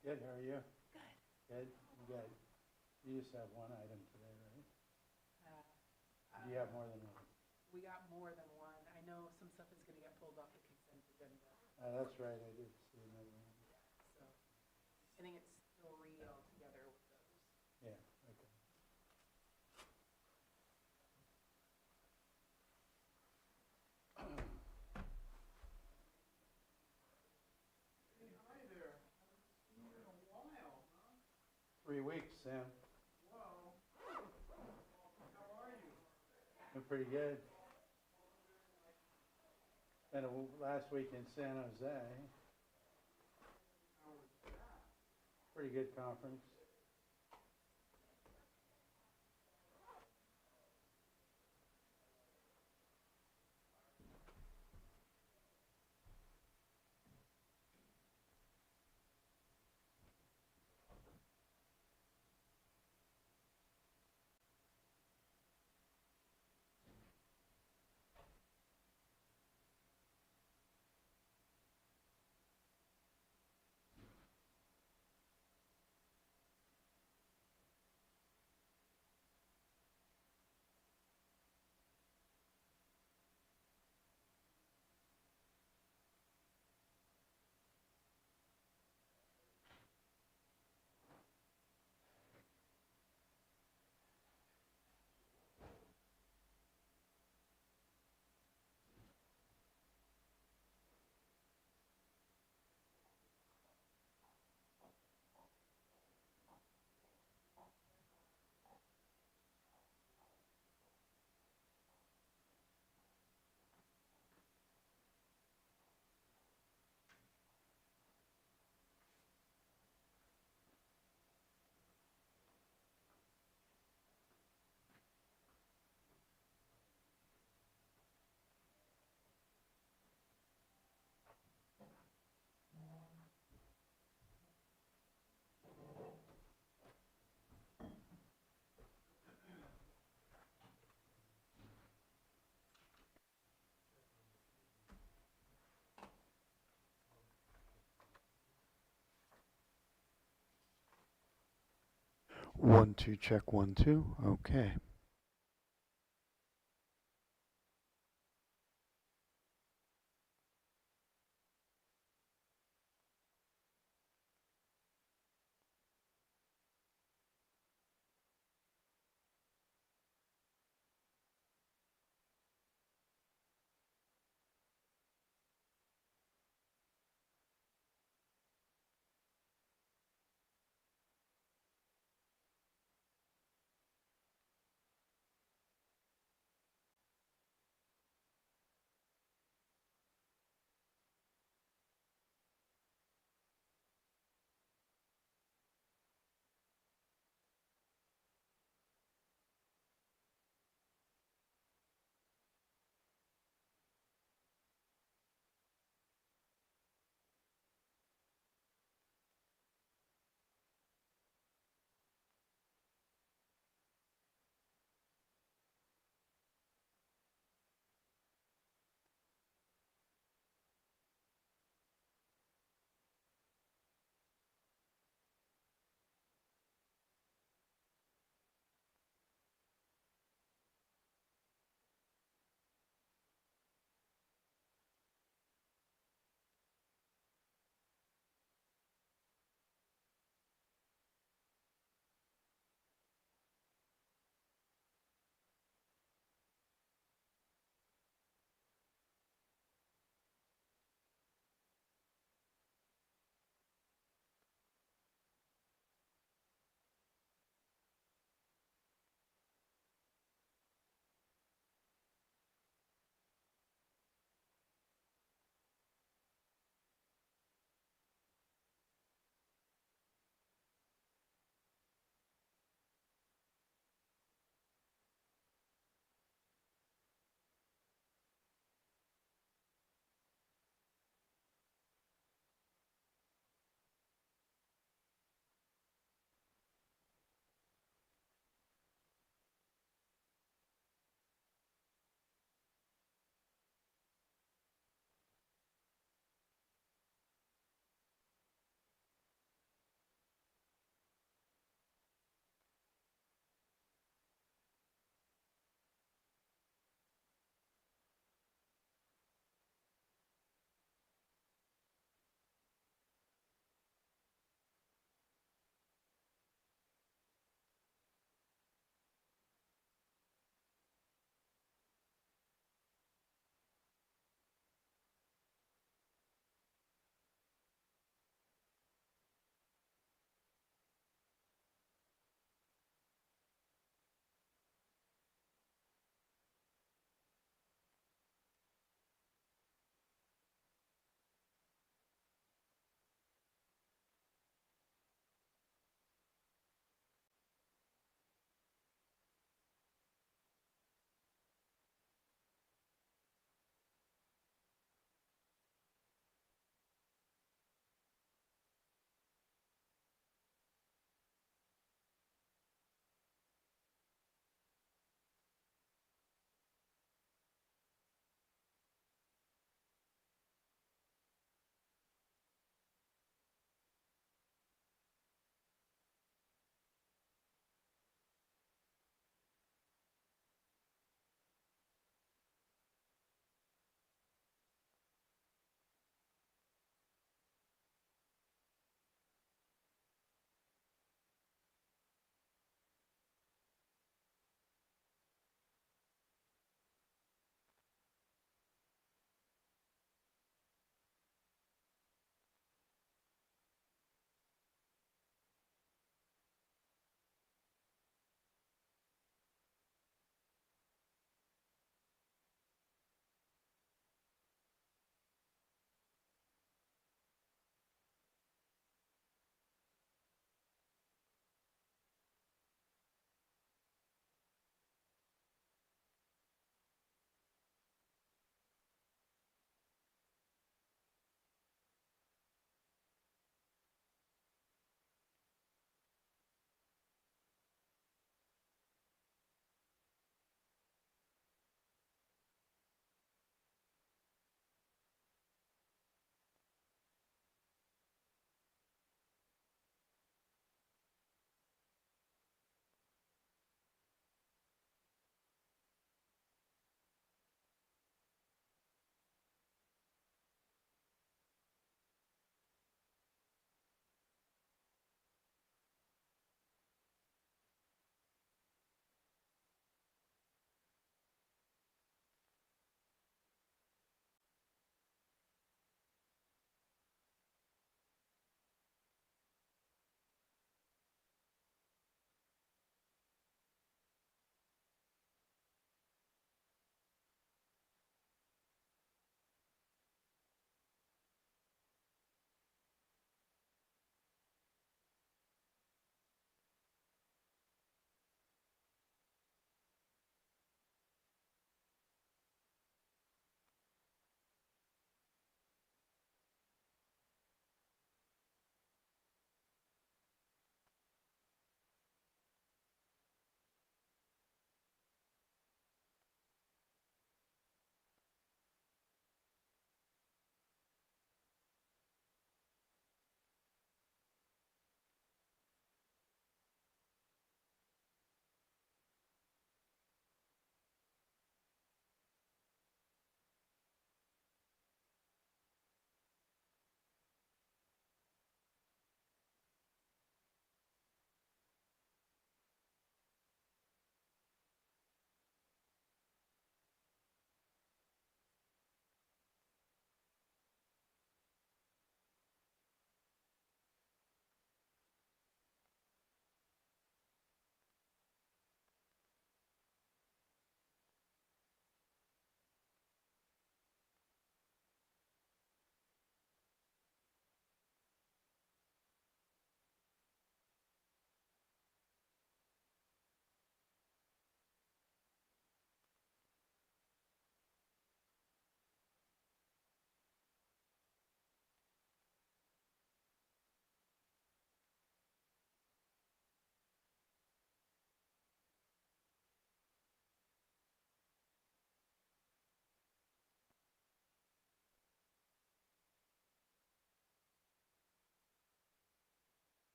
Good, how are you? Good. Good, good. You just have one item today, right? Uh, Do you have uh, more than one? We got more than one. I know some stuff is gonna get pulled off the consent agenda. That's right, I did see another one. So I think it's three altogether with those. Yeah, okay. Hey, hi there. Haven't seen you in a while, huh? 3 weeks, Sam. Well, how are you? Been pretty good. Spent last week in San Jose. How was that? Pretty good conference. One, two, check, one, two. Okay.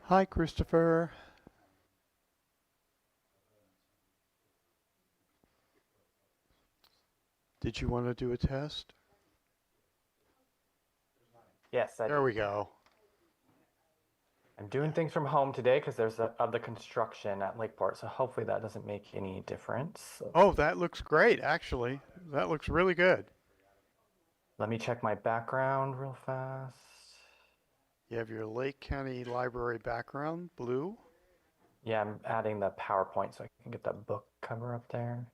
Hi, Christopher. Did you want to do a test? Yes, There we go. I'm doing things from home today because there's of the construction at Lakeport, so hopefully that doesn't make any difference. Oh, that looks great, actually. That looks really good. Let me check my background real fast. You have your Lake County Library background, blue. Yeah, I'm adding the PowerPoint so I can get that book cover up there.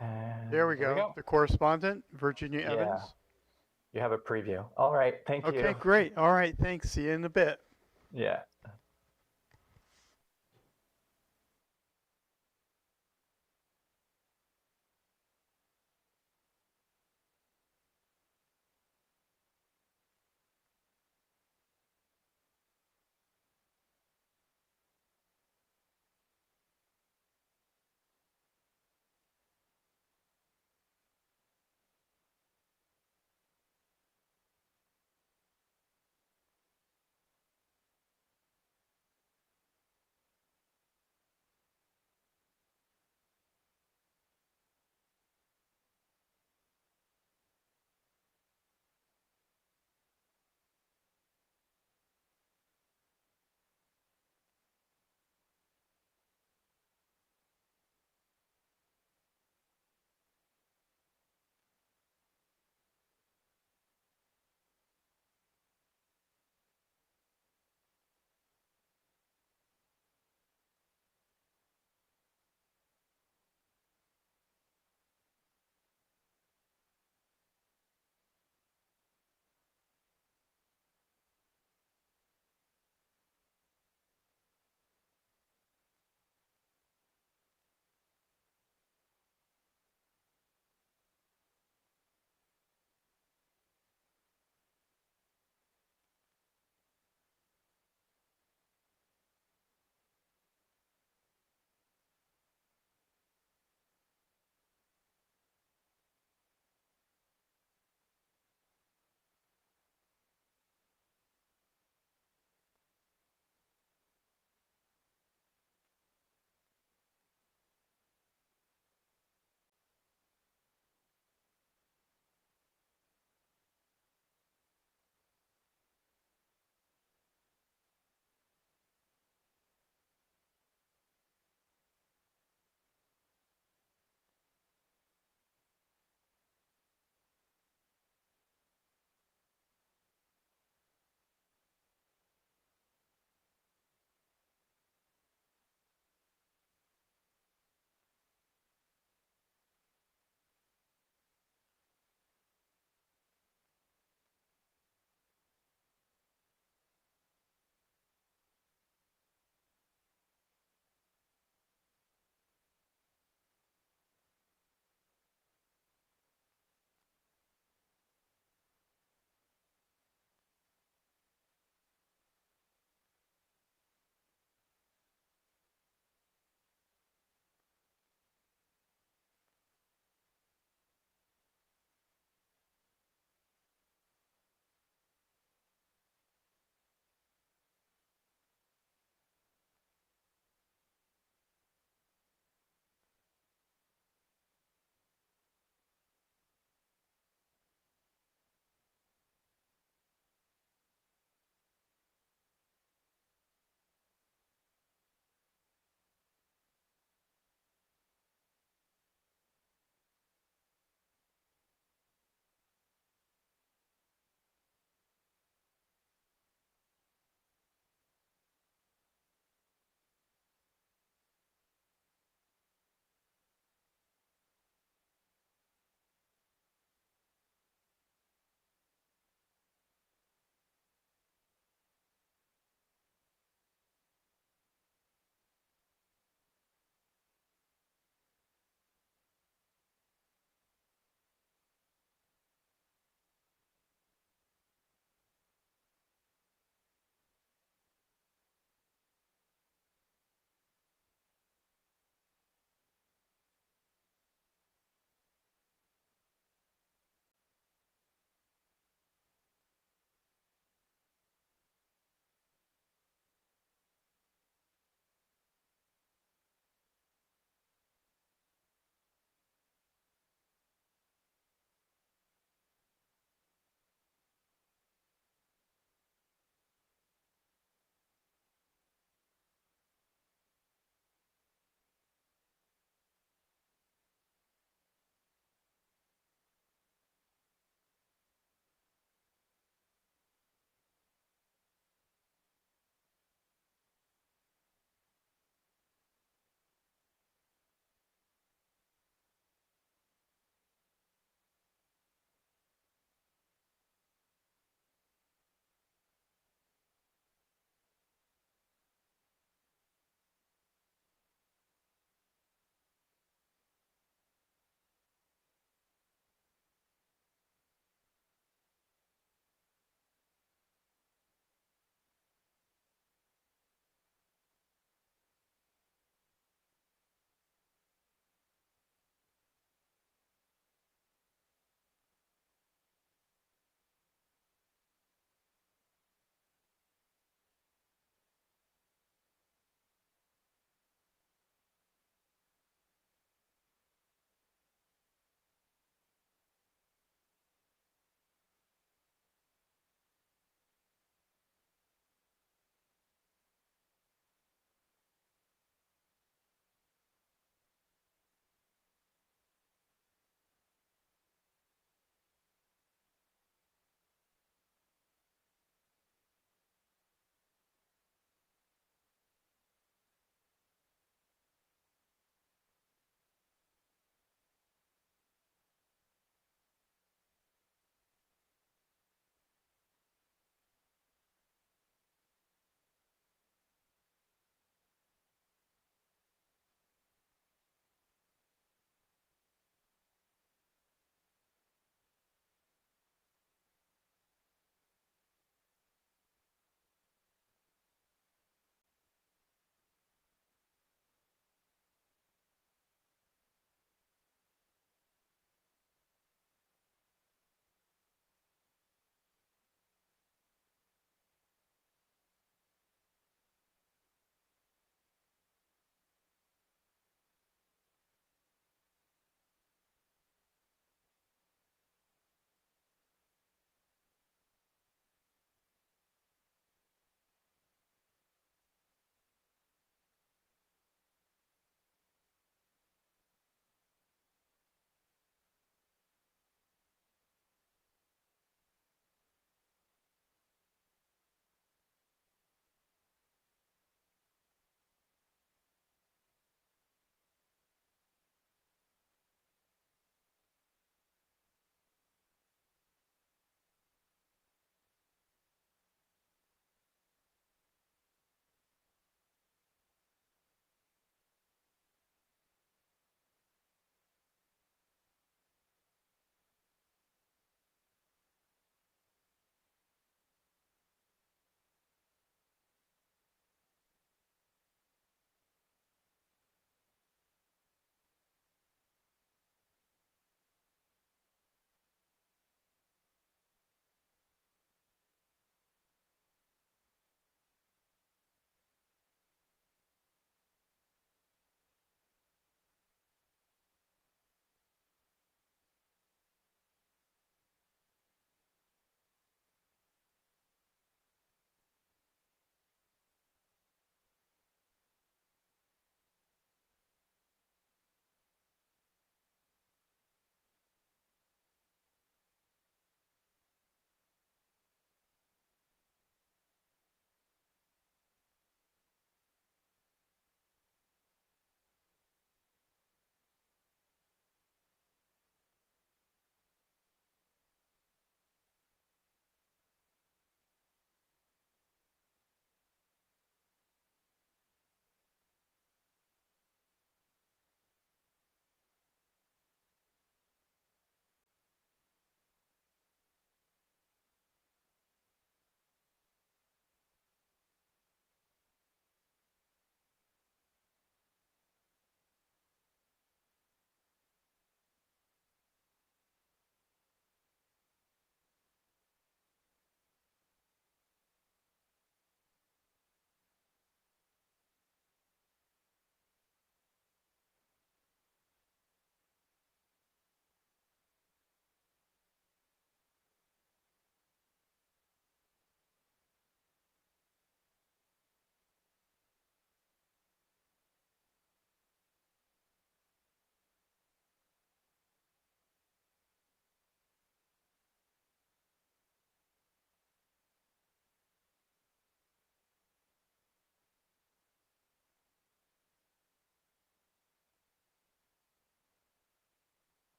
And There we go. The correspondent, Virginia Yeah. Evans. You have a preview. All right, thank you. Okay, great. All right, thanks. See you in a bit. Yeah.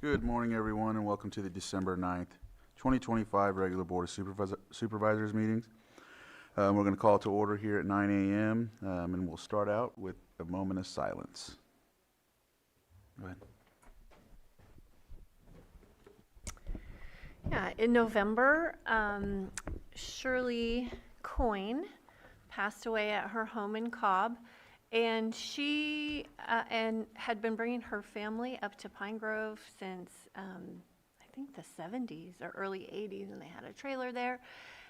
Good morning, everyone, and welcome to the December 9th, 2025 regular Board of Supervisors meetings. We're going to call to order here at 9 a.m., and we'll start out with a moment of silence. Go ahead. Yeah, in November, Shirley Coyne passed away at her home in Cobb, and she had been bringing her family up to Pine Grove since I think the 70s or early 80s, and they had a trailer there.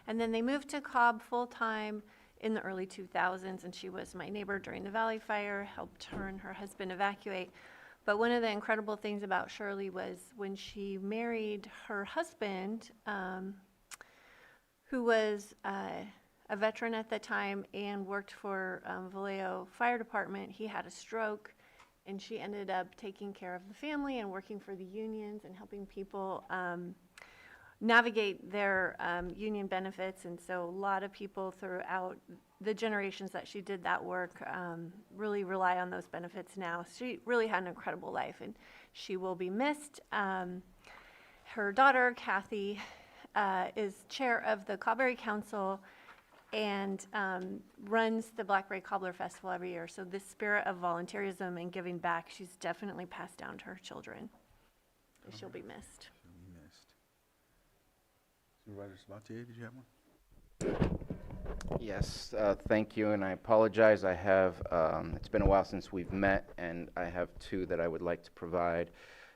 And then they moved to Cobb full-time in the early 2000s, and she was my neighbor during the Valley Fire, helped her and her husband evacuate. But one of the incredible things about Shirley was when she married her husband, who was a veteran at the time and worked for Vallejo Fire Department, he had a stroke, and she ended up taking care of the family and working for the unions and helping people navigate their union benefits. And so a lot of people throughout the generations that she did that work really rely on those benefits now. She really had an incredible life, and she will be missed. Her daughter, Kathy, is chair of the Cobberry Council and runs the Blackberry Cobbler Festival every year. So this spirit of volunteerism and giving back, she's definitely passed down to her children. She'll be missed. Supervisor Sabatier, did you have one? Yes, thank you, and I apologize. I have, it's been a while since we've met, and I have two that I would like to provide.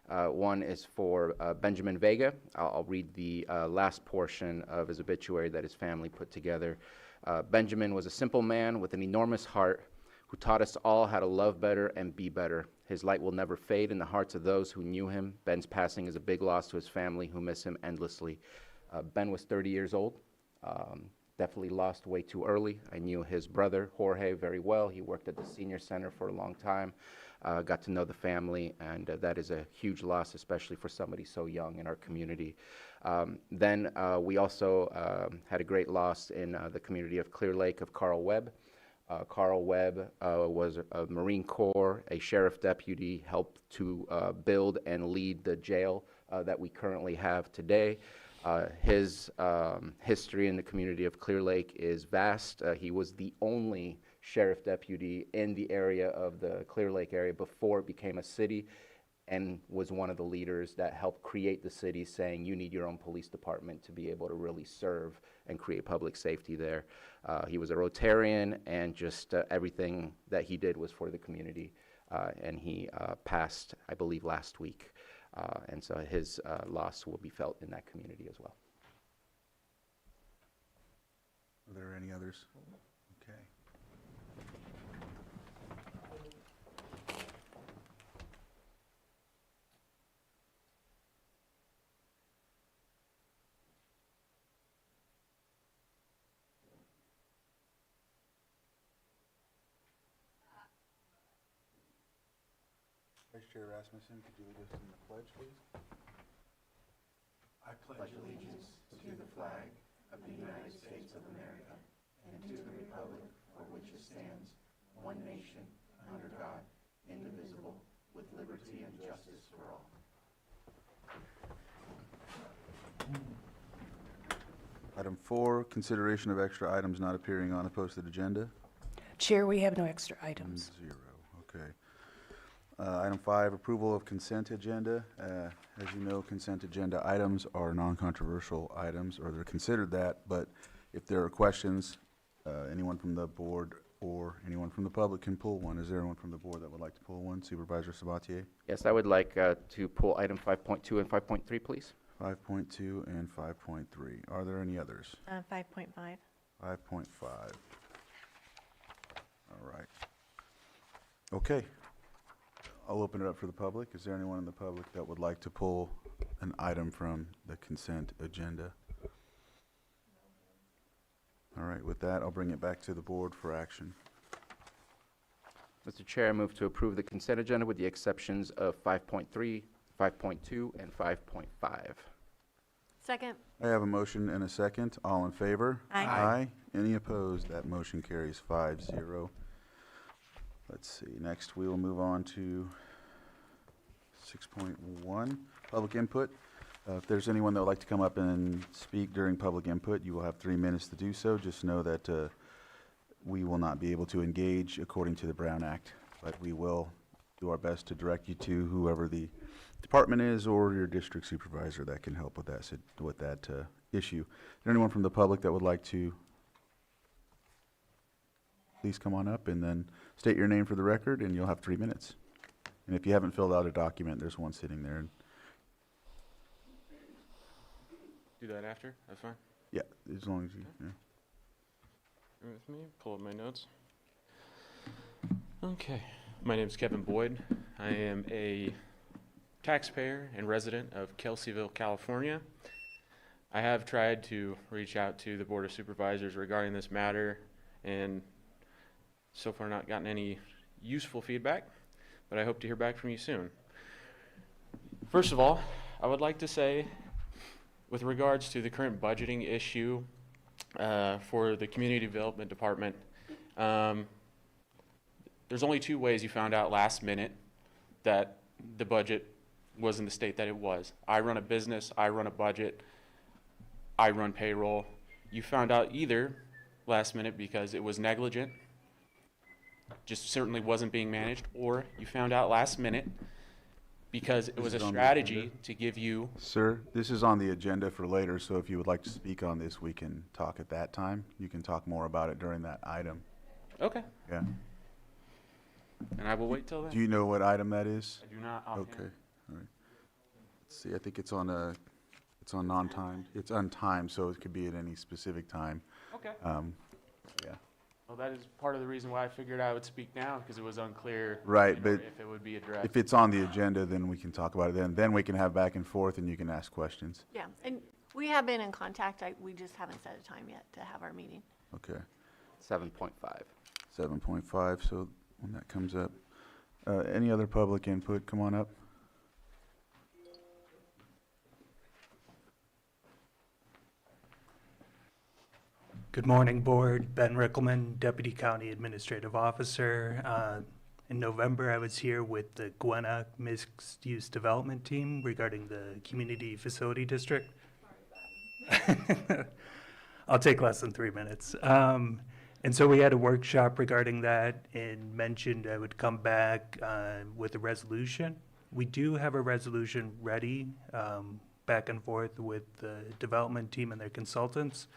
One is for Benjamin Vega. I'll read the last portion of his obituary that his family put together. Benjamin was a simple man with an enormous heart who taught us all how to love better and be better. His light will never fade in the hearts of those who knew him. Ben's passing is a big loss to his family, who miss him endlessly. Ben was 30 years old. Definitely lost way too early. I knew his brother, Jorge, very well. He worked at the senior center for a long time. Got to know the family, and that is a huge loss, especially for somebody so young in our community. Then we also had a great loss in the community of Clear Lake of Carl Webb. Carl Webb was a Marine Corps, a sheriff deputy, helped to build and lead the jail that we currently have today. His history in the community of Clear Lake is vast. He was the only sheriff deputy in the area of the Clear Lake area before it became a city, and was one of the leaders that helped create the city, saying you need your own police department to be able to really serve and create public safety there. He was a Rotarian, and just everything that he did was for the community, and he passed, I believe, last week. And so his loss will be felt in that community as well. Are there any others? Okay. Vice Chair Rasmussen, could you lead us in the pledge, please? I pledge allegiance to the flag of the United States of America and to the republic for which it stands, one nation, under God, indivisible, with liberty and justice for all. Item 4, consideration of extra items not appearing on the posted agenda. Chair, we have no extra items. 0, okay. Item 5, approval of consent agenda. As you know, consent agenda items are non-controversial items, or they're considered that, but if there are questions, anyone from the board or anyone from the public can pull one. Is there anyone from the board that would like to pull one? Supervisor Sabatier? Yes, I would like to pull item 5.2 and 5.3, please. 5.2 and 5.3. Are there any others? 5.5. 5.5. All right. Okay. I'll open it up for the public. Is there anyone in the public that would like to pull an item from the consent agenda? All right, with that, I'll bring it back to the board for action. Mr. Chair, I move to approve the consent agenda with the exceptions of 5.3, 5.2, and 5.5. Second. I have a motion and a second. All in favor? Aye. Aye. Any opposed? That motion carries 5-0. Let's see. Next, we will move on to 6.1, public input. If there's anyone that would like to come up and speak during public input, you will have 3 minutes to do so. Just know that we will not be able to engage according to the Brown Act, but we will do our best to direct you to whoever the department is or your district supervisor that can help with that issue. Is there anyone from the public that would like to please come on up and then state your name for the record, and you'll have 3 minutes. And if you haven't filled out a document, there's one sitting there. Do that after? That's fine. Yeah, as long as you. Yeah. Bear with me. Pull up my notes. Okay. My name is Kevin Boyd. I am a taxpayer and resident of Kelseyville, California. I have tried to reach out to the Board of Supervisors regarding this matter and so far not gotten any useful feedback, but I hope to hear back from you soon. First of all, I would like to say, with regards to the current budgeting issue for the Community Development Department, there's only 2 ways you found out last minute that the budget was in the state that it was. I run a business, I run a budget, I run payroll. You found out either last minute because it was negligent, just certainly wasn't being managed, or you found out last minute because it was a strategy to give you... Sir, this is on the agenda for later, so if you would like to speak on this, we can talk at that time. You can talk more about it during that item. Okay. Yeah. And I will wait till then. Do you know what item that is? I do not offhand. Okay, all right. Let's see, I think it's on non-timed. It's untimed, so it could be at any specific time. Okay. Yeah. Well, that is part of the reason why I figured I would speak now, because it was unclear Right, but if it would be addressed. if it's on the agenda, then we can talk about it then. Then we can have back and forth and you can ask questions. Yeah, and we have been in contact. We just haven't set a time yet to have our meeting. Okay. 7.5. 7.5, so when that comes up. Any other public input? Come on up. Good morning, Board. Ben Rickelman, Deputy County Administrative Officer. In November, I was here with the Gwinnett Mixed Use Development Team regarding the Community Facility District. I'll take less than 3 minutes. And so we had a workshop regarding that and mentioned I would come back with a resolution. We do have a resolution ready, back and forth with the development team and their consultants.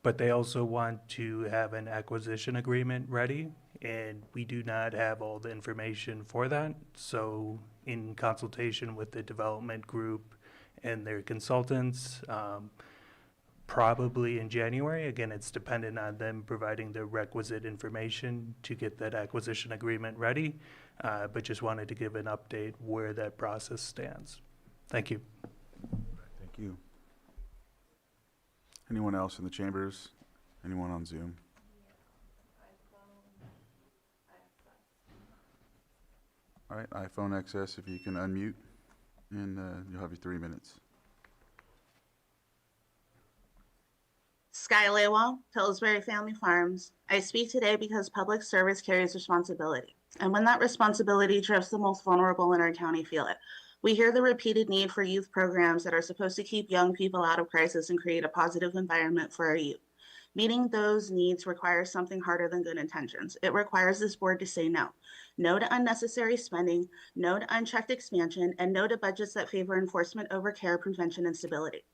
But they also want to have an acquisition agreement ready, and we do not have all the information for that. So in consultation with the development group and their consultants, probably in January, again, it's dependent on them providing the requisite information to get that acquisition agreement ready, but just wanted to give an update where that process stands. Thank you. Thank you. Anyone else in the chambers? Anyone on Zoom? All right, iPhone XS, if you can unmute, and you'll have your 3 minutes. Sky Laywell, Pillsbury Family Farms. I speak today because public service carries responsibility. And when that responsibility drifts, the most vulnerable in our county feel it. We hear the repeated need for youth programs that are supposed to keep young people out of crisis and create a positive environment for our youth. Meeting those needs requires something harder than good intentions. It requires this board to say no. No to unnecessary spending, no to unchecked expansion, and no to budgets that favor enforcement over care, prevention, and stability.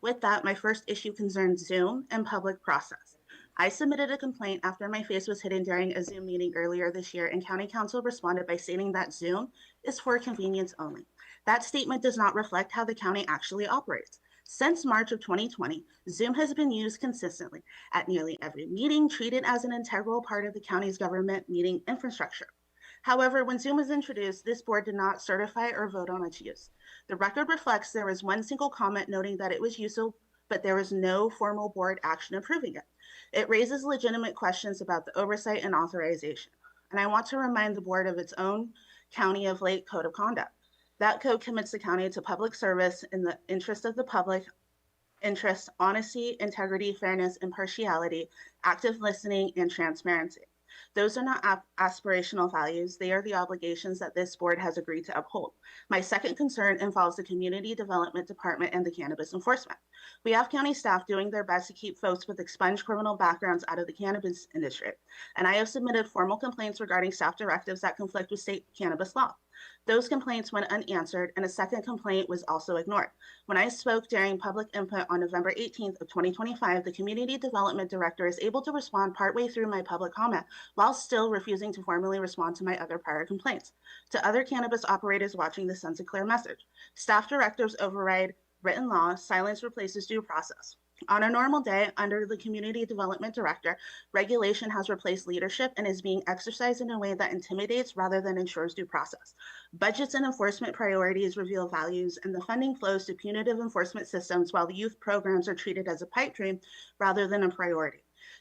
With that, my first issue concerns Zoom and public process. I submitted a complaint after my face was hidden during a Zoom meeting earlier this year, and County Council responded by stating that Zoom is for convenience only. That statement does not reflect how the county actually operates. Since March of 2020, Zoom has been used consistently at nearly every meeting, treated as an integral part of the county's government meeting infrastructure. However, when Zoom was introduced, this board did not certify or vote on its use. The record reflects there was one single comment noting that it was useful, but there was no formal board action approving it. It raises legitimate questions about the oversight and authorization. And I want to remind the board of its own County of Lake Code of Conduct. That code commits the county to public service in the interest of the public interest, honesty, integrity, fairness, impartiality, active listening, and transparency. Those are not aspirational values. They are the obligations that this board has agreed to uphold. My second concern involves the Community Development Department and the cannabis enforcement. We have county staff doing their best to keep folks with expunged criminal backgrounds out of the cannabis industry, and I have submitted formal complaints regarding staff directives that conflict with state cannabis law. Those complaints went unanswered, and a second complaint was also ignored. When I spoke during public input on November 18th of 2025, the Community Development Director is able to respond partway through my public comment while still refusing to formally respond to my other prior complaints. To other cannabis operators watching, this sends a clear message. Staff directives override written law, silence replaces due process. On a normal day, under the Community Development Director, regulation has replaced leadership and is being exercised in a way that intimidates rather than ensures due process. Budgets and enforcement priorities reveal values, and the funding flows to punitive enforcement systems while the youth programs are treated as a pipe dream rather than a priority.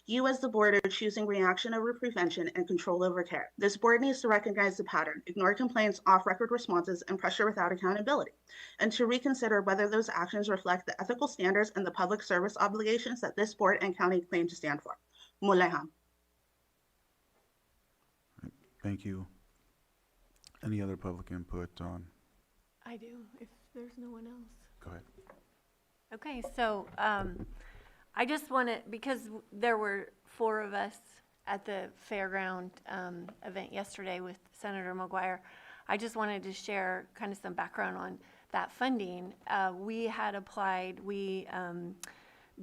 You as the board are choosing reaction over prevention and control over care. This board needs to recognize the pattern, ignore complaints, off-record responses, and pressure without accountability, and to reconsider whether those actions reflect the ethical standards and the public service obligations that this board and county claim to stand for. Muleham. Thank you. Any other public input on? I do, if there's no one else. Go ahead. Okay, so I just want to, because there were 4 of us at the fairground event yesterday with Senator McGuire, I just wanted to share kind of some background on that funding. We had applied,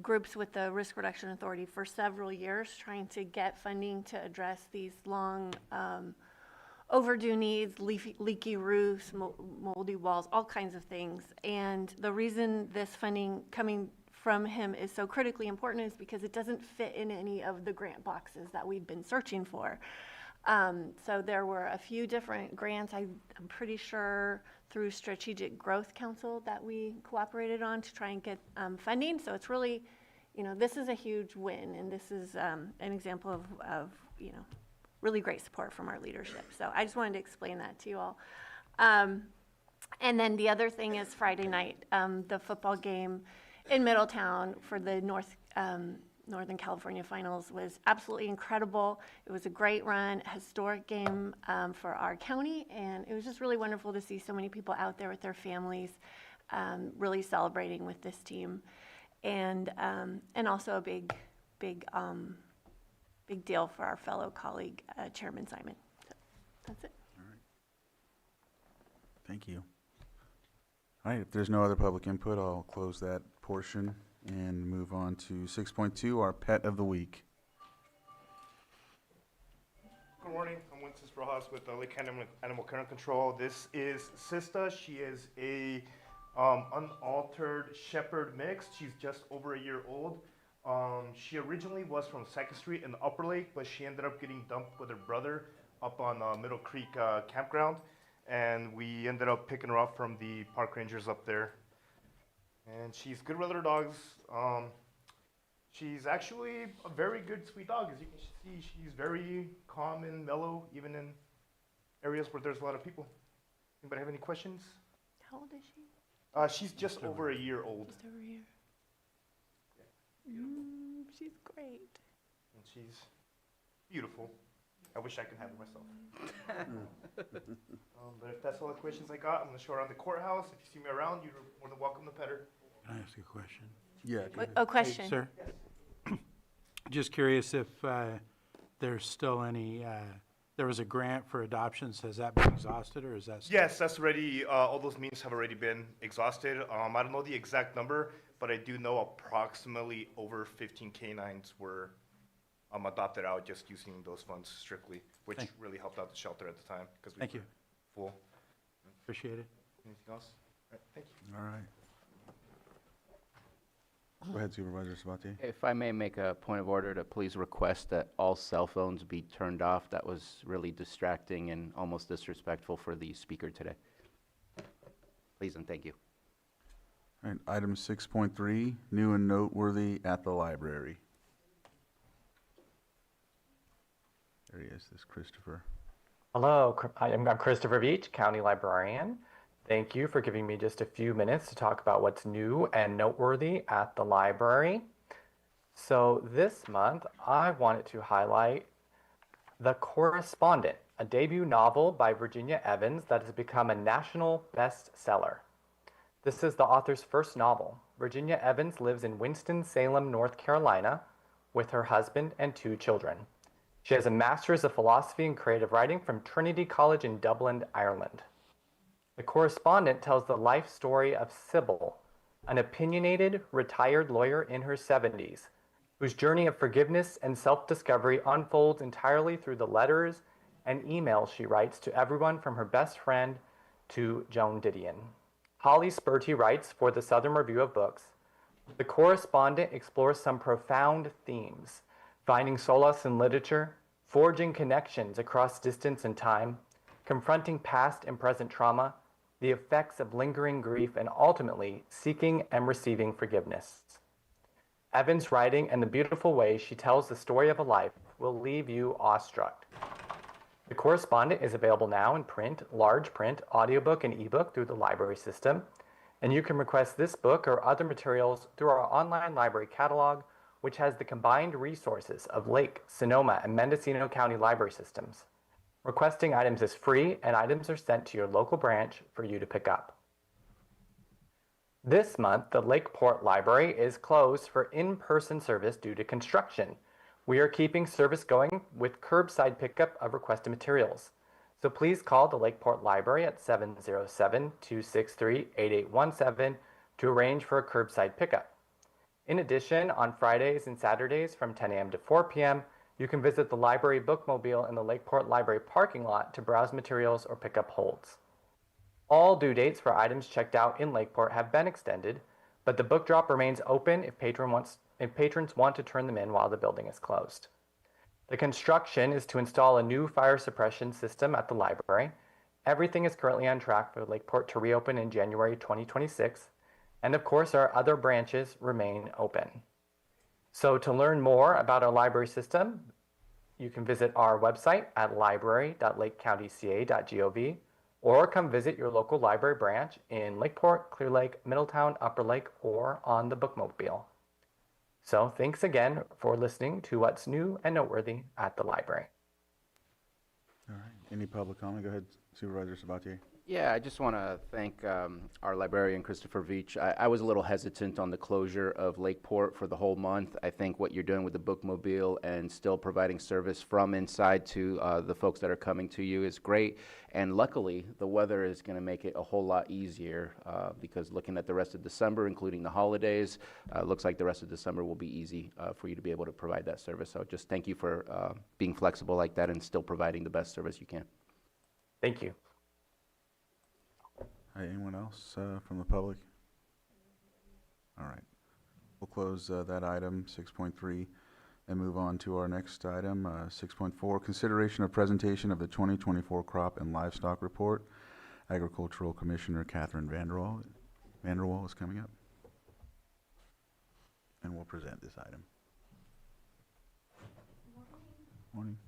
groups with the Risk Reduction Authority for several years trying to get funding to address these long overdue needs, leaky roofs, moldy walls, all kinds of things. And the reason this funding coming from him is so critically important is because it doesn't fit in any of the grant boxes that we've been searching for. So there were a few different grants, I'm pretty sure through Strategic Growth Council that we cooperated on to try and get funding. So it's really, this is a huge win, and this is an example of really great support from our leadership. So I just wanted to explain that to you all. And then the other thing is Friday night, the football game in Middletown for the Northern California Finals was absolutely incredible. It was a great run, a historic game for our county, and it was just really wonderful to see so many people out there with their families really celebrating with this team, and also a big deal for our fellow colleague, Chairman Simon. So that's it. All right. Thank you. All right, if there's no other public input, I'll close that portion and move on to 6.2, our pet of the week. Good morning, I'm Winston Rojas with Lake County Animal Care and Control. This is Sista. She is a unaltered shepherd mix. She's just over a year old. She originally was from 2nd Street in Upper Lake, but she ended up getting dumped with her brother up on Middle Creek campground. And we ended up picking her up from the park rangers up there. And she's good with other dogs. She's actually a very good, sweet dog. As you can see, she's very calm and mellow, even in areas where there's a lot of people. Anybody have any questions? How old is she? She's just over a year old. Just over a year. She's great. And she's beautiful. I wish I could have her myself. But if that's all the questions I got, I'm going to show her around the courthouse. If you see me around, you're more than welcome to pet her. Can I ask you a question? Yeah. Oh, question. Sir? Just curious if there's still any, there was a grant for adoptions. Has that been exhausted, or is that? Yes, that's already, all those means have already been exhausted. I don't know the exact number, but I do know approximately over 15 canines were adopted out just using those funds strictly, which really helped out the shelter at the time because we were full. Appreciate it. Anything else? All right, thank you. All right. Go ahead, Supervisor Sabatier. If I may make a point of order to please request that all cell phones be turned off. That was really distracting and almost disrespectful for the speaker today. Please and thank you. All right, item 6.3, new and noteworthy at the library. There he is, this Christopher. Hello, I'm Christopher Beach, County Librarian. Thank you for giving me just a few minutes to talk about what's new and noteworthy at the library. So this month, I wanted to highlight The Correspondent, a debut novel by Virginia Evans that has become a national bestseller. This is the author's first novel. Virginia Evans lives in Winston-Salem, North Carolina, with her husband and 2 children. She has a master's of philosophy and creative writing from Trinity College in Dublin, Ireland. The Correspondent tells the life story of Sybil, an opinionated, retired lawyer in her 70s, whose journey of forgiveness and self-discovery unfolds entirely through the letters and emails she writes to everyone from her best friend to Joan Didion. Holly Spurty writes for the Southern Review of Books, "The Correspondent explores some profound themes, finding solace in literature, forging connections across distance and time, confronting past and present trauma, the effects of lingering grief, and ultimately seeking and receiving forgiveness." Evans' writing and the beautiful way she tells the story of a life will leave you awestruck. The Correspondent is available now in print, large print, audiobook, and ebook through the library system, and you can request this book or other materials through our online library catalog, which has the combined resources of Lake, Sonoma, and Mendocino County library systems. Requesting items is free, and items are sent to your local branch for you to pick up. This month, the Lakeport Library is closed for in-person service due to construction. We are keeping service going with curbside pickup of requested materials. So please call the Lakeport Library at 707-263-8817 to arrange for a curbside pickup. In addition, on Fridays and Saturdays from 10 a.m. to 4 p.m., you can visit the library bookmobile in the Lakeport Library parking lot to browse materials or pick up holds. All due dates for items checked out in Lakeport have been extended, but the book drop remains open if patrons want to turn them in while the building is closed. The construction is to install a new fire suppression system at the library. Everything is currently on track for Lakeport to reopen in January 2026, and of course our other branches remain open. So to learn more about our library system, you can visit our website at library.lakecountyca.gov or come visit your local library branch in Lakeport, Clear Lake, Middletown, Upper Lake, or on the bookmobile. So thanks again for listening to what's new and noteworthy at the library. All right. Any public comment? Go ahead, Supervisor Sabatier. Yeah, I just want to thank our librarian, Christopher Veach. I was a little hesitant on the closure of Lakeport for the whole month. I think what you're doing with the bookmobile and still providing service from inside to the folks that are coming to you is great. And luckily, the weather is going to make it a whole lot easier because looking at the rest of December, including the holidays, looks like the rest of December will be easy for you to be able to provide that service. So just thank you for being flexible like that and still providing the best service you can. Thank you. Anyone else from the public? All right. We'll close that item, 6.3, and move on to our next item, 6.4, consideration of presentation of the 2024 Crop and Livestock Report. Agricultural Commissioner Catherine Vanderwall is coming up, and we'll present this item. Morning.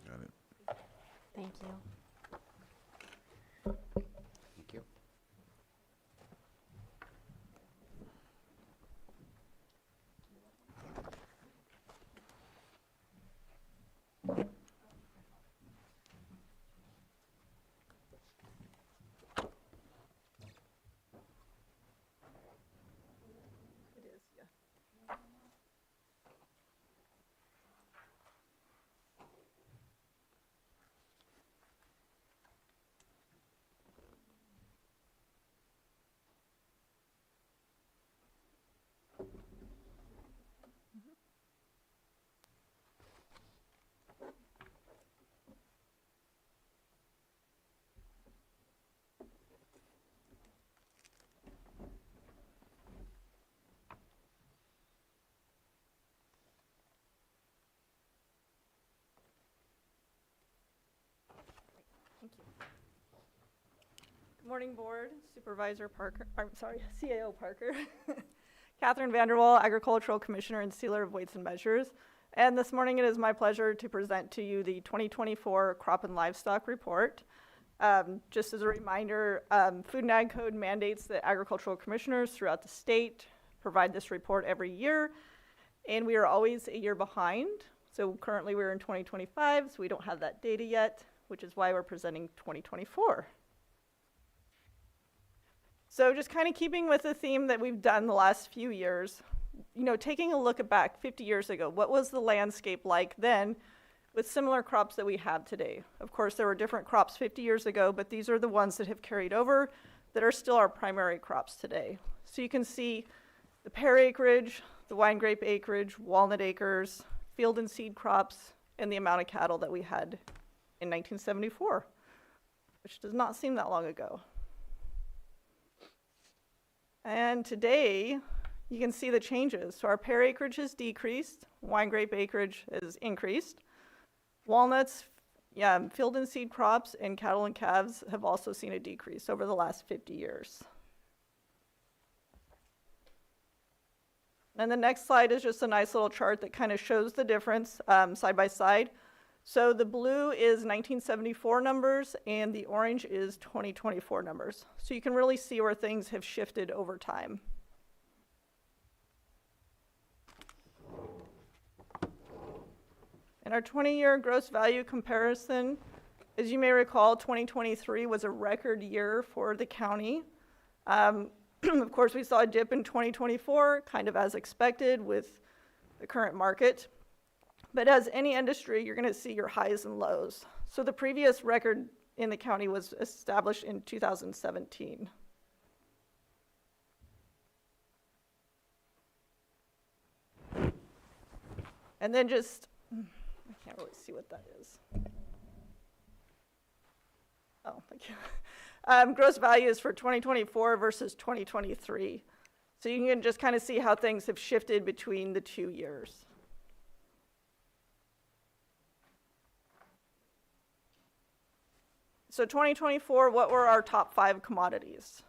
Got it. Thank you. Thank you. Thank you. Good morning, Board. Supervisor Parker, I'm sorry, CAO Parker, Catherine Vanderwall, Agricultural Commissioner and Sealer of Weights and Measures. And this morning it is my pleasure to present to you the 2024 Crop and Livestock Report. Just as a reminder, Food and Ag Code mandates that agricultural commissioners throughout the state provide this report every year, and we are always a year behind. So currently we're in 2025, so we don't have that data yet, which is why we're presenting 2024. So just kind of keeping with the theme that we've done the last few years, taking a look back 50 years ago, what was the landscape like then with similar crops that we have today? Of course, there were different crops 50 years ago, but these are the ones that have carried over that are still our primary crops today. So you can see the pear acreage, the wine grape acreage, walnut acres, field and seed crops, and the amount of cattle that we had in 1974, which does not seem that long ago. And today, you can see the changes. So our pear acreage has decreased, wine grape acreage has increased. Walnuts, field and seed crops, and cattle and calves have also seen a decrease over the last 50 years. And the next slide is just a nice little chart that kind of shows the difference side by side. So the blue is 1974 numbers and the orange is 2024 numbers. So you can really see where things have shifted over time. In our 20-year gross value comparison, as you may recall, 2023 was a record year for the county. Of course, we saw a dip in 2024, kind of as expected with the current market. But as any industry, you're going to see your highs and lows. So the previous record in the county was established in 2017. And then just, I can't really see what that is. Oh, thank you. Gross values for 2024 versus 2023. So you can just kind of see how things have shifted between the 2 years. So 2024, what were our top 5 commodities?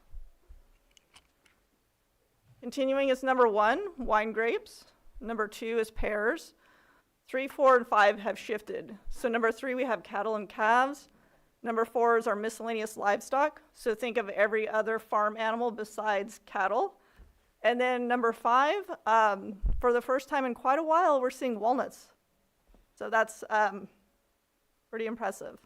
Continuing is number 1, wine grapes. Number 2 is pears. 3, 4, and 5 have shifted. So number 3, we have cattle and calves. Number 4 is our miscellaneous livestock. So think of every other farm animal besides cattle. And then number 5, for the first time in quite a while, we're seeing walnuts. So that's pretty impressive.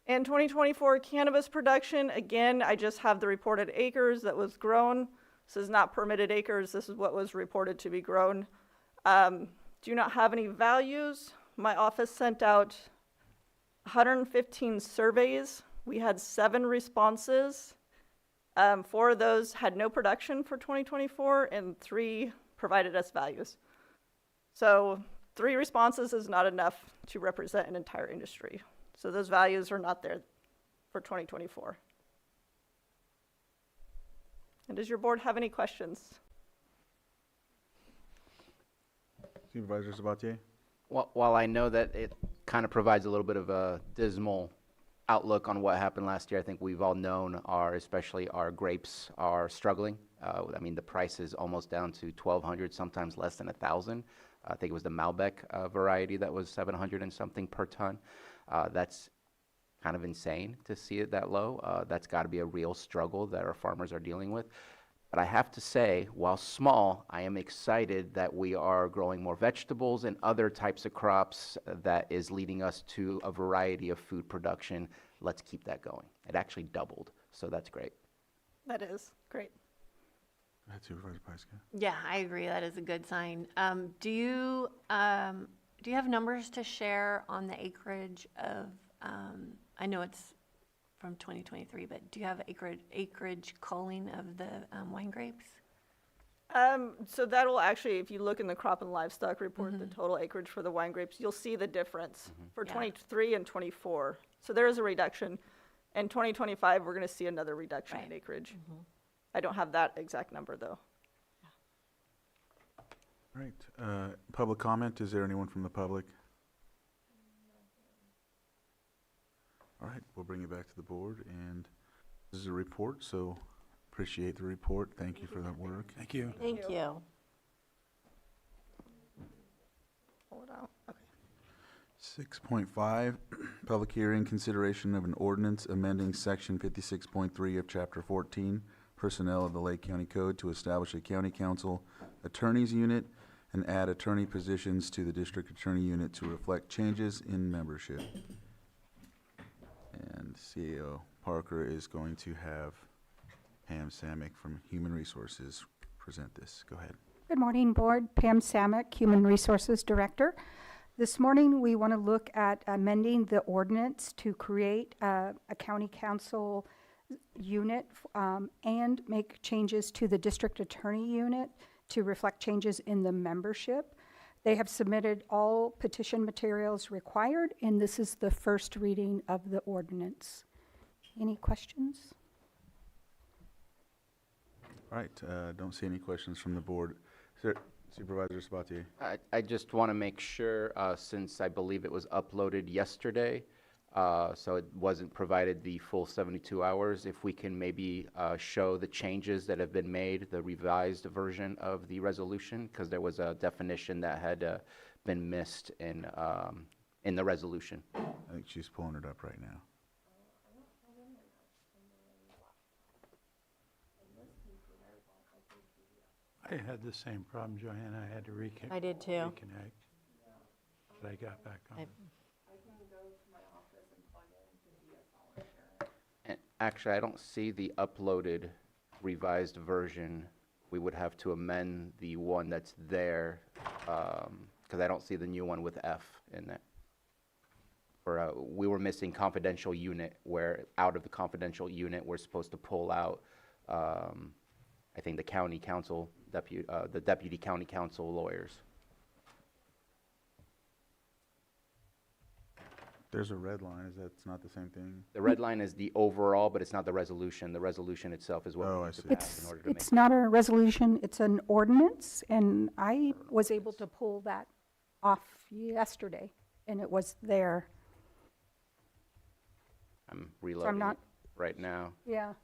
In 2024 cannabis production, again, I just have the reported acres that was grown. This is not permitted acres. This is what was reported to be grown. Do not have any values. My office sent out 115 surveys. We had 7 responses. 4 of those had no production for 2024, and 3 provided us values. So 3 responses is not enough to represent an entire industry. So those values are not there for 2024. And does your board have any questions? Supervisor Sabatier? While I know that it kind of provides a little bit of a dismal outlook on what happened last year, I think we've all known especially our grapes are struggling. I mean, the price is almost down to $1,200, sometimes less than $1,000. I think it was the Malbec variety that was 700 and something per ton. That's kind of insane to see it that low. That's got to be a real struggle that our farmers are dealing with. But I have to say, while small, I am excited that we are growing more vegetables and other types of crops that is leading us to a variety of food production. Let's keep that going. It actually doubled, so that's great. That is great. Go ahead, Supervisor Pyska. Yeah, I agree. That is a good sign. Do you have numbers to share on the acreage of, I know it's from 2023, but do you have acreage culling of the wine grapes? So that'll actually, if you look in the crop and livestock report, the total acreage for the wine grapes, you'll see the difference for 23 and 24. So there is a reduction. In 2025, we're going to see another reduction in acreage. I don't have that exact number, though. All right. Public comment. Is there anyone from the public? All right. We'll bring it back to the board. And This is a report, so appreciate the report. Thank you for that work. Thank you. Thank you. Pull it out. Okay. 6.5, public hearing, consideration of an ordinance amending section 56.3 of chapter 14, personnel of the Lake County Code to establish a county council attorney's unit and add attorney positions to the district attorney unit to reflect changes in membership. And CEO Parker is going to have Pam Samick from Human Resources present this. Go ahead. Good morning, Board. Pam Samick, Human Resources Director. This morning, we want to look at amending the ordinance to create a county council unit and make changes to the district attorney unit to reflect changes in the membership. They have submitted all petition materials required, and this is the first reading of the ordinance. Any questions? All right, don't see any questions from the board. Supervisor Sabatier. I just want to make sure, since I believe it was uploaded yesterday, so it wasn't provided the full 72 hours, if we can maybe show the changes that have been made, the revised version of the resolution, because there was a definition that had been missed in the resolution. I think she's pulling it up right now. I had the same problem, Johanna. I had to reconnect. I did too. Reconnect. But I got back on. And actually, I don't see the uploaded revised version. We would have to amend the one that's there, because I don't see the new one with F in it. We were missing confidential unit, where out of the confidential unit, we're supposed to pull out, I think, the county council, the deputy county council lawyers. There's a red line. Is that not the same thing? The red line is the overall, but it's not the resolution. The resolution itself is what Oh, we I need to see. pass in order to make. It's not a resolution, it's an ordinance, and I was able to pull that off yesterday, and it was there. I'm reloading not- it right now. Yeah.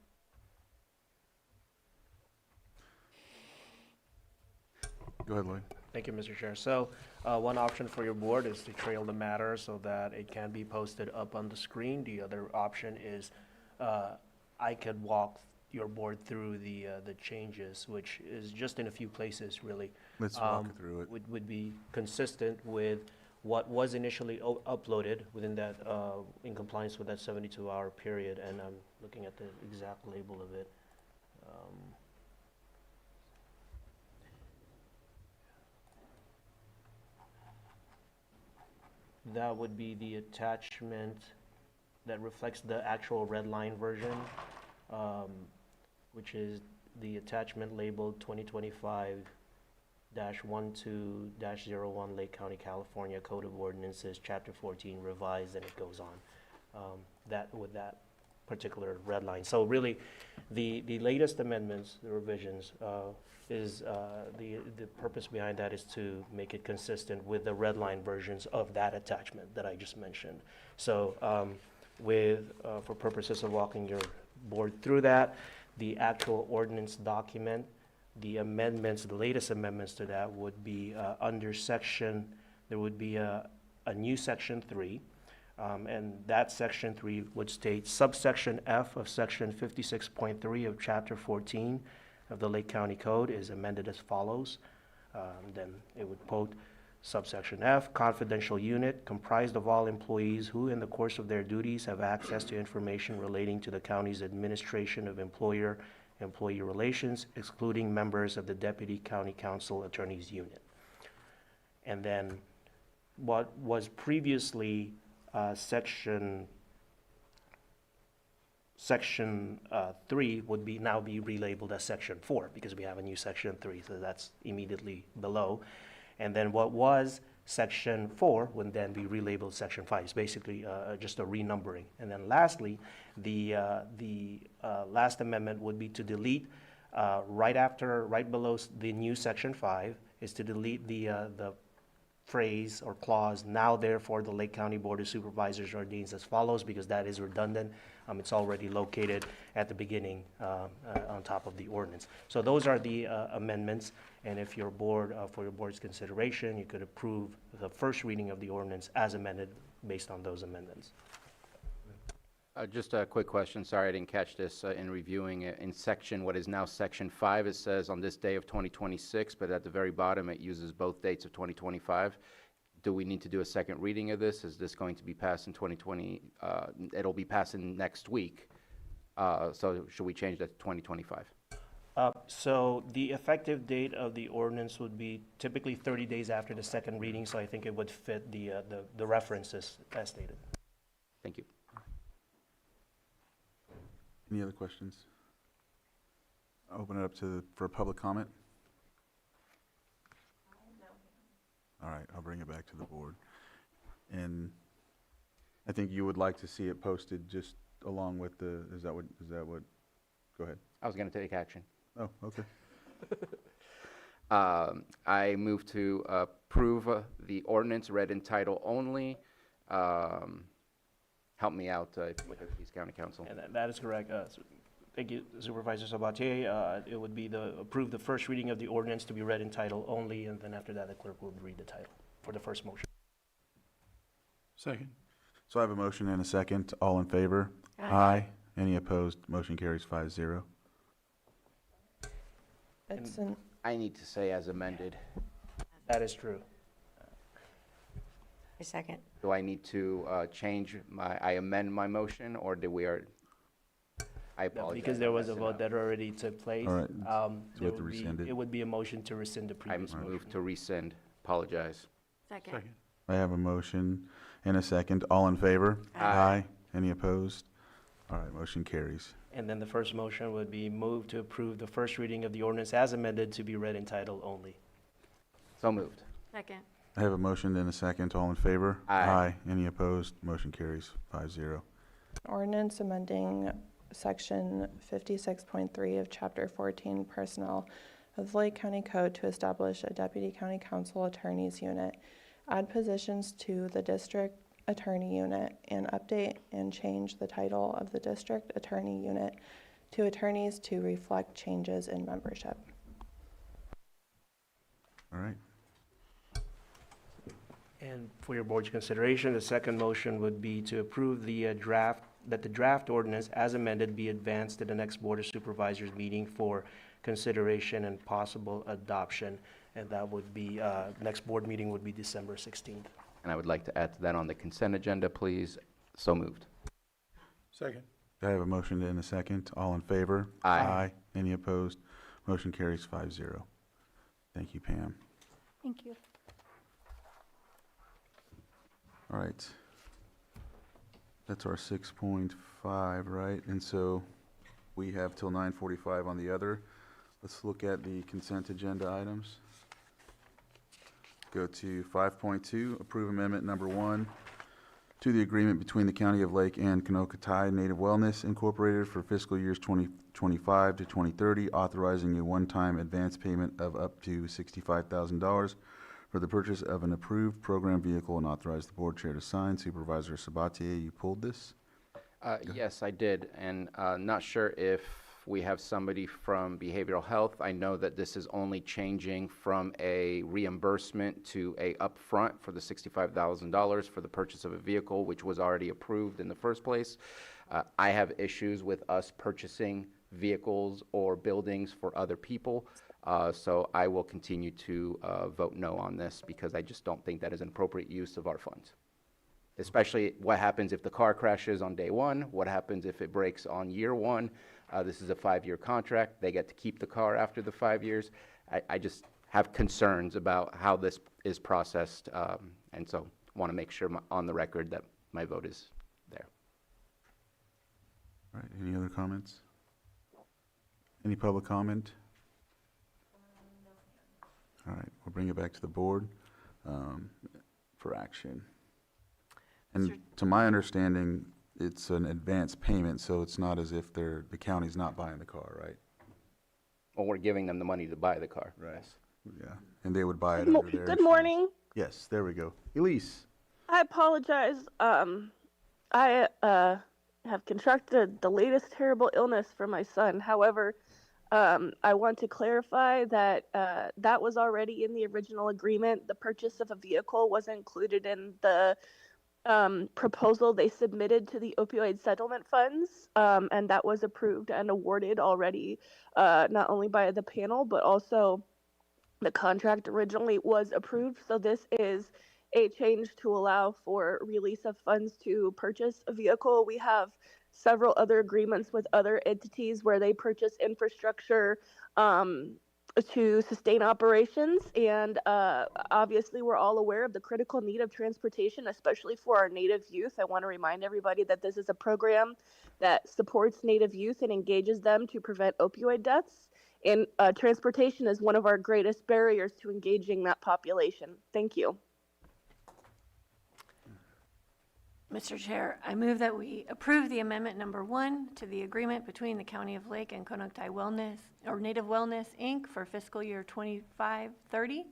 Go ahead, Lloyd. Thank you, Mr. Chair. So one option for your board is to trail the matter so that it can be posted up on the screen. The other option is I could walk your board through the changes, which is just in a few places, really. Let's walk through it. Would be consistent with what was initially uploaded within that, in compliance with that 72-hour period. And I'm looking at the exact label of it. That would be the attachment that reflects the actual red line version, which is the attachment labeled 2025-12-01 Lake County, California Code of Ordinances, Chapter 14 revised, and it goes on. That with that particular red line. So really, the latest amendments, the revisions, is the purpose behind that is to make it consistent with the red line versions of that attachment that I just mentioned. So for purposes of walking your board through that, the actual ordinance document, the amendments, the latest amendments to that would be under section, there would be a new section 3. And that section 3 would state subsection F of section 56.3 of chapter 14 of the Lake County Code is amended as follows. Then it would quote subsection F, confidential unit comprised of all employees who in the course of their duties have access to information relating to the county's administration of employer-employee relations, excluding members of the Deputy County Council Attorney's Unit. And then what was previously section 3 would now be relabeled as section 4 because we have a new section 3, so that's immediately below. And then what was section 4 would then be relabeled section 5. It's basically just a renumbering. And then lastly, the last amendment would be to delete right below the new section 5 is to delete the phrase or clause, now therefore the Lake County Board of Supervisors ordains as follows, because that is redundant. It's already located at the beginning on top of the ordinance. So those are the amendments, and if your board, for your board's consideration, you could approve the first reading of the ordinance as amended based on those amendments. Just a quick question, sorry I didn't catch this in reviewing it. In section, what is now section 5, it says on this day of 2026, but at the very bottom it uses both dates of 2025. Do we need to do a second reading of this? Is this going to be passed in 2020? It'll be passed in next week, so should we change that to 2025? So the effective date of the ordinance would be typically 30 days after the second reading, so I think it would fit the references as stated. Thank you. Any other questions? I'll open it up for public comment. All right, I'll bring it back to the board. And I think you would like to see it posted just along with is that what, go ahead. I was going to take action. Oh, okay. I move to approve the ordinance read in title only. Help me out with the East County Council. And that is correct. Thank you, Supervisor Sabatier. It would be approve the first reading of the ordinance to be read in title only, and then after that, the clerk will read the title for the first motion. Second. So I have a motion and a second. All in favor? Aye. Any opposed? Motion carries 5-0. I need to say as amended. That is true. A second. Do I need to change I amend my motion, or do we I apologize. Because there was a vote that already took place. All right. So we have to There would be- rescind it. It would be a motion to rescind the I previous motion. move to rescind. Apologize. Second. I have a motion and a second. All in favor? Aye. Any opposed? All right, motion carries. And then the first motion would be moved to approve the first reading of the ordinance as amended to be read in title only. So moved. Second. I have a motion and a second. All in favor? Aye. Any opposed? Motion carries 5-0. Ordinance amending section 56.3 of chapter 14 personnel of the Lake County Code to establish a deputy county council attorney's unit, add positions to the district attorney unit, and update and change the title of the district attorney unit to attorneys to reflect changes in membership. All right. And for your board's consideration, the second motion would be to approve the that the draft ordinance as amended be advanced to the next Board of Supervisors meeting for consideration and possible adoption. And that would be, next board meeting would be December 16th. And I would like to add to that on the consent agenda, please. So moved. Second. I have a motion and a second. All in favor? Aye. Any opposed? Motion carries 5-0. Thank you, Pam. Thank you. All right. That's our 6.5, right? And so we have till 9:45 on the other. Let's look at the consent agenda items. Go to 5.2, approve amendment number 1 to the agreement between the County of Lake and Canocatai Native Wellness Incorporated for fiscal years 2025 to 2030, authorizing a one-time advance payment of up to $65,000 for the purchase of an approved program vehicle, and authorize the board chair to sign. Supervisor Sabatier, you pulled this? Yes, I did, and not sure if we have somebody from behavioral health. I know that this is only changing from a reimbursement to a upfront for the $65,000 for the purchase of a vehicle, which was already approved in the first place. I have issues with us purchasing vehicles or buildings for other people. So I will continue to vote no on this, because I just don't think that is an appropriate use of our funds. Especially what happens if the car crashes on day one, what happens if it breaks on year one. This is a 5-year contract. They get to keep the car after the 5 years. I just have concerns about how this is processed, and so want to make sure on the record that my vote is there. All right, any other comments? Any public comment? All right, we'll bring it back to the board for action. And to my understanding, it's an advance payment, so it's not as if the county's not buying the car, right? Well, we're giving them the money to buy the car. Right. Yeah, and they would buy it under theirs. Good morning. Yes, there we go. Elise. I apologize. I have contracted the latest terrible illness for my son. However, I want to clarify that that was already in the original agreement. The purchase of a vehicle was included in the proposal they submitted to the opioid settlement funds, and that was approved and awarded already, not only by the panel, but also the contract originally was approved. So this is a change to allow for release of funds to purchase a vehicle. We have several other agreements with other entities where they purchase infrastructure to sustain operations. And obviously, we're all aware of the critical need of transportation, especially for our Native youth. I want to remind everybody that this is a program that supports Native youth and engages them to prevent opioid deaths. And transportation is one of our greatest barriers to engaging that population. Thank you. Mr. Chair, I move that we approve the amendment number 1 to the agreement between the County of Lake and Konocti Wellness, or Native Wellness, Inc. for fiscal year 25-30,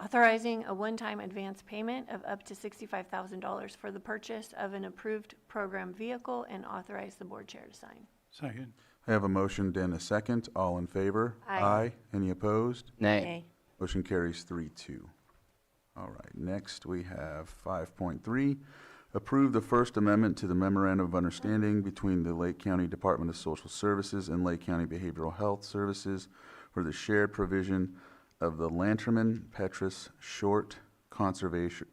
authorizing a one-time advance payment of up to $65,000 for the purchase of an approved program vehicle, and authorize the board chair to sign. Second. I have a motion and a second. All in favor? Aye. Any opposed? Nay. Motion carries 3-2. All right, next we have 5.3. Approve the First Amendment to the Memorandum of Understanding between the Lake County Department of Social Services and Lake County Behavioral Health Services for the shared provision of the Lanterman Petrus Short Conservatorship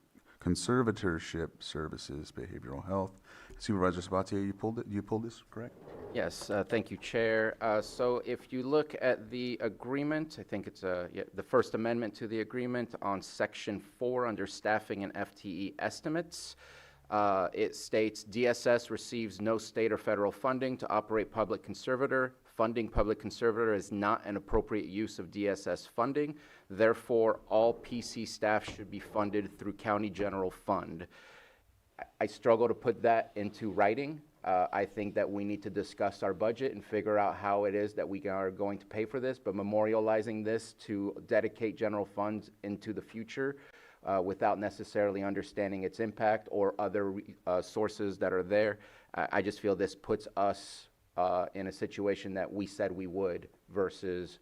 Services Behavioral Health. Supervisor Sabatier, you pulled this, correct? Yes, thank you, Chair. So if you look at the agreement, I think it's the First Amendment to the agreement on Section 4 under Staffing and FTE Estimates. It states DSS receives no state or federal funding to operate public conservator. Funding public conservator is not an appropriate use of DSS funding. Therefore, all PC staff should be funded through county general fund. I struggle to put that into writing. I think that we need to discuss our budget and figure out how it is that we are going to pay for this, but memorializing this to dedicate general funds into the future without necessarily understanding its impact or other sources that are there, I just feel this puts us in a situation that we said we would versus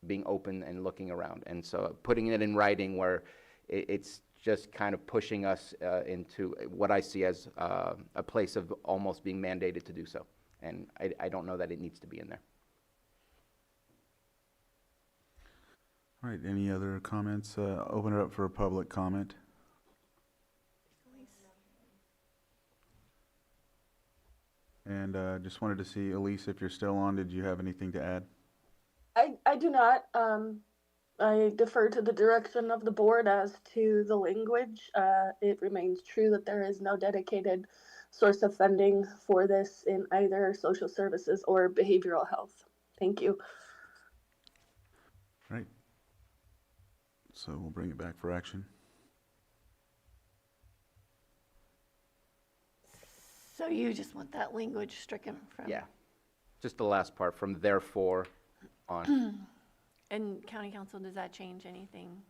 being open and looking around. And so putting it in writing where it's just kind of pushing us into what I see as a place of almost being mandated to do so. And I don't know that it needs to be in there. All right, any other comments? Open it up for a public comment. And just wanted to see, Elise, if you're still on, did you have anything to add? I do not. I defer to the direction of the board as to the language. It remains true that there is no dedicated source of funding for this in either social services or behavioral health. Thank you. Right. So we'll bring it back for action. So you just want that language stricken from? Yeah, just the last part from therefore on. And County Council, does that change anything?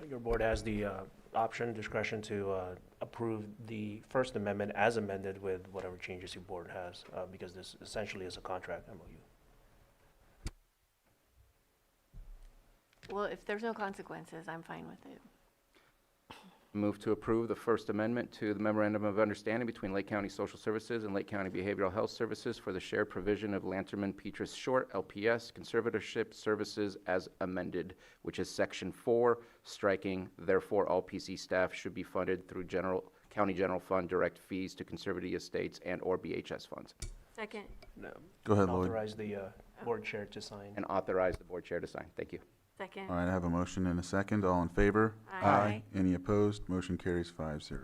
Your board has the option, discretion to approve the First Amendment as amended with whatever changes your board has, because this essentially is a contract MOU. Well, if there's no consequences, I'm fine with it. Move to approve the First Amendment to the Memorandum of Understanding between Lake County Social Services and Lake County Behavioral Health Services for the shared provision of Lanterman Petrus Short LPS conservatorship services as amended, which is Section 4, striking, therefore all PC staff should be funded through county general fund direct fees to conservative estates and or BHS funds. Second. No. Go ahead, Lloyd. Authorize the board chair to sign. And authorize the board chair to sign. Thank you. Second. All right, I have a motion and a second. All in favor? Aye. Any opposed? Motion carries 5-0.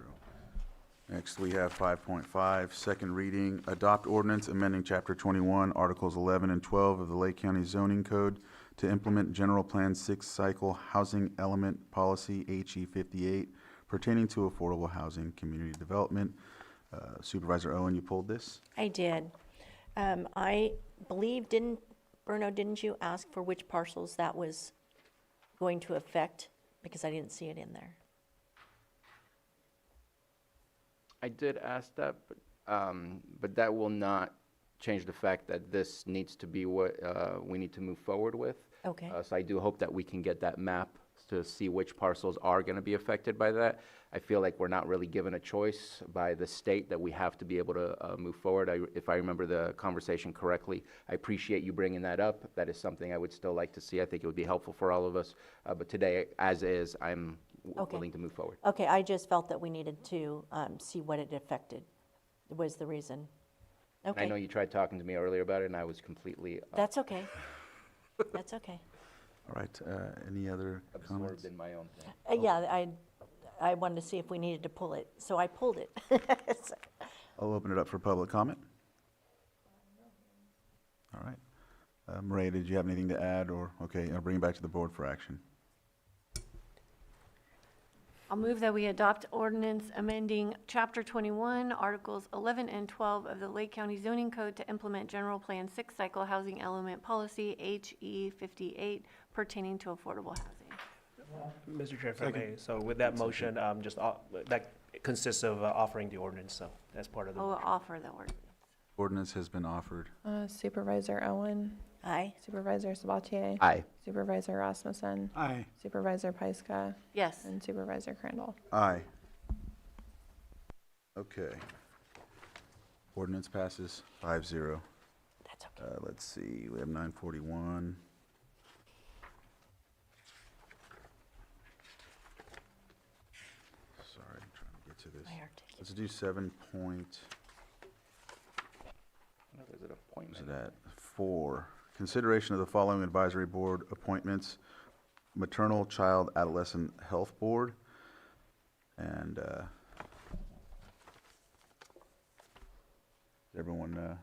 Next, we have 5.5, second reading, adopt ordinance amending Chapter 21, Articles 11 and 12 of the Lake County Zoning Code to implement General Plan 6 Cycle Housing Element Policy HE 58 pertaining to affordable housing community development. Supervisor Owen, you pulled this? I did. I believe, didn't you ask for which parcels that was going to affect Because I didn't see it in there. I did ask that, but that will not change the fact that this needs to be what we need to move forward with. Okay. So I do hope that we can get that map to see which parcels are going to be affected by that. I feel like we're not really given a choice by the state that we have to be able to move forward. If I remember the conversation correctly, I appreciate you bringing that up. That is something I would still like to see. I think it would be helpful for all of us. But today, as is, I'm Okay. willing to move forward. Okay, I just felt that we needed to see what it affected, was the reason. And I know Okay, you tried talking to me earlier about it, and I was completely that's okay. That's okay. All right, any other comments? absorbed in my own thing. Yeah, I wanted to see if we needed to pull it, so I pulled it. I'll open it up for public comment. All right. Maria, did you have anything to add, or, okay, I'll bring it back to the board for action. I'll move that we adopt ordinance amending Chapter 21, Articles 11 and 12 of the Lake County Zoning Code to implement General Plan 6 Cycle Housing Element Policy HE 58 pertaining to affordable housing. Mr. Chair, if I may, so with that motion, that consists of offering the ordinance, so that's part of the I'll motion. offer the ordinance. Ordinance has been offered. Supervisor Owen, Aye. Supervisor Sabatier, Aye. Supervisor Rasmussen, Aye. Supervisor Pyska, Yes. and Supervisor Crandall. Aye. Okay. Ordinance passes 5-0. That's okay. Let's see, we have 941. Sorry, I'm trying to get to this. My articulate. Let's do 7 point, What is it, what appointment? is it at? 4. Consideration of the following advisory board appointments: Maternal, Child, Adolescent Health Board, and everyone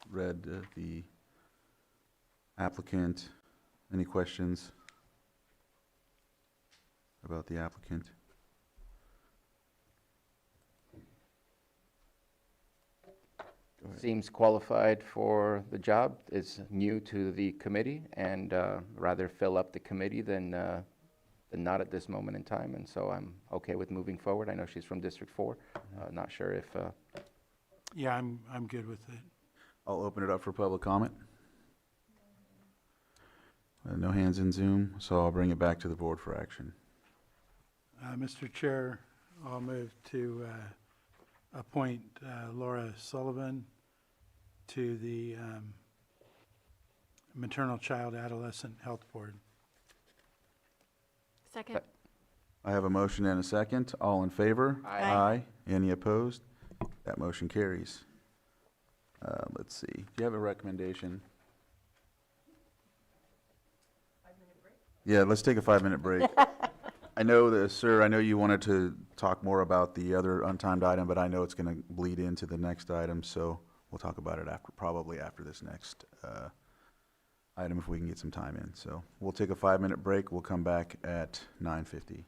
read the applicant. Any questions about the applicant? Go ahead. Seems qualified for the job, is new to the committee, and rather fill up the committee than not at this moment in time, and so I'm okay with moving forward. I know she's from District 4. Not sure if, Yeah, I'm good with it. I'll open it up for public comment. No hands in Zoom, so I'll bring it back to the board for action. Mr. Chair, I'll move to appoint Laura Sullivan to the Maternal Child Adolescent Health Board. Second. I have a motion and a second. All in favor? Aye. Aye. Any opposed? That motion carries. Let's see. Do you have a recommendation? 5-minute break? Yeah, let's take a 5-minute break. I know that, sir, I know you wanted to talk more about the other untimed item, but I know it's going to bleed into the next item, so we'll talk about it after, probably after this next item, if we can get some time in. So we'll take a 5-minute break. We'll come back at 9:50.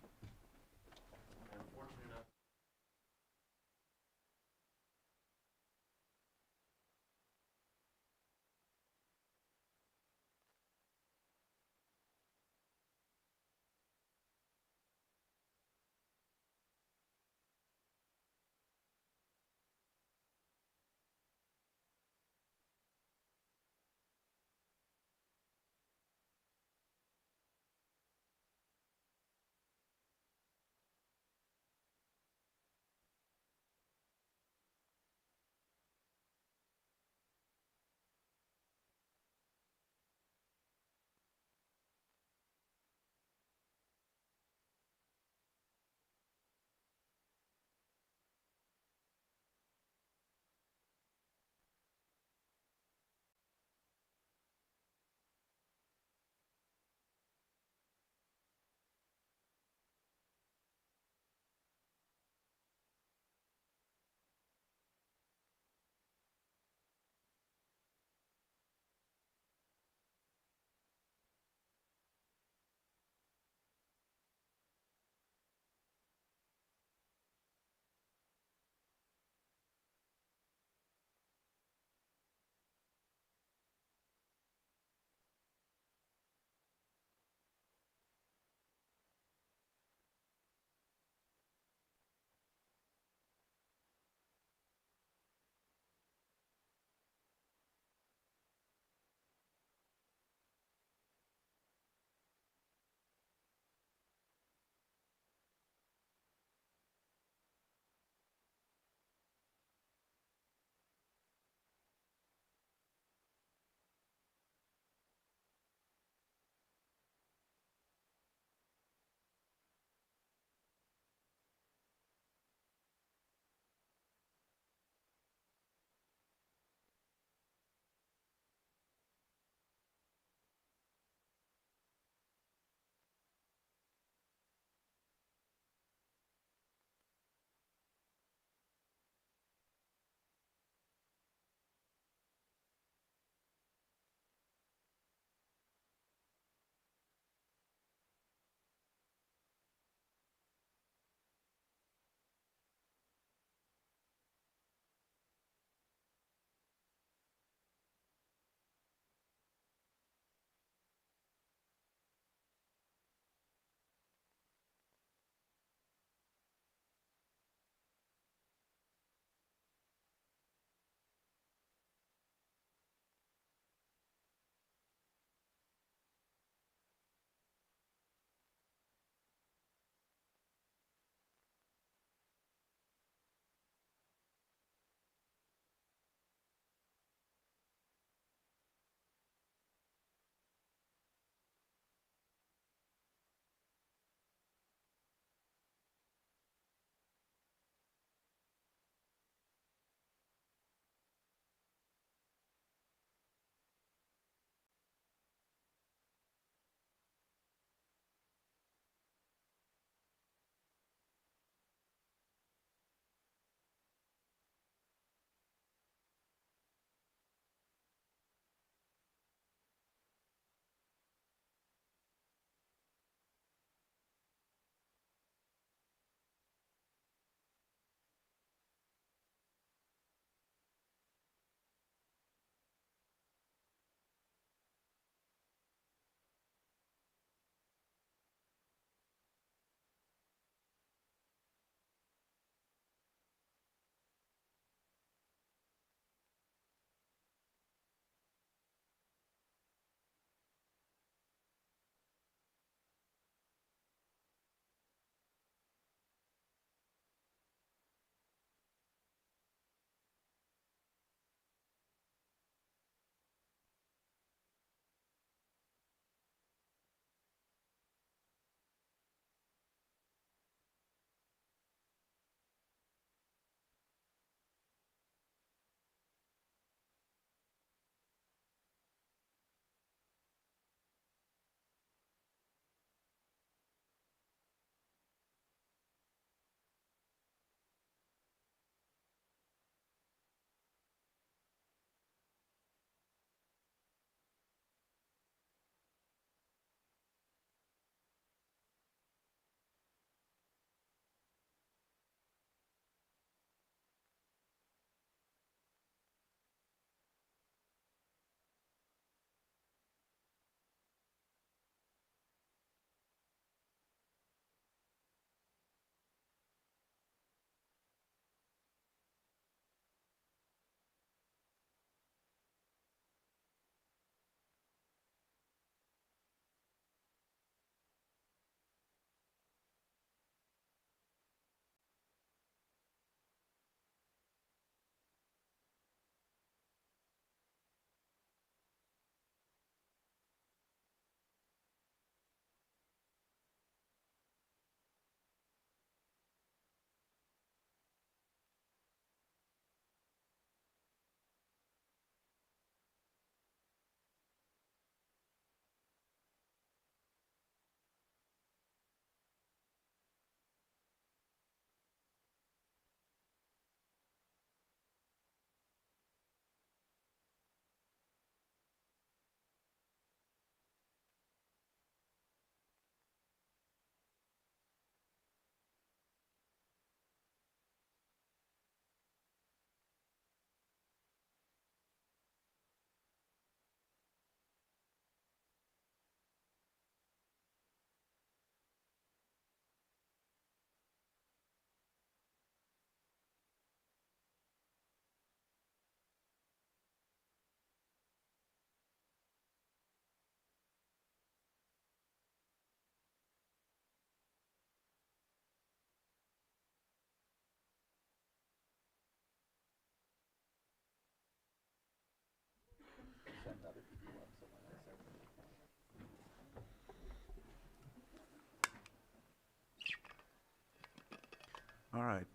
All right,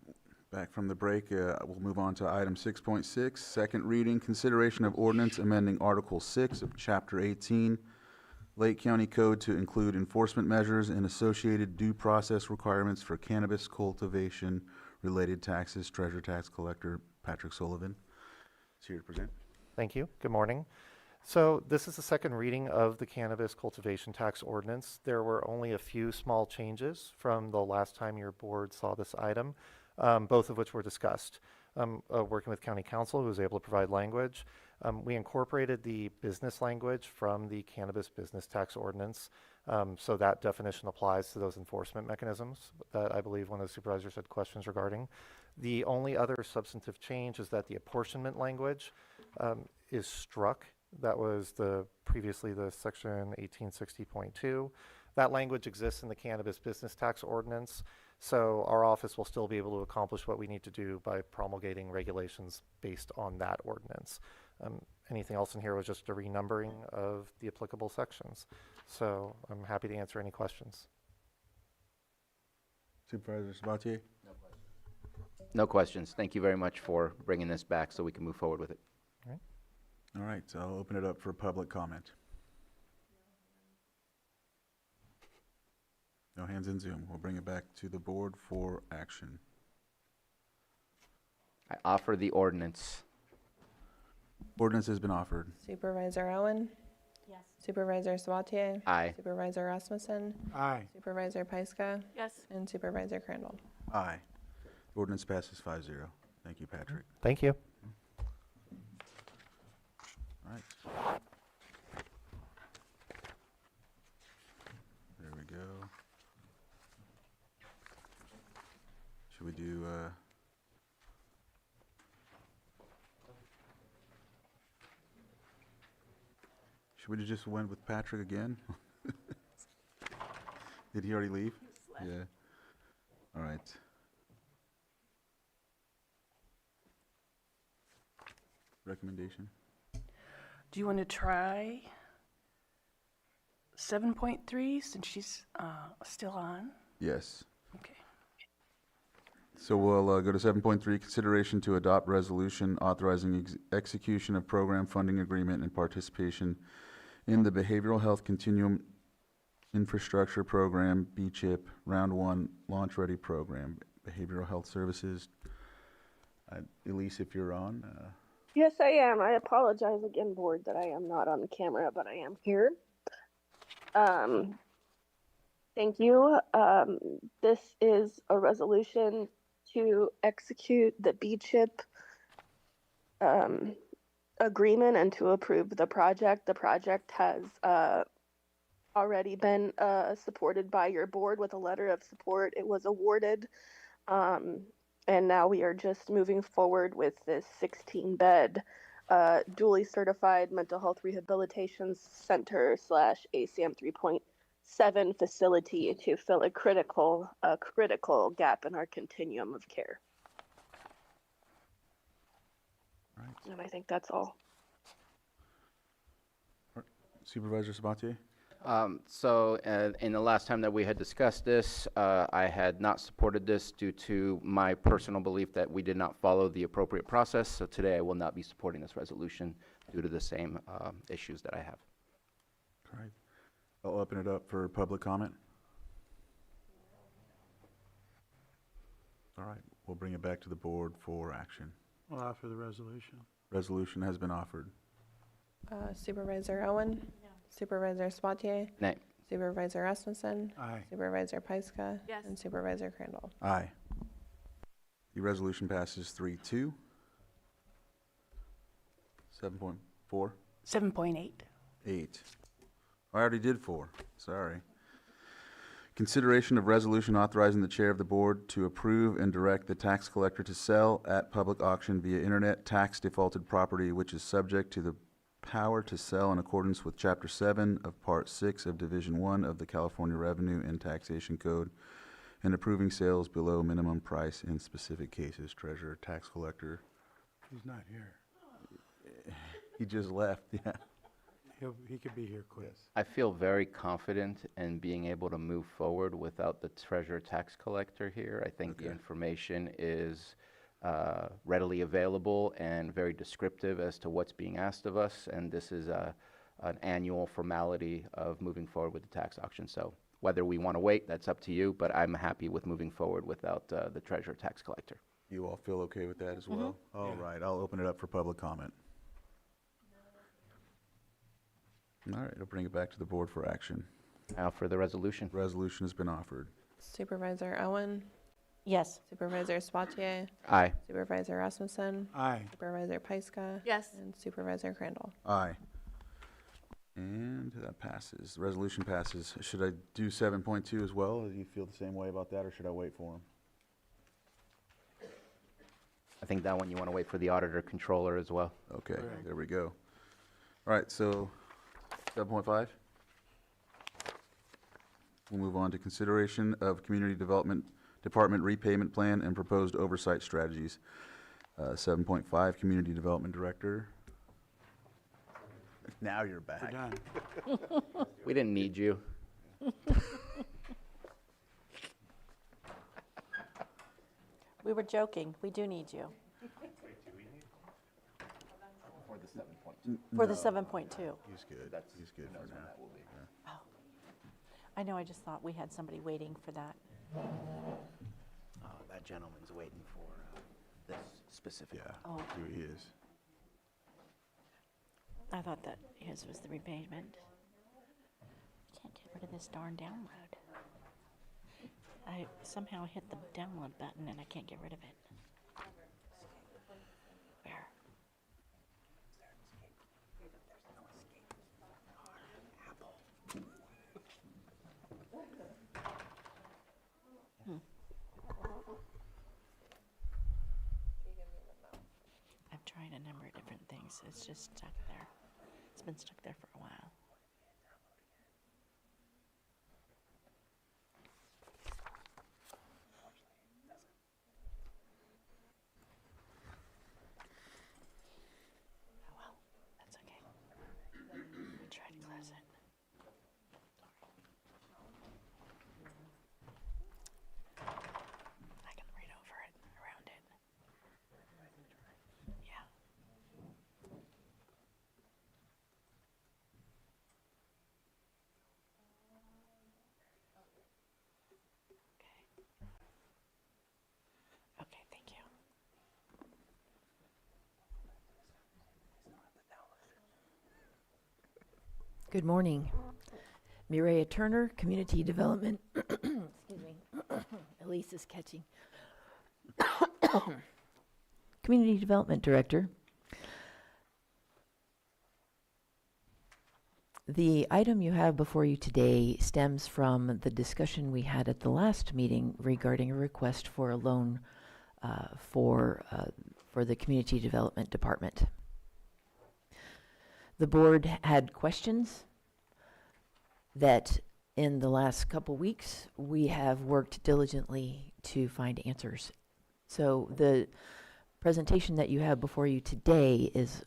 back from the break, we'll move on to item 6.6, second reading, consideration of ordinance amending Article 6 of Chapter 18, Lake County Code to include enforcement measures and associated due process requirements for cannabis cultivation-related taxes. Treasurer Tax Collector Patrick Sullivan is here to present. Thank you. Good morning. So this is the second reading of the cannabis cultivation tax ordinance. There were only a few small changes from the last time your board saw this item, both of which were discussed. Working with County Counsel, who was able to provide language, we incorporated the business language from the cannabis business tax ordinance. So that definition applies to those enforcement mechanisms that I believe one of the supervisors had questions regarding. The only other substantive change is that the apportionment language is struck. That was previously the section 1860.2. That language exists in the cannabis business tax ordinance, so our office will still be able to accomplish what we need to do by promulgating regulations based on that ordinance. Anything else in here was just a renumbering of the applicable sections. So I'm happy to answer any questions. Supervisor Sabatier? No questions. Thank you very much for bringing this back so we can move forward with it. All right, so I'll open it up for public comment. No hands in Zoom. We'll bring it back to the board for action. I offer the ordinance. Ordinance has been offered. Supervisor Owen? Yes. Supervisor Sabatier? Aye. Supervisor Rasmussen? Aye. Supervisor Pyska? Yes. And Supervisor Crandall? Aye. Ordinance passes 5-0. Thank you, Patrick. Thank you. All right. There we go. Should we do, should we just went with Patrick again? Did he already leave? Yeah. All right. Recommendation? Do you want to try 7.3 since she's still on? Yes. Okay. So we'll go to 7.3, consideration to adopt resolution authorizing execution of program funding agreement and participation in the Behavioral Health Continuum Infrastructure Program, BCHIP, Round 1 Launch Ready Program, Behavioral Health Services. Elise, if you're on. Yes, I am. I apologize again, board, that I am not on the camera, but I am here. Thank you. This is a resolution to execute the BCHIP agreement and to approve the project. The project has already been supported by your board with a letter of support. It was awarded. And now we are just moving forward with this 16-bed duly certified mental health rehabilitation center / ACM 3.7 facility to fill a critical gap in our continuum of care. Right. And I think that's all. Supervisor Sabatier? So in the last time that we had discussed this, I had not supported this due to my personal belief that we did not follow the appropriate process. So today I will not be supporting this resolution due to the same issues that I have. All right. I'll open it up for public comment. All right, we'll bring it back to the board for action. We'll offer the resolution. Resolution has been offered. Supervisor Owen? No. Supervisor Sabatier? Nay. Supervisor Rasmussen? Aye. Supervisor Pyska? Yes. And Supervisor Crandall? Aye. The resolution passes 3-2. 7.4? 7.8. 8. I already did 4. Sorry. Consideration of resolution authorizing the chair of the board to approve and direct the tax collector to sell at public auction via internet tax defaulted property which is subject to the power to sell in accordance with Chapter 7 of Part 6 of Division 1 of the California Revenue and Taxation Code and approving sales below minimum price in specific cases. Treasurer, tax collector. He's not here. He just left, yeah. He could be here quick. I feel very confident in being able to move forward without the treasurer tax collector here. I think the information is readily available and very descriptive as to what's being asked of us, and this is an annual formality of moving forward with the tax auction. So whether we want to wait, that's up to you, but I'm happy with moving forward without the treasurer tax collector. You all feel okay with that as well? All right, I'll open it up for public comment. All right, I'll bring it back to the board for action. Now for the resolution. Resolution has been offered. Supervisor Owen, Yes. Supervisor Spatier, Aye. Supervisor Rasmussen, Aye. Supervisor Pyska, Yes. and Supervisor Crandall. Aye. And that passes. The resolution passes. Should I do 7.2 as well? Do you feel the same way about that, or should I wait for him? I think that one you want to wait for the auditor controller as well. Okay, Correct. there we go. All right, so 7.5. We'll move on to consideration of Community Development Department repayment plan and proposed oversight strategies. 7.5, Community Development Director. Now you're We're back. done. We didn't need you. We were joking. We do need you. For the 7.2. For the 7.2. He's good. He's good for now. Yeah. I know, I just thought we had somebody waiting for that. Oh, that gentleman's waiting for this specific. Yeah, Oh. here he is. I thought that his was the repayment. Can't get rid of this darn download. I somehow hit the download button and I can't get rid of it. Where? I've tried a number of different things. It's just stuck there. It's been stuck there for a while. Oh well, that's okay. I tried to close it. I can read over it, around it. Yeah. Okay, thank you. Good morning. Mireya Turner, Community Development. Excuse me. Elise is catching. Community Development Director. The item you have before you today stems from the discussion we had at the last meeting regarding a request for a loan for the Community Development Department. The board had questions that in the last couple weeks we have worked diligently to find answers. So the presentation that you have before you today is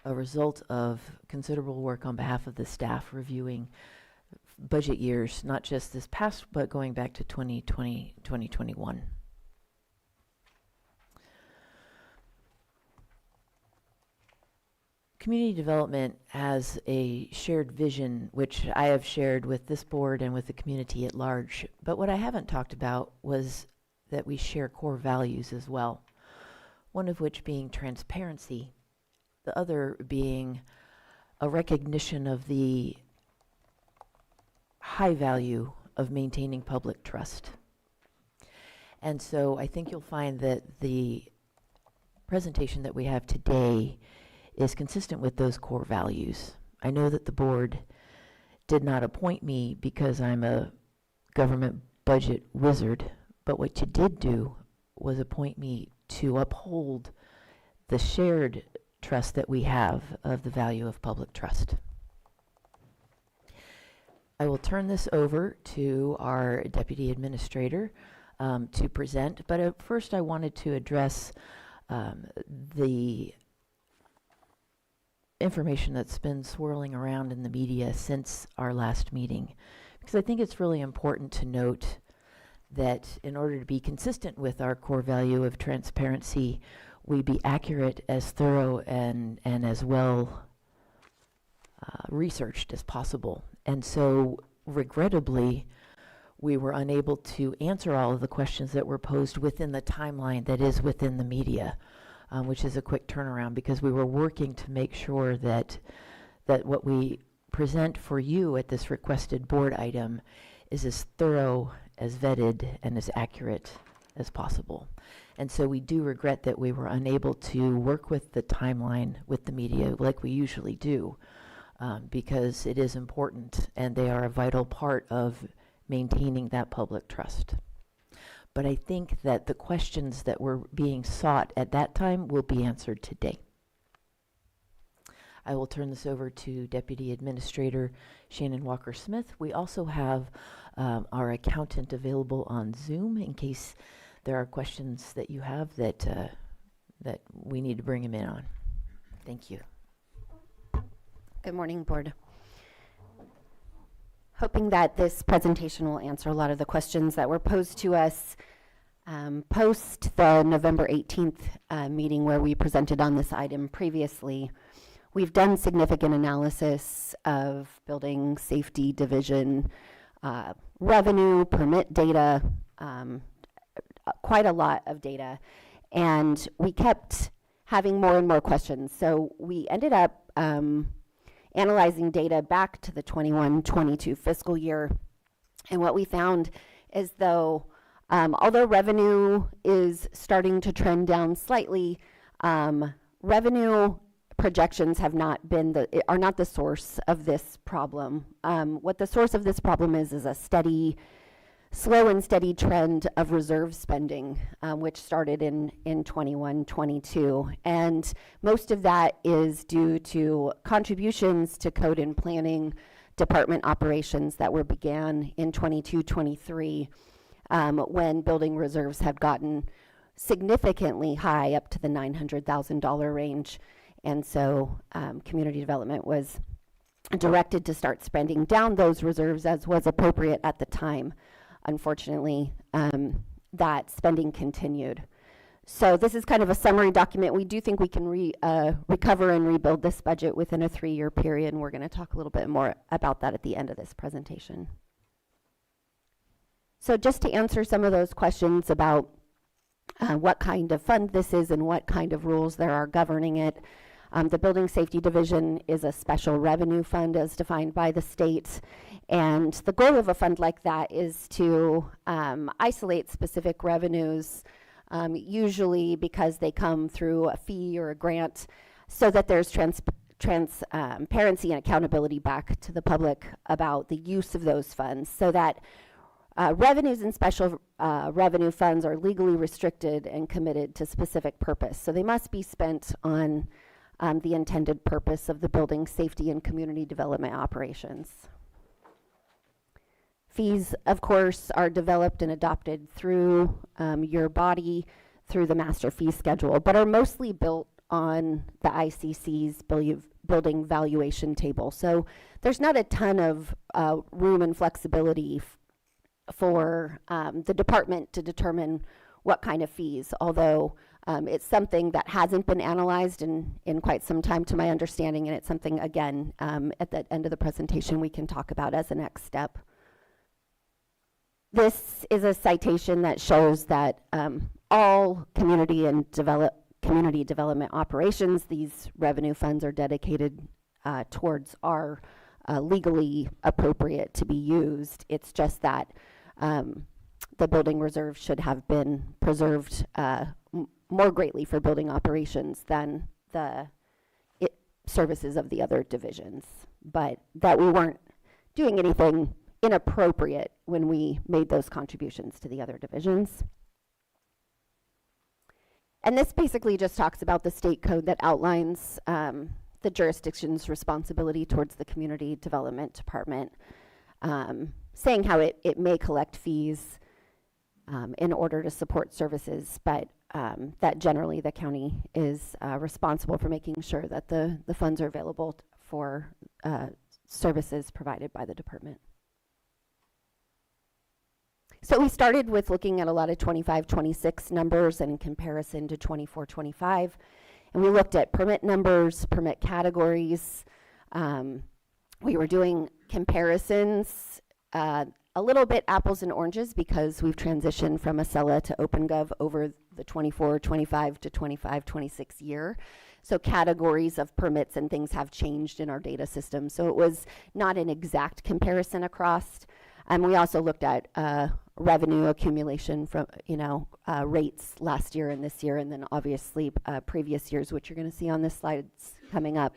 a result of considerable work on behalf of the staff reviewing budget years, not just this past, but going back to 2020, 2021. Community development has a shared vision, which I have shared with this board and with the community at large. But what I haven't talked about was that we share core values as well. One of which being transparency, the other being a recognition of the high value of maintaining public trust. And so I think you'll find that the presentation that we have today is consistent with those core values. I know that the board did not appoint me because I'm a government budget wizard, but what you did do was appoint me to uphold the shared trust that we have of the value of public trust. I will turn this over to our Deputy Administrator to present, but first I wanted to address the information that's been swirling around in the media since our last meeting, because I think it's really important to note that in order to be consistent with our core value of transparency, we be accurate, as thorough, and as well researched as possible. And so, regrettably, we were unable to answer all of the questions that were posed within the timeline that is within the media, which is a quick turnaround, because we were working to make sure that what we present for you at this requested board item is as thorough, as vetted, and as accurate as possible. And so we do regret that we were unable to work with the timeline with the media like we usually do, because it is important and they are a vital part of maintaining that public trust. But I think that the questions that were being sought at that time will be answered today. I will turn this over to Deputy Administrator Shannon Walker-Smith. We also have our accountant available on Zoom in case there are questions that you have that we need to bring him in on. Thank you. Good morning, Board. Hoping that this presentation will answer a lot of the questions that were posed to us post the November 18th meeting where we presented on this item previously. We've done significant analysis of building safety division revenue, permit data, quite a lot of data, and we kept having more and more questions. So we ended up analyzing data back to the 21-22 fiscal year, and what we found is although revenue is starting to trend down slightly, revenue projections are not the source of this problem. What the source of this problem is a slow and steady trend of reserve spending, which started in 21-22. And most of that is due to contributions to code and planning department operations that were began in 22-23, when building reserves had gotten significantly high, up to the $900,000 range. And so community development was directed to start spending down those reserves as was appropriate at the time. Unfortunately, that spending continued. So this is kind of a summary document. We do think we can recover and rebuild this budget within a 3-year period, and we're going to talk a little bit more about that at the end of this presentation. So just to answer some of those questions about what kind of fund this is and what kind of rules there are governing it, the Building Safety Division is a special revenue fund as defined by the state. And the goal of a fund like that is to isolate specific revenues, usually because they come through a fee or a grant, so that there's transparency and accountability back to the public about the use of those funds, so that revenues in special revenue funds are legally restricted and committed to specific purpose. So they must be spent on the intended purpose of the building safety and community development operations. Fees, of course, are developed and adopted through your body, through the master fee schedule, but are mostly built on the ICC's building valuation table. So there's not a ton of room and flexibility for the department to determine what kind of fees, although it's something that hasn't been analyzed in quite some time, to my understanding, and it's something, again, at the end of the presentation we can talk about as a next step. This is a citation that shows that all community development operations, these revenue funds are dedicated towards, are legally appropriate to be used. It's just that the building reserve should have been preserved more greatly for building operations than the services of the other divisions, but that we weren't doing anything inappropriate when we made those contributions to the other divisions. And this basically just talks about the state code that outlines the jurisdiction's responsibility towards the community development department, saying how it may collect fees in order to support services, but that generally the county is responsible for making sure that the funds are available for services provided by the department. So we started with looking at a lot of 25-26 numbers in comparison to 24-25, and we looked at permit numbers, permit categories. We were doing comparisons, a little bit apples and oranges because we've transitioned from Acela to OpenGov over the 24-25 to 25-26 year. So categories of permits and things have changed in our data system. So it was not an exact comparison across. And we also looked at revenue accumulation from, rates last year and this year, and then obviously previous years, which you're going to see on this slides coming up.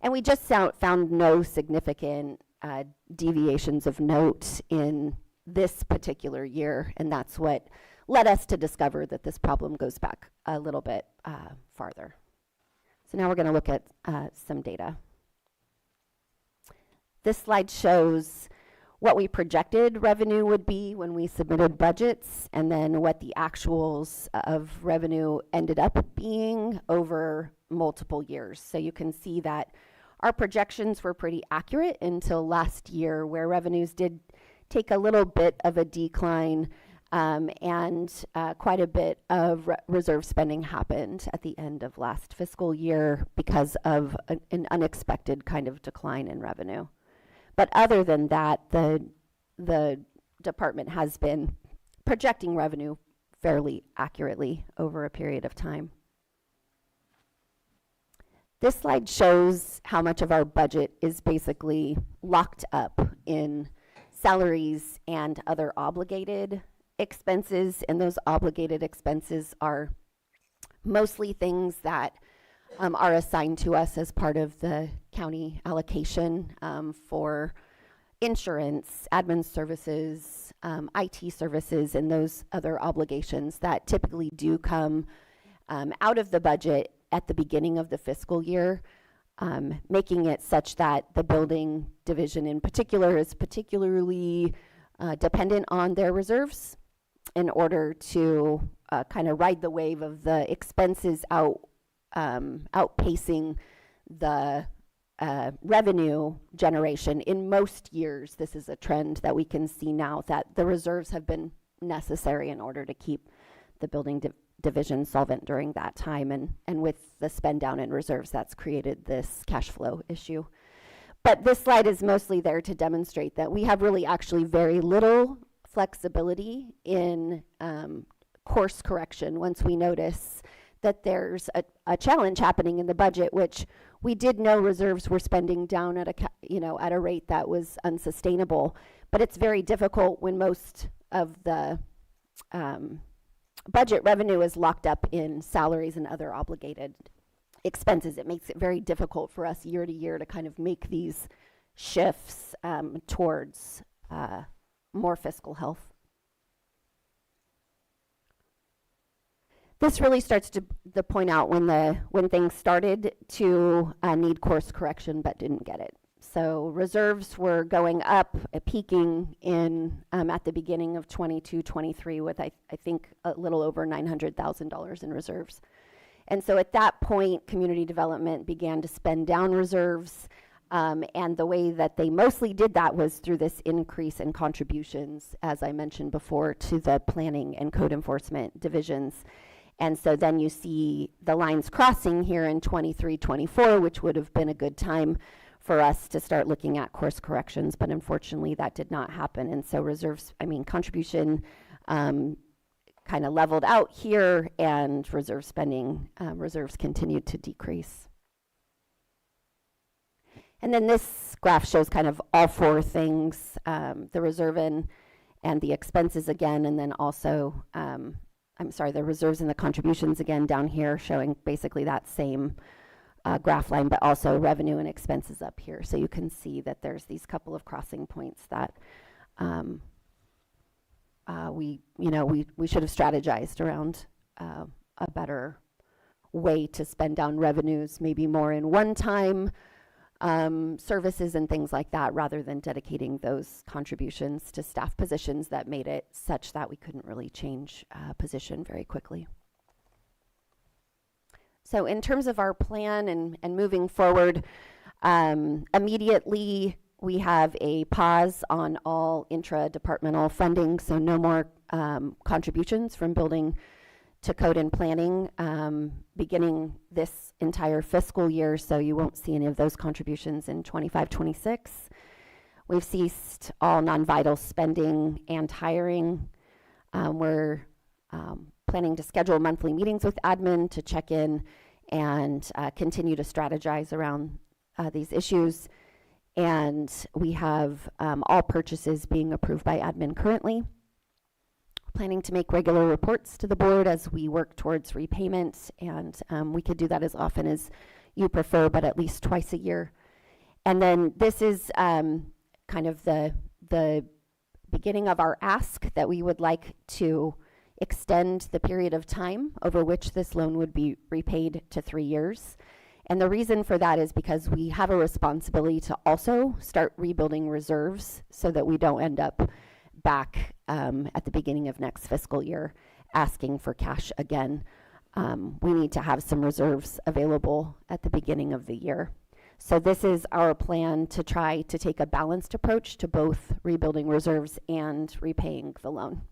And we just found no significant deviations of note in this particular year, and that's what led us to discover that this problem goes back a little bit farther. So now we're going to look at some data. This slide shows what we projected revenue would be when we submitted budgets, and then what the actuals of revenue ended up being over multiple years. So you can see that our projections were pretty accurate until last year, where revenues did take a little bit of a decline, and quite a bit of reserve spending happened at the end of last fiscal year because of an unexpected kind of decline in revenue. But other than that, the department has been projecting revenue fairly accurately over a period of time. This slide shows how much of our budget is basically locked up in salaries and other obligated expenses, and those obligated expenses are mostly things that are assigned to us as part of the county allocation for insurance, admin services, IT services, and those other obligations that typically do come out of the budget at the beginning of the fiscal year, making it such that the building division in particular is particularly dependent on their reserves in order to kind of ride the wave of the expenses outpacing the revenue generation. In most years, this is a trend that we can see now, that the reserves have been necessary in order to keep the building division solvent during that time, and with the spend down in reserves, that's created this cash flow issue. But this slide is mostly there to demonstrate that we have really actually very little flexibility in course correction once we notice that there's a challenge happening in the budget, which we did know reserves were spending down at a rate that was unsustainable. But it's very difficult when most of the budget revenue is locked up in salaries and other obligated expenses. It makes it very difficult for us year to year to kind of make these shifts towards more fiscal health. This really starts to point out when things started to need course correction but didn't get it. So reserves were going up, peaking in at the beginning of 22-23 with I think a little over $900,000 in reserves. And so at that point, community development began to spend down reserves, and the way that they mostly did that was through this increase in contributions, as I mentioned before, to the planning and code enforcement divisions. And so then you see the lines crossing here in 23-24, which would have been a good time for us to start looking at course corrections, but unfortunately that did not happen. And so contribution kind of leveled out here, and reserve spending, reserves continued to decrease. And then this graph shows kind of all four things, the reserve and the expenses again, and then also, the reserves and the contributions again down here, showing basically that same graph line, but also revenue and expenses up here. So you can see that there's these couple of crossing points that we should have strategized around a better way to spend down revenues, maybe more in one-time services and things like that, rather than dedicating those contributions to staff positions that made it such that we couldn't really change position very quickly. So in terms of our plan and moving forward, immediately we have a pause on all intra-departmental funding, so no more contributions from building to code and planning beginning this entire fiscal year, so you won't see any of those contributions in 25-26. We've ceased all non-vital spending and hiring. We're planning to schedule monthly meetings with admin to check in and continue to strategize around these issues. And we have all purchases being approved by admin currently. Planning to make regular reports to the board as we work towards repayment, and we could do that as often as you prefer, but at least twice a year. And then this is kind of the beginning of our ask that we would like to extend the period of time over which this loan would be repaid to 3 years. And the reason for that is because we have a responsibility to also start rebuilding reserves so that we don't end up back at the beginning of next fiscal year asking for cash again. We need to have some reserves available at the beginning of the year. So this is our plan to try to take a balanced approach to both rebuilding reserves and repaying the loan.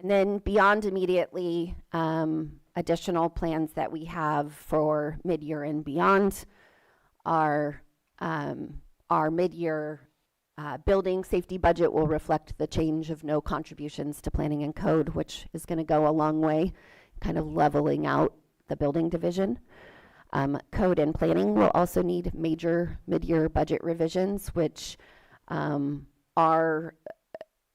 And then beyond immediately, additional plans that we have for mid-year and beyond are our mid-year building safety budget will reflect the change of no contributions to planning and code, which is going to go a long way, kind of leveling out the building division. Code and planning will also need major mid-year budget revisions, which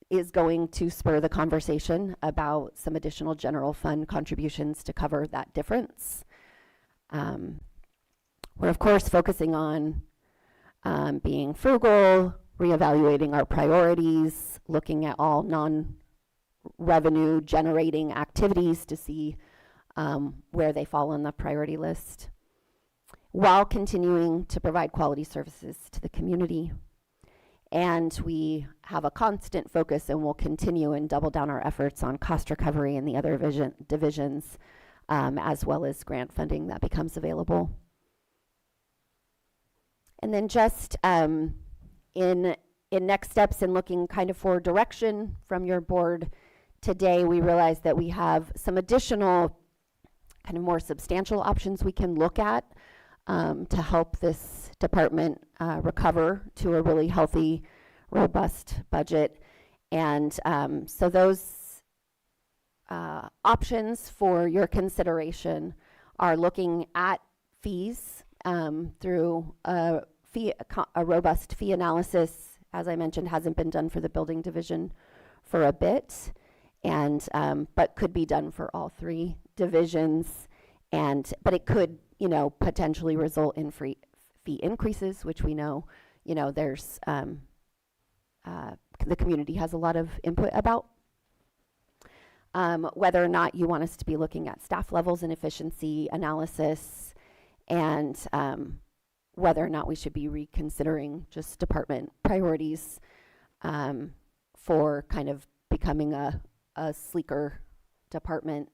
is going to spur the conversation about some additional general fund contributions to cover that difference. We're of course focusing on being frugal, reevaluating our priorities, looking at all non-revenue generating activities to see where they fall on the priority list, while continuing to provide quality services to the community. And we have a constant focus and will continue and double down our efforts on cost recovery in the other divisions, as well as grant funding that becomes available. And then just in next steps and looking kind of for direction from your board today, we realize that we have some additional kind of more substantial options we can look at to help this department recover to a really healthy, robust budget. And so those options for your consideration are looking at fees through a robust fee analysis. As I mentioned, hasn't been done for the building division for a bit, and but could be done for all three divisions. But it could, potentially result in fee increases, which we know, there's the community has a lot of input about. Whether or not you want us to be looking at staff levels and efficiency analysis, and whether or not we should be reconsidering just department priorities for kind of becoming a sleeker department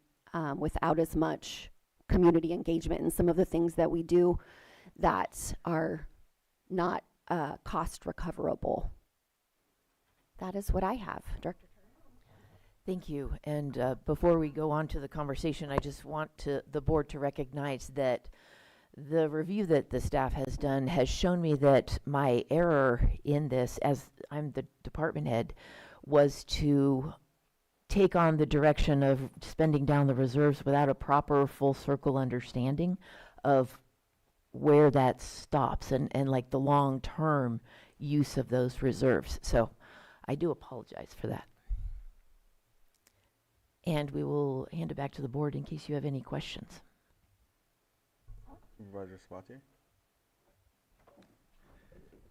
without as much community engagement in some of the things that we do that are not cost recoverable. That is what I have, Director. Thank you. And before we go on to the conversation, I just want the board to recognize that the review that the staff has done has shown me that my error in this, as I'm the department head, was to take on the direction of spending down the reserves without a proper full circle understanding of where that stops and like the long-term use of those reserves. So I do apologize for that. And we will hand it back to the board in case you have any questions. Supervisor Sabatier?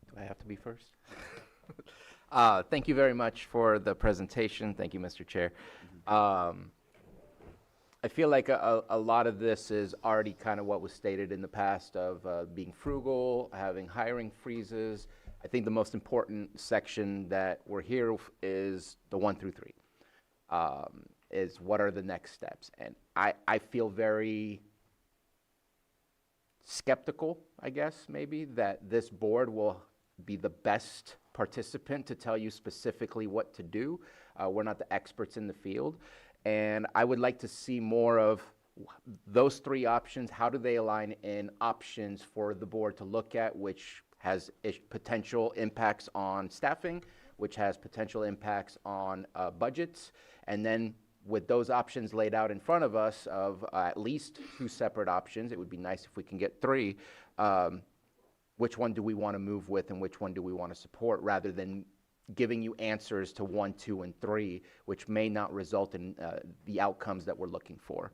Do I have to be first? Thank you very much for the presentation. Thank you, Mr. Chair. I feel like a lot of this is already kind of what was stated in the past of being frugal, having hiring freezes. I think the most important section that we're here is the 1 through 3, is what are the next steps. And I feel very skeptical, I guess, maybe, that this board will be the best participant to tell you specifically what to do. We're not the experts in the field. And I would like to see more of those 3 options. How do they align in options for the board to look at, which has potential impacts on staffing, which has potential impacts on budgets, and then with those options laid out in front of us of at least 2 separate options, it would be nice if we can get 3, which one do we want to move with and which one do we want to support, rather than giving you answers to 1, 2, and 3, which may not result in the outcomes that we're looking for.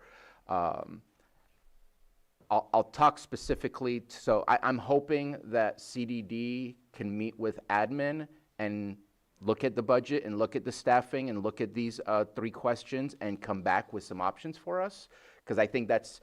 I'll talk specifically, so I'm hoping that CDD can meet with admin and look at the budget and look at the staffing and look at these 3 questions and come back with some options for us, because I think that's,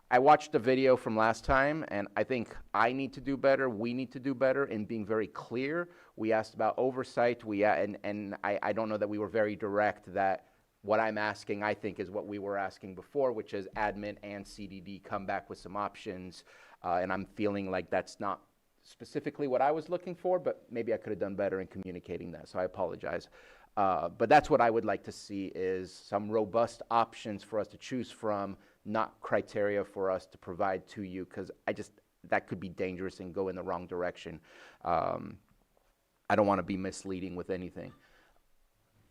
I watched the video from last time, and I think I need to do better, we need to do better in being very clear. We asked about oversight, and I don't know that we were very direct that what I'm asking, I think, is what we were asking before, which is admin and CDD come back with some options, and I'm feeling like that's not specifically what I was looking for, but maybe I could have done better in communicating that, so I apologize. But that's what I would like to see, is some robust options for us to choose from, not criteria for us to provide to you, because that could be dangerous and go in the wrong direction. I don't want to be misleading with anything.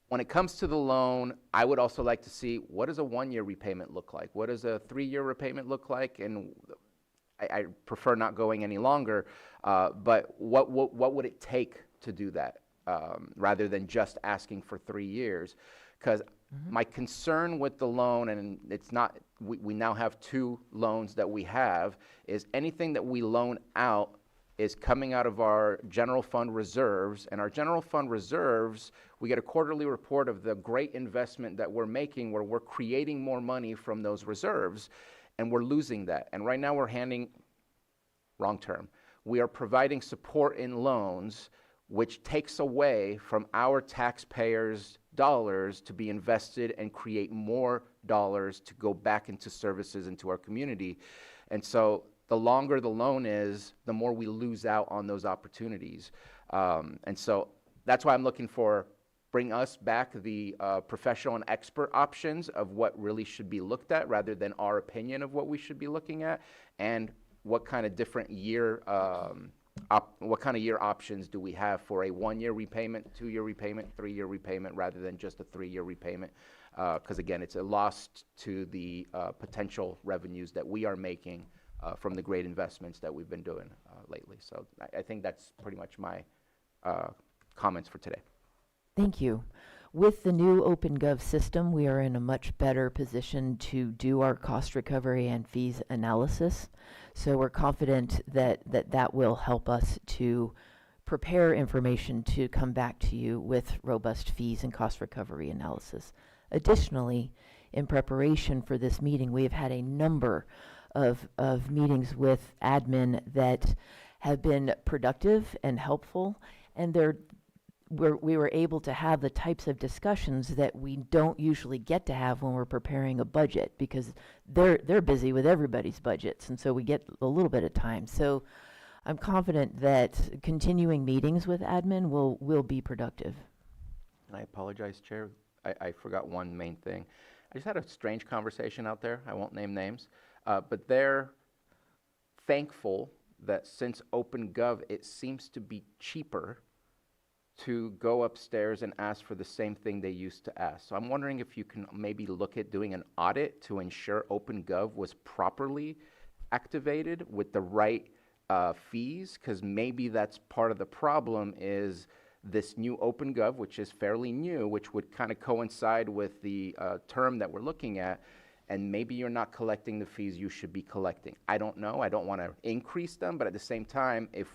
When it comes to the loan, I would also like to see, what does a 1-year repayment look like? What does a 3-year repayment look like? And I prefer not going any longer, but what would it take to do that, rather than just asking for 3 years? Because my concern with the loan, and it's not, we now have 2 loans that we have, is anything that we loan out is coming out of our general fund reserves, and our general fund reserves, we get a quarterly report of the great investment that we're making, where we're creating more money from those reserves, and we're losing that. And right now we are providing support in loans, which takes away from our taxpayers' dollars to be invested and create more dollars to go back into services into our community. And so the longer the loan is, the more we lose out on those opportunities. And so that's why I'm looking for, bring us back the professional and expert options of what really should be looked at, rather than our opinion of what we should be looking at, and what kind of different year, what kind of year options do we have for a 1-year repayment, 2-year repayment, 3-year repayment, rather than just a 3-year repayment. Because again, it's a loss to the potential revenues that we are making from the great investments that we've been doing lately. So I think that's pretty much my comments for today. Thank you. With the new OpenGov system, we are in a much better position to do our cost recovery and fees analysis. So we're confident that that will help us to prepare information to come back to you with robust fees and cost recovery analysis. Additionally, in preparation for this meeting, we have had a number of meetings with admin that have been productive and helpful, and we were able to have the types of discussions that we don't usually get to have when we're preparing a budget, because they're busy with everybody's budgets, and so we get a little bit of time. So I'm confident that continuing meetings with admin will be productive. And I apologize, Chair. I forgot one main thing. I just had a strange conversation out there. I won't name names, but they're thankful that since OpenGov, it seems to be cheaper to go upstairs and ask for the same thing they used to ask. So I'm wondering if you can maybe look at doing an audit to ensure OpenGov was properly activated with the right fees, because maybe that's part of the problem, is this new OpenGov, which is fairly new, which would kind of coincide with the term that we're looking at, and maybe you're not collecting the fees you should be collecting. I don't know. I don't want to increase them, but at the same time, if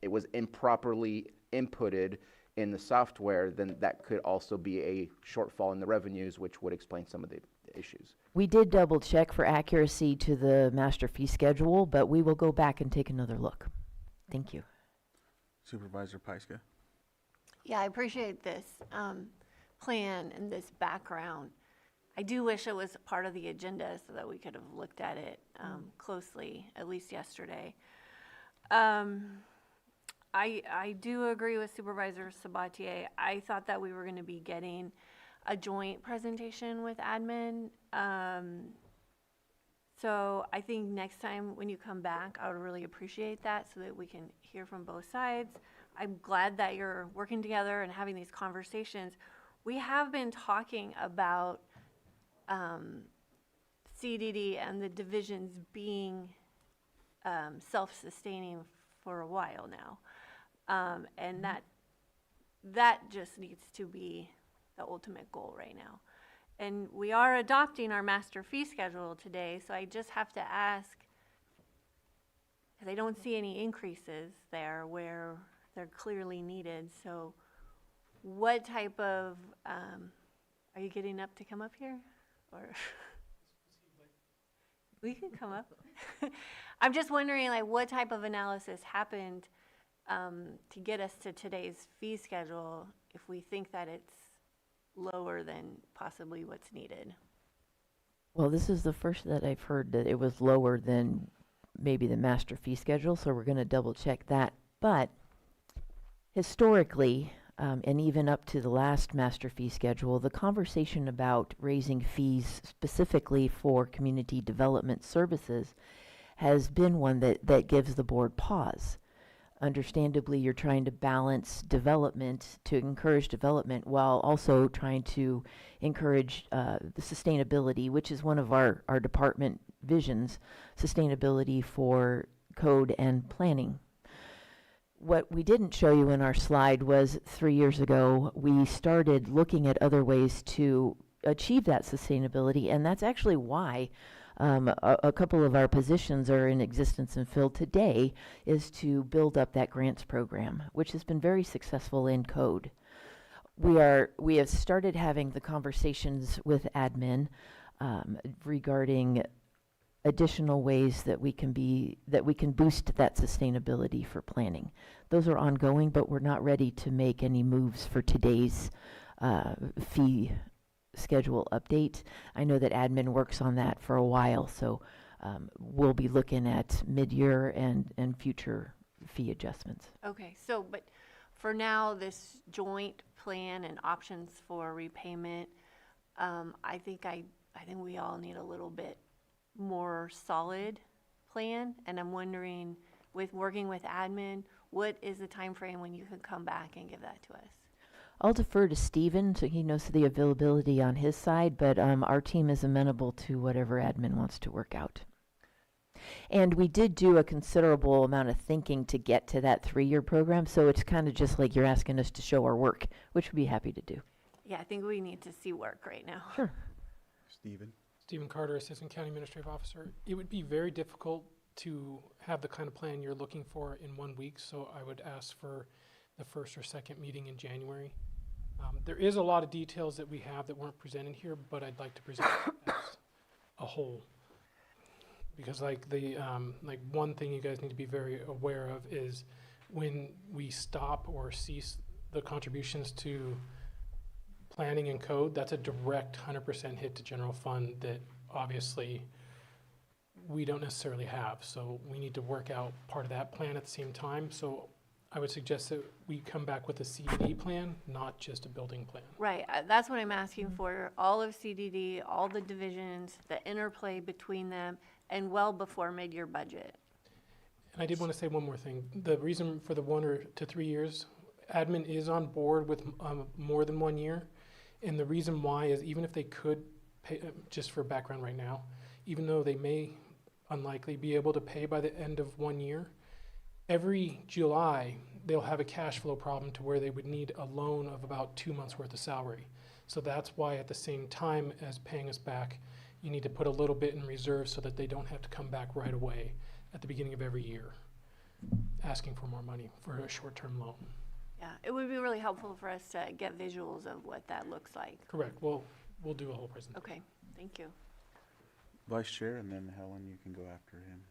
it was improperly inputted in the software, then that could also be a shortfall in the revenues, which would explain some of the issues. We did double check for accuracy to the master fee schedule, but we will go back and take another look. Thank you. Supervisor Pyska? Yeah, I appreciate this plan and this background. I do wish it was part of the agenda so that we could have looked at it closely, at least yesterday. I do agree with Supervisor Sabatier. I thought that we were going to be getting a joint presentation with admin. So I think next time when you come back, I would really appreciate that so that we can hear from both sides. I'm glad that you're working together and having these conversations. We have been talking about CDD and the divisions being self-sustaining for a while now. And that just needs to be the ultimate goal right now. And we are adopting our master fee schedule today, so I just have to ask, because I don't see any increases there where they're clearly needed. So what type of, are you getting up to come up here? Or we can come up. I'm just wondering, like, what type of analysis happened to get us to today's fee schedule if we think that it's lower than possibly what's needed? Well, this is the first that I've heard that it was lower than maybe the master fee schedule, so we're going to double check that. But historically, and even up to the last master fee schedule, the conversation about raising fees specifically for community development services has been one that gives the board pause. Understandably, you're trying to balance development to encourage development while also trying to encourage the sustainability, which is one of our department visions, sustainability for code and planning. What we didn't show you in our slide was 3 years ago, we started looking at other ways to achieve that sustainability, and that's actually why a couple of our positions are in existence and filled today, is to build up that grants program, which has been very successful in code. We have started having the conversations with admin regarding additional ways that we can boost that sustainability for planning. Those are ongoing, but we're not ready to make any moves for today's fee schedule update. I know that admin works on that for a while, so we'll be looking at mid-year and future fee adjustments. Okay, so, but for now, this joint plan and options for repayment, I think we all need a little bit more solid plan, and I'm wondering, with working with admin, what is the time frame when you can come back and give that to us? I'll defer to Stephen, so he knows the availability on his side, but our team is amenable to whatever admin wants to work out. And we did do a considerable amount of thinking to get to that 3-year program, so it's kind of just like you're asking us to show our work, which we'd be happy to do. Yeah, I think we need to see work right now. Sure. Stephen? Stephen Carter, Assistant County Administrative Officer. It would be very difficult to have the kind of plan you're looking for in 1 week, so I would ask for the first or second meeting in January. There is a lot of details that we have that weren't presented here, but I'd like to present it as a whole. Because like one thing you guys need to be very aware of is when we stop or cease the contributions to planning and code, that's a direct 100% hit to general fund that obviously we don't necessarily have. So we need to work out part of that plan at the same time. So I would suggest that we come back with a CDD plan, not just a building plan. Right, that's what I'm asking for, all of CDD, all the divisions, the interplay between them, and well before mid-year budget. And I did want to say one more thing. The reason for the 1 to 3 years, admin is on board with more than 1 year. And the reason why is even if they could pay, just for background right now, even though they may unlikely be able to pay by the end of 1 year, every July they'll have a cash flow problem to where they would need a loan of about 2 months worth of salary. So that's why at the same time as paying us back, you need to put a little bit in reserve so that they don't have to come back right away at the beginning of every year asking for more money for a short-term loan. Yeah, it would be really helpful for us to get visuals of what that looks like. Correct. Well, we'll do a whole presentation. Okay, Thank you. Vice Chair, and then Helen, you can go after him.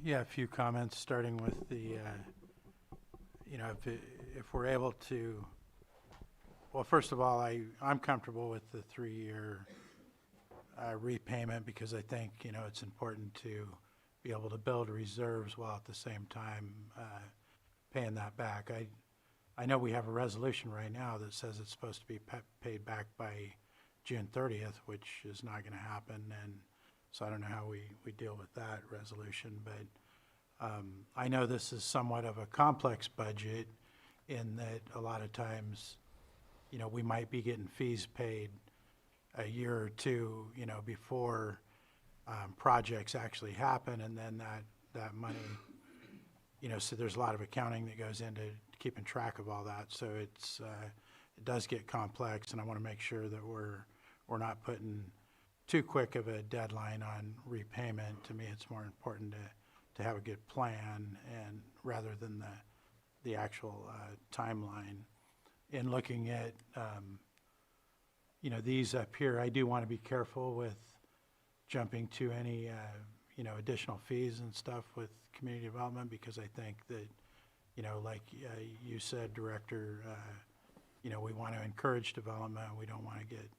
Yeah, a few comments, starting with the, if we're able to, well, first of all, I'm comfortable with the 3-year repayment because I think, it's important to be able to build reserves while at the same time paying that back. I know we have a resolution right now that says it's supposed to be paid back by June 30th, which is not going to happen, and so I don't know how we deal with that resolution, but I know this is somewhat of a complex budget in that a lot of times, we might be getting fees paid a year or two, before projects actually happen, and then that money, so there's a lot of accounting that goes into keeping track of all that. So it does get complex, and I want to make sure that we're not putting too quick of a deadline on repayment. To me, it's more important to have a good plan, and rather than the actual timeline. In looking at these up here, I do want to be careful with jumping to any additional fees and stuff with community development, because I think that like you said, Director, we want to encourage development. We don't want to get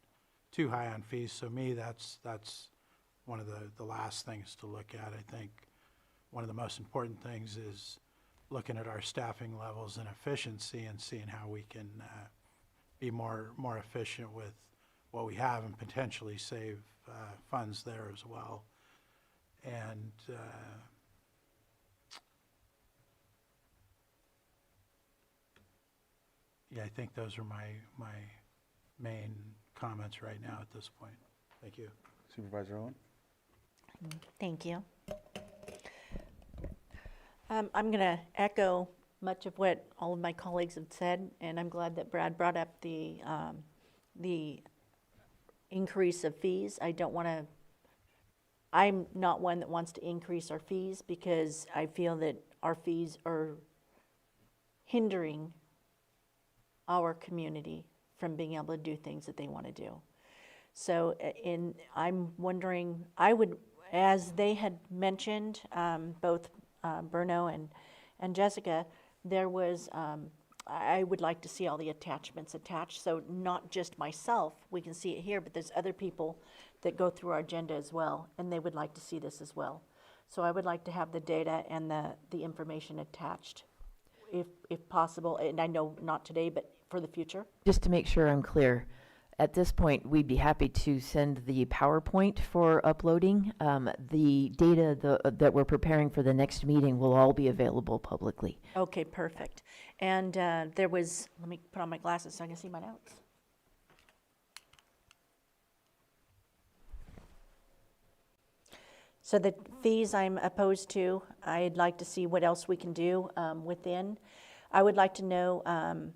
too high on fees. So me, that's one of the last things to look at. I think one of the most important things is looking at our staffing levels and efficiency and seeing how we can be more efficient with what we have and potentially save funds there as well. And yeah, I think those are my main comments right now at this point. Thank you. Supervisor Owen? Thank you. I'm going to echo much of what all of my colleagues have said, and I'm glad that Brad brought up the increase of fees. I'm not one that wants to increase our fees because I feel that our fees are hindering our community from being able to do things that they want to do. So I'm wondering, as they had mentioned, both Bruno and Jessica, there was, I would like to see all the attachments attached. So not just myself, we can see it here, but there's other people that go through our agenda as well, and they would like to see this as well. So I would like to have the data and the information attached, if possible. And I know not today, but for the future. Just to make sure I'm clear, at this point, we'd be happy to send the PowerPoint for uploading. The data that we're preparing for the next meeting will all be available publicly. Okay, perfect. And there was, let me put on my glasses so I can see my notes. So the fees I'm opposed to, I'd like to see what else we can do within. I would like to know,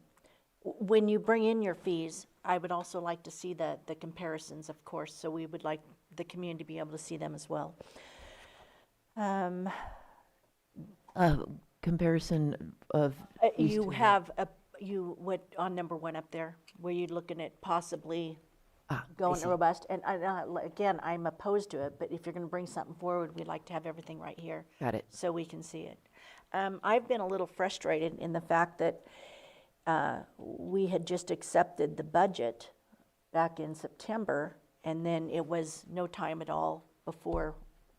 when you bring in your fees, I would also like to see the comparisons, of course, so we would like the community to be able to see them as well. Comparison of these You two. have what on number 1 up there, where you're looking at possibly going see. robust. And again, I'm opposed to it, but if you're going to bring something forward, we'd like to have everything right here. Got it. So we can see it. I've been a little frustrated in the fact that we had just accepted the budget back in September, and then it was no time at all before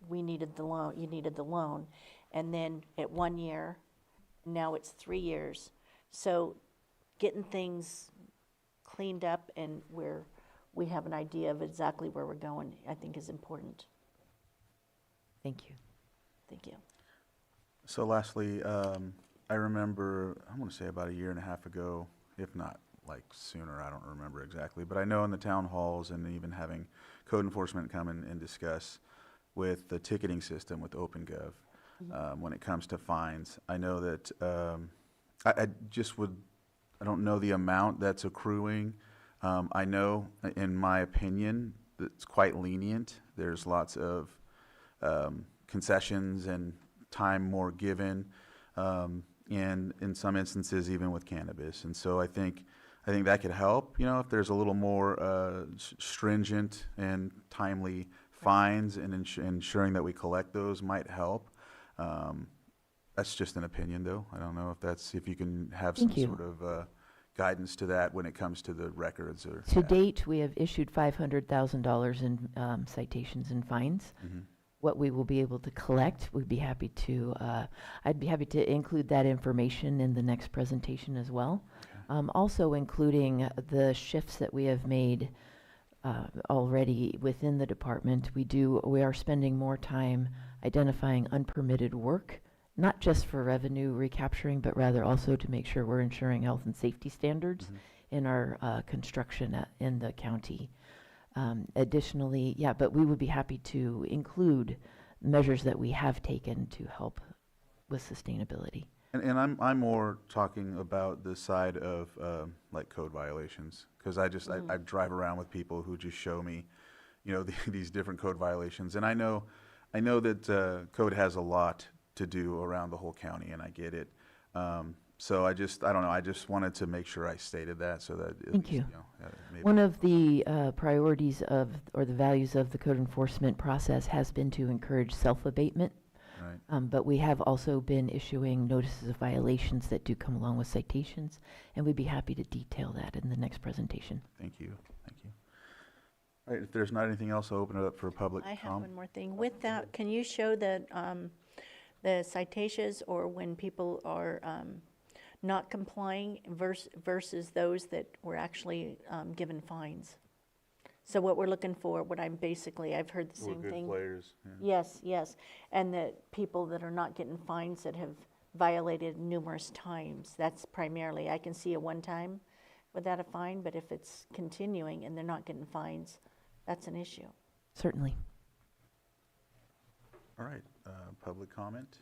we needed the loan. You needed the loan, and then at 1 year, now it's 3 years. So getting things cleaned up and where we have an idea of exactly where we're going, I think is important. Thank you. Thank you. So lastly, I remember, I want to say about a year and a half ago, if not like sooner, I don't remember exactly, but I know in the town halls and even having code enforcement come in and discuss with the ticketing system with OpenGov, when it comes to fines. I know that I don't know the amount that's accruing. I know, in my opinion, that it's quite lenient. There's lots of concessions and time more given, and in some instances even with cannabis. And so I think I think that could help, you know, if there's a little more stringent and timely fines and ensuring that we collect those might help. That's just an opinion, though. I don't know if you can have some Thank you. sort of guidance to that when it comes to the records or. To date, we have issued $500,000 in citations and fines. Mhm. What we will be able to collect, we'd be happy to, I'd be happy to include that information in the next presentation as well. Also including the shifts that we have made already within the department. We are spending more time identifying unpermitted work, not just for revenue recapturing, but rather also to make sure we're ensuring health and safety standards in our construction in the county. Additionally, but we would be happy to include measures that we have taken to help with sustainability. And I'm more talking about the side of like code violations, because I drive around with people who just show me, you know, these different code violations, and I know that code has a lot to do around the whole county, and I get it. So I don't know. I just wanted to make sure I stated that so that. Thank you. Maybe. One of the priorities or the values of the code enforcement process has been to encourage self-abatement. Right. But we have also been issuing notices of violations that do come along with citations, and we'd be happy to detail that in the next presentation. Thank you. Thank you. All right. If there's not anything else, I'll open it up for public I have comment. one more thing. With that, can you show the citations or when people are not complying versus those that were actually given fines? So what we're looking for, I've heard the same thing. Players. Yeah. Yes, and the people that are not getting fines that have violated numerous times. That's primarily, I can see a one time without a fine, but if it's continuing and they're not getting fines, that's an issue. Certainly. All right. Public comment.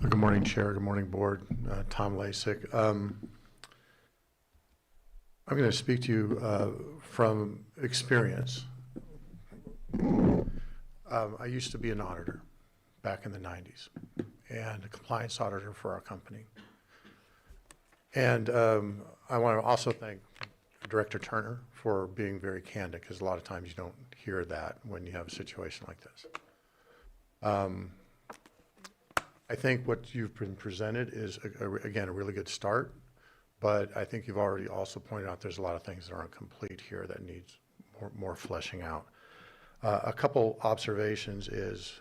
Good morning, Chair. Good morning, Board. Tom Lasik. I'm going to speak to you from experience. I used to be an auditor back in the 90s and a compliance auditor for our company. And I want to also thank Director Turner for being very candid, because a lot of times you don't hear that when you have a situation like this. I think what you've been presented is, again, a really good start, but I think you've already also pointed out there's a lot of things that aren't complete here that needs more fleshing out. A couple observations is,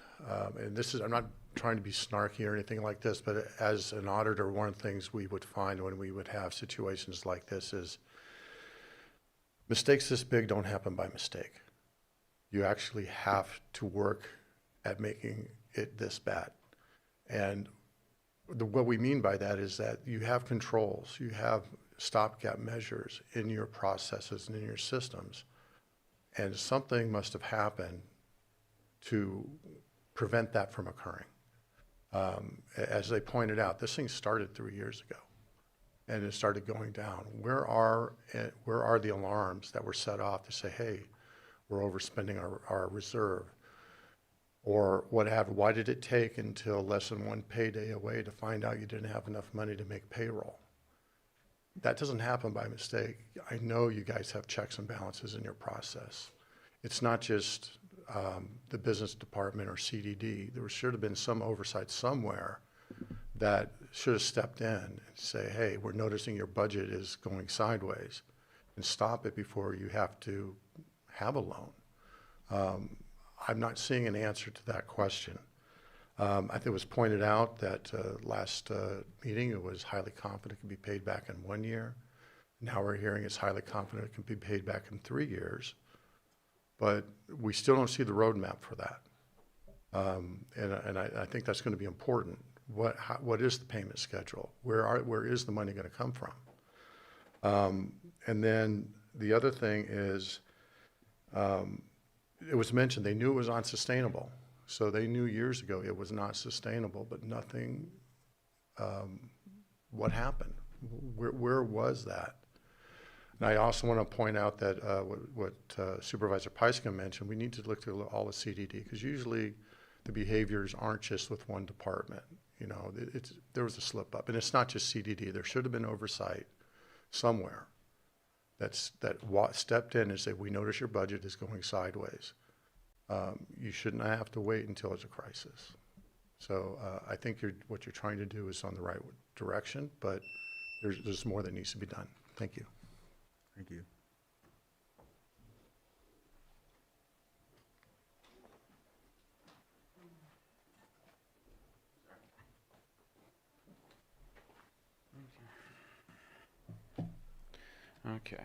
and this is, I'm not trying to be snarky or anything like this, but as an auditor, one of the things we would find when we would have situations like this is mistakes this big don't happen by mistake. You actually have to work at making it this bad. And what we mean by that is that you have controls, you have stopgap measures in your processes and in your systems, and something must have happened to prevent that from occurring. As they pointed out, this thing started 3 years ago, and it started going down. Where are the alarms that were set off to say, hey, we're overspending our reserve? Or what happened? Why did it take until less than one payday away to find out you didn't have enough money to make payroll? That doesn't happen by mistake. I know you guys have checks and balances in your process. It's not just the business department or CDD. There should have been some oversight somewhere that should have stepped in and say, hey, we're noticing your budget is going sideways, and stop it before you have to have a loan. I'm not seeing an answer to that question. I think it was pointed out that last meeting it was highly confident it can be paid back in 1 year. Now we're hearing it's highly confident it can be paid back in 3 years. But we still don't see the roadmap for that. And I think that's going to be important. What is the payment schedule? Where is the money going to come from? And then the other thing is, it was mentioned they knew it was unsustainable. So they knew years ago it was not sustainable, but nothing, what happened? Where was that? And I also want to point out that what Supervisor Pyska mentioned, we need to look through all the CDD, because usually the behaviors aren't just with one department. You know, there was a slip up, and it's not just CDD. There should have been oversight somewhere that stepped in and said, we notice your budget is going sideways. You shouldn't have to wait until it's a crisis. So I think what you're trying to do is on the right direction, but there's more that needs to be done. Thank you. Thank you. Okay.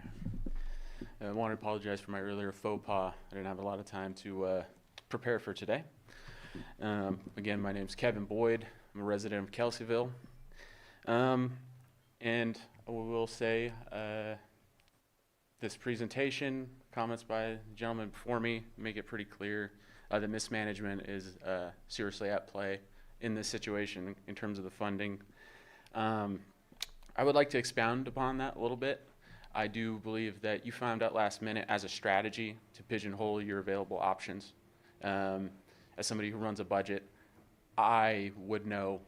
I want to apologize for my earlier faux pas. I didn't have a lot of time to prepare for today. Again, my name's Kevin Boyd. I'm a resident of Kelseyville. And I will say this presentation, comments by the gentleman before me, make it pretty clear that mismanagement is seriously at play in this situation in terms of the funding. I would like to expound upon that a little bit. I do believe that you found out last minute as a strategy to pigeonhole your available options. As somebody who runs a budget, I would know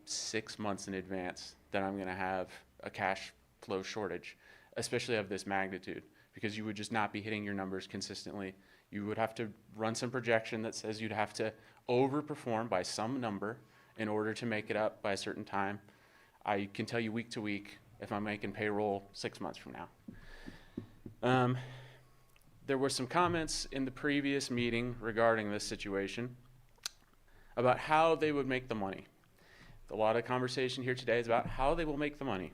6 months in advance that I'm going to have a cash flow shortage, especially of this magnitude, because you would just not be hitting your numbers consistently. You would have to run some projection that says you'd have to overperform by some number in order to make it up by a certain time. I can tell you week to week if I'm making payroll 6 months from now. There were some comments in the previous meeting regarding this situation about how they would make the money. A lot of conversation here today is about how they will make the money.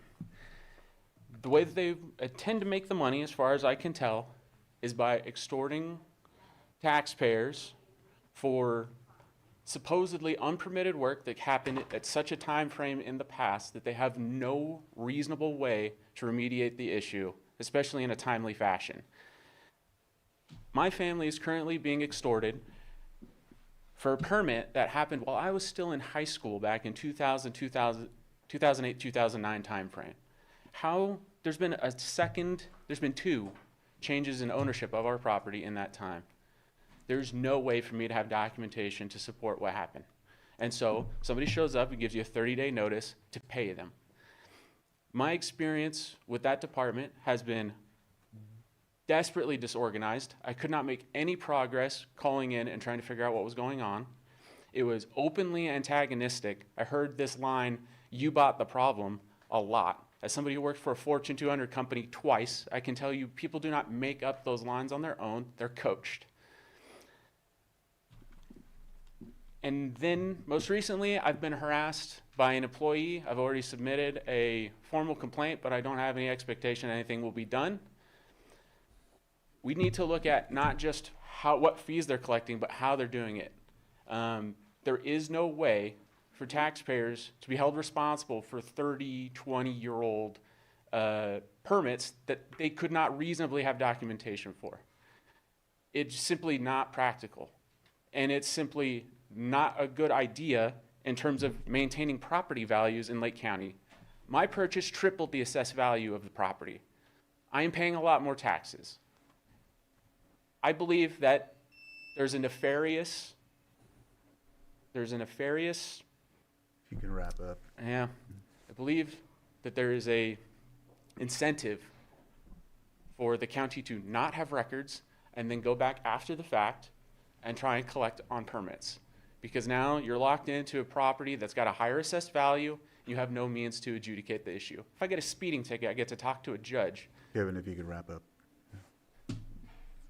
The way that they tend to make the money, as far as I can tell, is by extorting taxpayers for supposedly unpermitted work that happened at such a time frame in the past that they have no reasonable way to remediate the issue, especially in a timely fashion. My family is currently being extorted for a permit that happened while I was still in high school back in 2008, 2009 timeframe. There's been 2 changes in ownership of our property in that time. There's no way for me to have documentation to support what happened. And so somebody shows up and gives you a 30-day notice to pay them. My experience with that department has been desperately disorganized. I could not make any progress calling in and trying to figure out what was going on. It was openly antagonistic. I heard this line, "You bought the problem," a lot. As somebody who worked for a Fortune 200 company twice, I can tell you people do not make up those lines on their own. They're coached. And then, most recently, I've been harassed by an employee. I've already submitted a formal complaint, but I don't have any expectation anything will be done. We need to look at not just what fees they're collecting, but how they're doing it. There is no way for taxpayers to be held responsible for 30, 20-year-old permits that they could not reasonably have documentation for. It's simply not practical. And it's simply not a good idea in terms of maintaining property values in Lake County. My purchase tripled the assessed value of the property. I am paying a lot more taxes. I believe that there's a nefarious. If you can wrap up. Yeah. I believe that there is a incentive for the county to not have records and then go back after the fact and try and collect on permits. Because now you're locked into a property that's got a higher assessed value, you have no means to adjudicate the issue. If I get a speeding ticket, I get to talk to a judge. Kevin, if you could wrap up.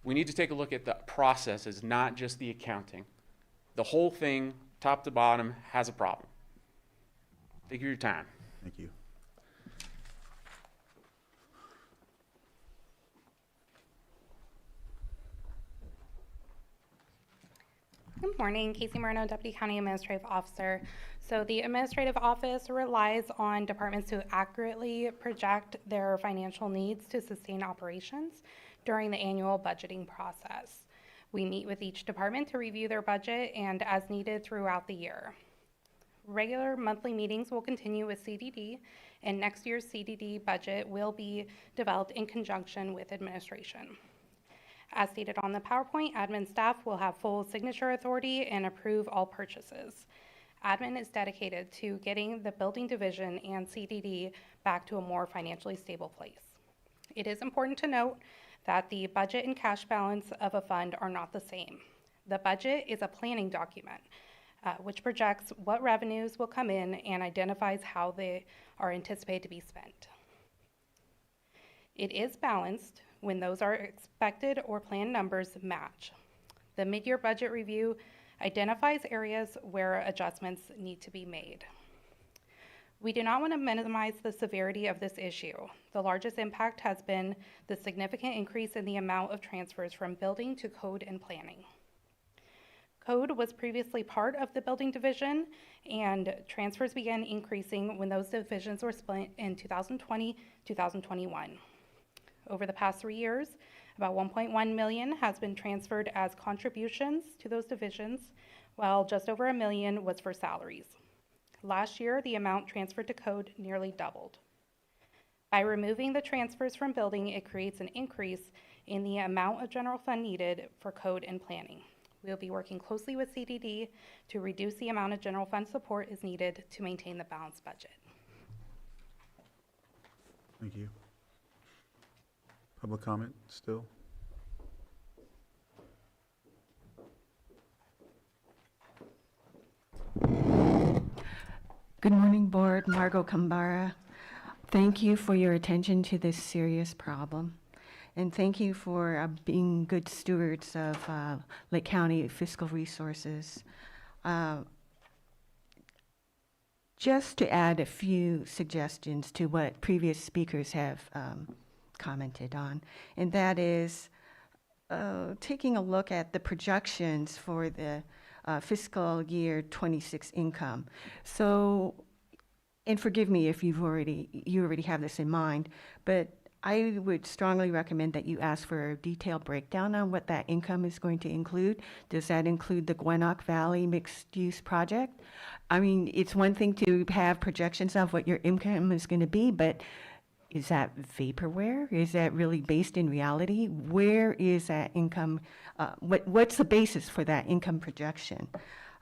We need to take a look at the processes, not just the accounting. The whole thing, top to bottom, has a problem. Thank you for your time. Thank you. Good morning, Casey Marino, Deputy County Administrative Officer. So the Administrative Office relies on departments to accurately project their financial needs to sustain operations during the annual budgeting process. We meet with each department to review their budget and as needed throughout the year. Regular monthly meetings will continue with CDD, and next year's CDD budget will be developed in conjunction with administration. As stated on the PowerPoint, admin staff will have full signature authority and approve all purchases. Admin is dedicated to getting the building division and CDD back to a more financially stable place. It is important to note that the budget and cash balance of a fund are not the same. The budget is a planning document, which projects what revenues will come in and identifies how they are anticipated to be spent. It is balanced when those are expected or planned numbers match. The mid-year budget review identifies areas where adjustments need to be made. We do not want to minimize the severity of this issue. The largest impact has been the significant increase in the amount of transfers from building to code and planning. Code was previously part of the building division, and transfers began increasing when those divisions were split in 2020, 2021. Over the past 3 years, about $1.1 million has been transferred as contributions to those divisions, while just over $1 million was for salaries. Last year, the amount transferred to code nearly doubled. By removing the transfers from building, it creates an increase in the amount of general fund needed for code and planning. We will be working closely with CDD to reduce the amount of general fund support is needed to maintain the balanced budget. Thank you. Public comment still? Good morning, Board. Margot Kambara. Thank you for your attention to this serious problem. And thank you for being good stewards of Lake County fiscal resources. Just to add a few suggestions to what previous speakers have commented on, and that is taking a look at the projections for the fiscal year 26 income. So, and forgive me if you already have this in mind, but I would strongly recommend that you ask for a detailed breakdown on what that income is going to include. Does that include the Gwinnett Valley mixed-use project? I mean, it's one thing to have projections of what your income is going to be, but is that vaporware? Is that really based in reality? Where is that income? What's the basis for that income projection?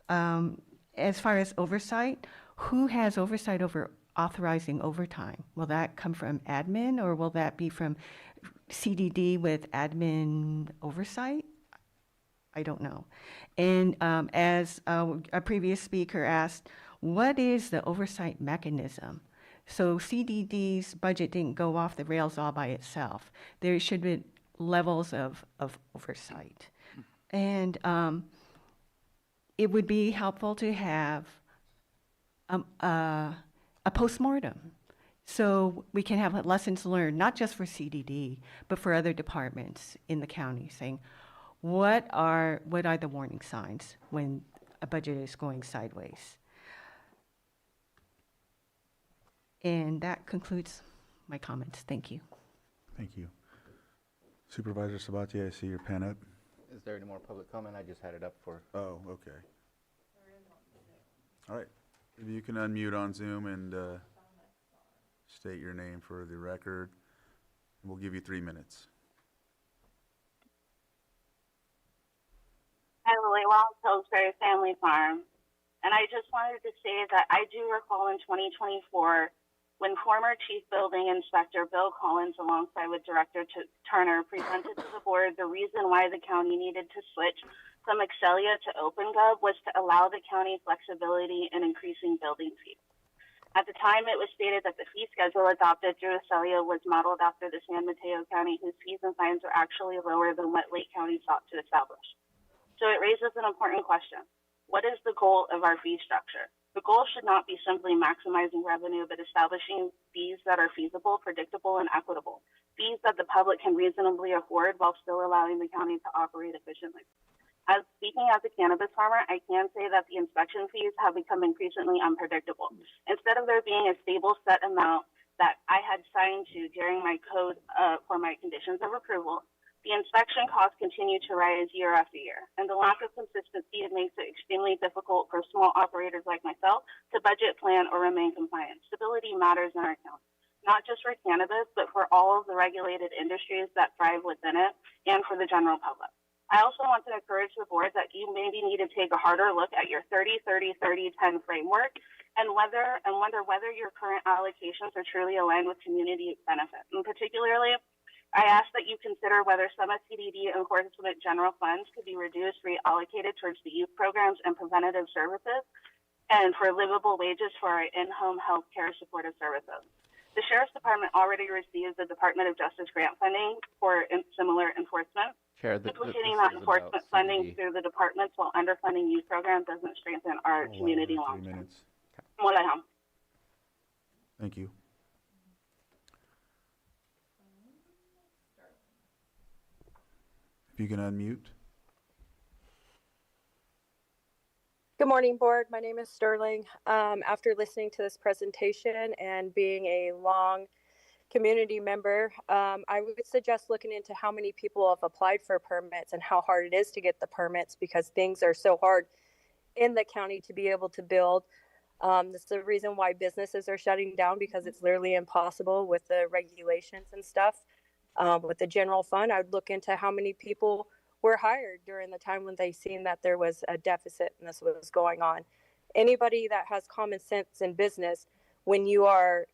As far as oversight, who has oversight over authorizing overtime? Will that come from admin, or will that be from CDD with admin oversight? I don't know. And as a previous speaker asked, what is the oversight mechanism? So CDD's budget didn't go off the rails all by itself. There should be levels of oversight. And it would be helpful to have a postmortem, so we can have lessons learned, not just for CDD, but for other departments in the county, saying, what are the warning signs when a budget is going sideways? And that concludes my comments. Thank you. Thank you. Supervisor Sabatier, I see your pen up. Is there any more public comment? I just had it up for. Oh, okay. All right. If you can unmute on Zoom and state your name for the record, we'll give you 3 minutes. Hi, Lily Wells, Pillsbury Family Farm. And I just wanted to say that I do recall in 2024 when former Chief Building Inspector Bill Collins, alongside with Director Turner, presented to the board the reason why the county needed to switch from Excelia to OpenGov was to allow the county flexibility in increasing building fees. At the time, it was stated that the fee schedule adopted through Excelia was modeled after the San Mateo County, whose fees and fines are actually lower than what Lake County sought to establish. So it raises an important question. What is the goal of our fee structure? The goal should not be simply maximizing revenue, but establishing fees that are feasible, predictable, and equitable. Fees that the public can reasonably afford while still allowing the county to operate efficiently. As speaking as a cannabis farmer, I can say that the inspection fees have become increasingly unpredictable. Instead of there being a stable set amount that I had signed to during my code for my conditions of approval, the inspection costs continue to rise year after year, and the lack of consistency makes it extremely difficult for small operators like myself to budget, plan, or remain compliant. Stability matters in our county. not just for cannabis, but for all of the regulated industries that thrive within it and for the general public. I also want to encourage the board that you maybe need to take a harder look at your 30-30-30-10 framework and whether your current allocations are truly aligned with community benefit. And particularly, I ask that you consider whether some of CDD enforcement general funds could be reduced, reallocated towards the youth programs and preventative services, and for livable wages for our in-home health care supportive services. The Sheriff's Department already receives the Department of Justice grant funding for similar enforcement. Chair, Duplicating that enforcement funding through the departments while underfunding youth programs doesn't strengthen our community long term. Thank you. If you can unmute. Good morning, board. My name is Sterling. After listening to this presentation and being a long community member, I would suggest looking into how many people have applied for permits and how hard it is to get the permits, because things are so hard in the county to be able to build. This is the reason why businesses are shutting down, because it's literally impossible with the regulations and stuff. With the general fund, I would look into how many people were hired during the time when they seen that there was a deficit and this was going on. Anybody that has common sense in business, when you are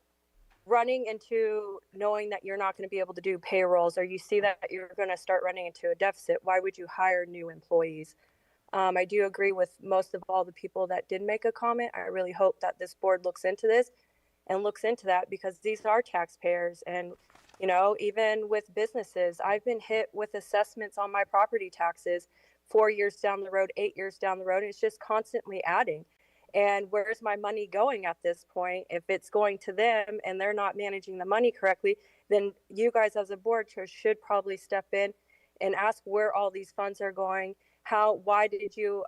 running into knowing that you're not going to be able to do payrolls, or you see that you're going to start running into a deficit, why would you hire new employees? I do agree with most of all the people that did make a comment. I really hope that this board looks into this and looks into that, because these are taxpayers. And you know, even with businesses, I've been hit with assessments on my property taxes 4 years down the road, 8 years down the road. It's just constantly adding. And where's my money going at this point? If it's going to them and they're not managing the money correctly, then you guys as a board should probably step in and ask where all these funds are going. Why did you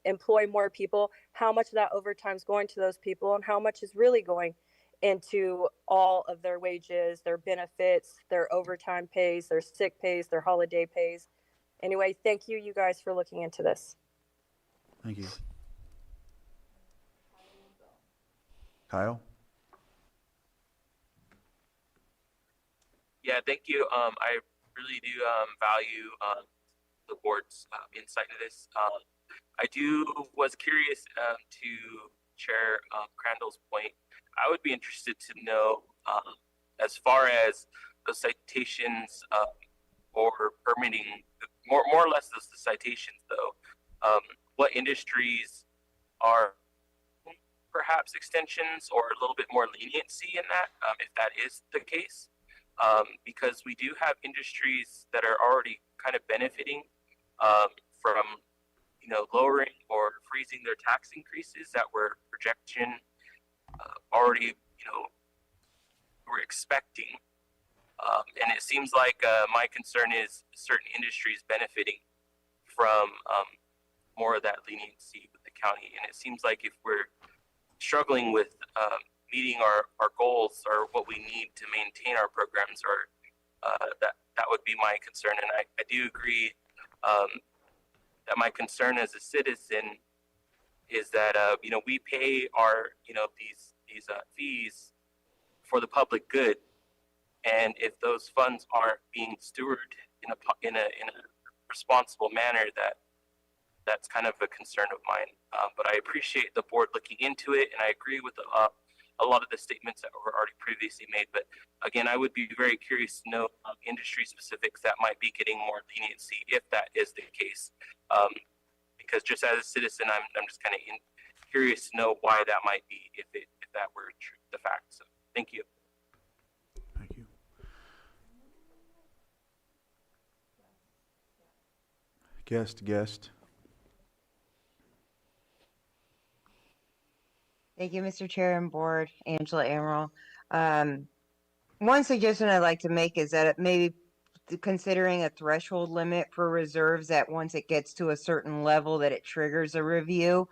employ more people? How much of that overtime is going to those people, and how much is really going into all of their wages, their benefits, their overtime pays, their sick pays, their holiday pays. Anyway, thank you guys for looking into this. Thank you. Kyle? Yeah, thank you. I really do value the board's insight into this. I was curious to Chair Crandall's point. I would be interested to know, as far as the citations or permitting, more or less the citations though, what industries are perhaps extensions or a little bit more leniency in that, if that is the case, because we do have industries that are already kind of benefiting from, you know, lowering or freezing their tax increases that were projection already, you know, we're expecting. And it seems like my concern is certain industries benefiting from more of that leniency with the county. And it seems like if we're struggling with meeting our goals or what we need to maintain our programs, or that would be my concern. And I do agree that my concern as a citizen is that you know, we pay our, you know, these fees for the public good, and if those funds aren't being stewarded in a responsible manner, that's kind of a concern of mine. But I appreciate the board looking into it, and I agree with a lot of the statements that were already previously made. But again, I would be very curious to know industry specifics that might be getting more leniency, if that is the case. Because just as a citizen, I'm just kind of curious to know why that might be, if that were true, the fact. So thank you. Thank you. Guest. Thank you, Mr. Chair and Board. Angela Amaral. One suggestion I'd like to make is that maybe considering a threshold limit for reserves, that once it gets to a certain level that it triggers a review.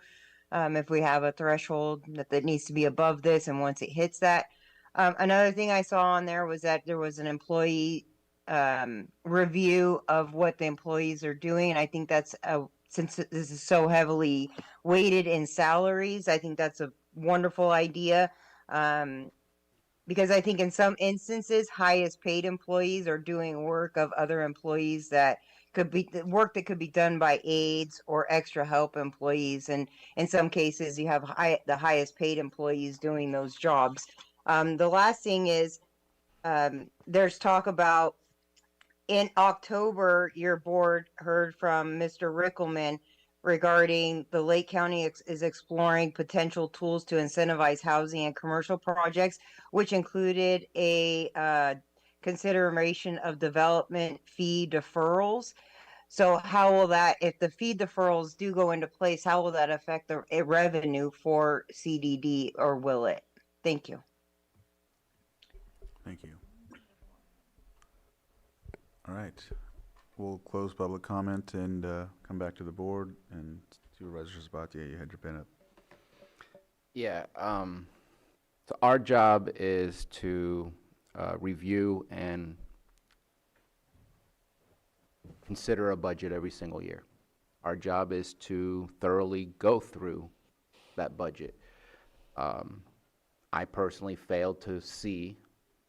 If we have a threshold that needs to be above this, and once it hits that. Another thing I saw on there was that there was an employee review of what the employees are doing. And I think that's, since this is so heavily weighted in salaries, I think that's a wonderful idea. because I think in some instances, highest paid employees are doing work of other employees that could be work that could be done by aides or extra help employees. And in some cases, you have the highest paid employees doing those jobs. The last thing is there's talk about in October, your board heard from Mr. Rickelman regarding the Lake County is exploring potential tools to incentivize housing and commercial projects, which included a consideration of development fee deferrals. So how will that, if the fee deferrals do go into place, how will that affect the revenue for CDD, or will it? Thank you. Thank you. All right, we'll close public comment and come back to the board. And Supervisor Sabatier, you had your pen up. Yeah, so our job is to review and consider a budget every single year. Our job is to thoroughly go through that budget. I personally failed to see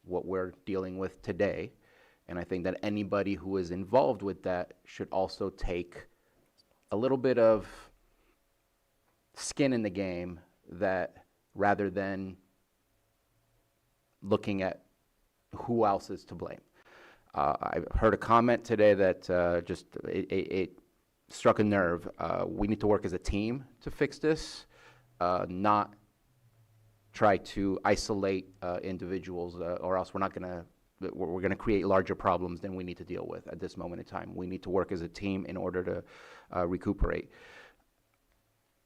what we're dealing with today, and I think that anybody who is involved with that should also take a little bit of skin in the game, that rather than looking at who else is to blame. I heard a comment today that it struck a nerve. We need to work as a team to fix this, not try to isolate individuals, or else we're going to create larger problems than we need to deal with at this moment in time. We need to work as a team in order to recuperate.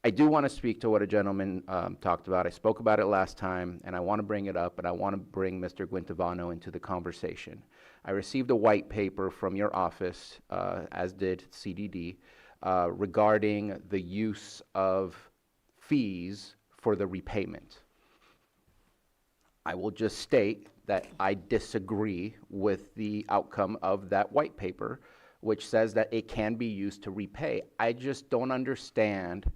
I do want to speak to what a gentleman talked about. I spoke about it last time, and I want to bring it up, and I want to bring Mr. Guintavano into the conversation. I received a white paper from your office, as did CDD, regarding the use of fees for the repayment. I will just state that I disagree with the outcome of that white paper, which says that it can be used to repay. I just don't understand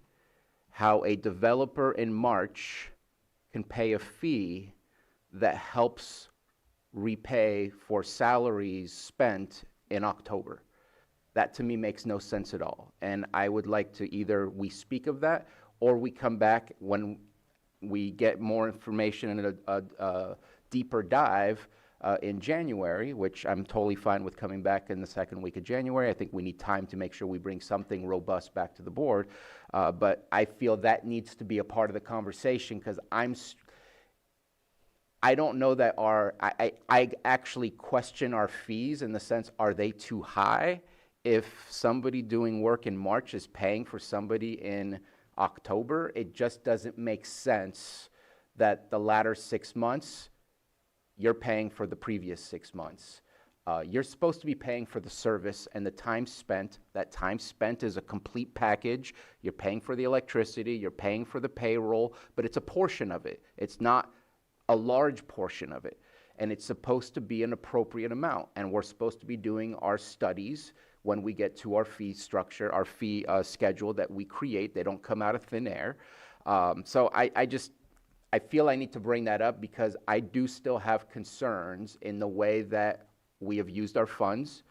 how a developer in March can pay a fee that helps repay for salaries spent in October. That to me makes no sense at all. And I would like to either we speak of that, or we come back when we get more information and a deeper dive in January, which I'm totally fine with coming back in the second week of January. I think we need time to make sure we bring something robust back to the board. But I feel that needs to be a part of the conversation, because I don't know that I actually question our fees in the sense, are they too high? If somebody doing work in March is paying for somebody in October, it just doesn't make sense that the latter 6 months, you're paying for the previous 6 months. You're supposed to be paying for the service and the time spent. That time spent is a complete package. You're paying for the electricity, you're paying for the payroll, but it's a portion of it. It's not a large portion of it. And it's supposed to be an appropriate amount. And we're supposed to be doing our studies when we get to our fee structure, our fee schedule that we create. They don't come out of thin air. So I feel I need to bring that up, because I do still have concerns in the way that we have used our funds,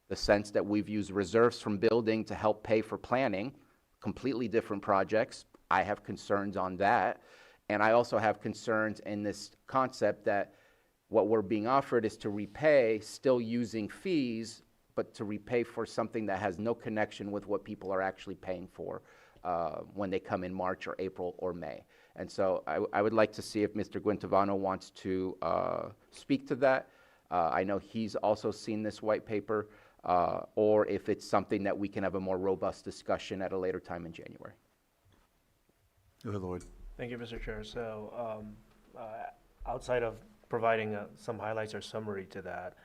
the sense that we've used reserves from building to help pay for planning, completely different projects. I have concerns on that. And I also have concerns in this concept that what we're being offered is to repay, still using fees, but to repay for something that has no connection with what people are actually paying for when they come in March or April or May. And so I would like to see if Mr. Guintavano wants to speak to that. I know he's also seen this white paper, or if it's something that we can have a more robust discussion at a later time in January. Go ahead, Lloyd. Thank you, Mr. Chair. So outside of providing some highlights or summary to that,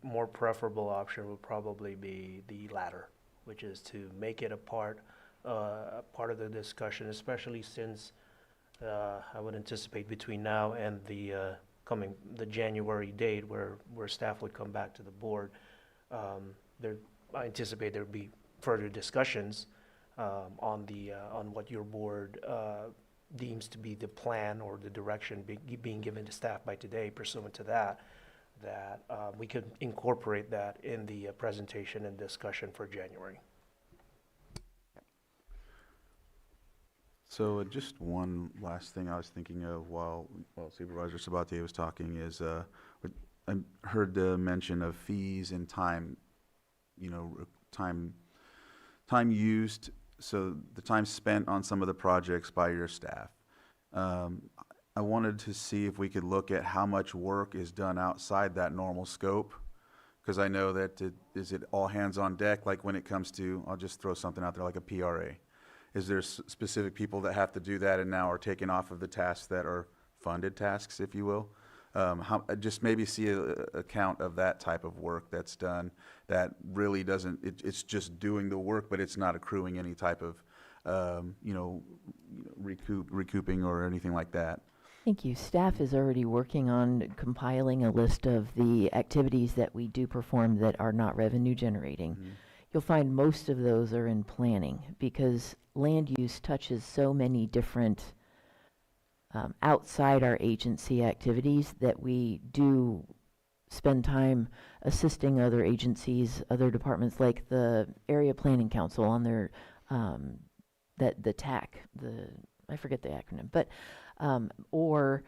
more preferable option would probably be the latter, which is to make it a part of the discussion, especially since I would anticipate between now and the January date where staff would come back to the board, I anticipate there would be further discussions on what your board deems to be the plan or the direction being given to staff by today pursuant to that, we could incorporate that in the presentation and discussion for January. So just one last thing I was thinking of while Supervisor Sabatier was talking is, I heard the mention of fees and time, time used, so the time spent on some of the projects by your staff. I wanted to see if we could look at how much work is done outside that normal scope, because I know that is it all hands on deck, like when it comes to, I'll just throw something out there like a PRA. Is there specific people that have to do that and now are taken off of the tasks that are funded tasks, if you will? Just maybe see a count of that type of work that's done that really doesn't, it's just doing the work, but it's not accruing any type of, recouping or anything like that. Thank you. Staff is already working on compiling a list of the activities that we do perform that are not revenue generating. Mm-hmm. You'll find most of those are in planning because land use touches so many different outside our agency activities that we do spend time assisting other agencies, other departments like the Area Planning Council on their, the TAC, I forget the acronym, but, or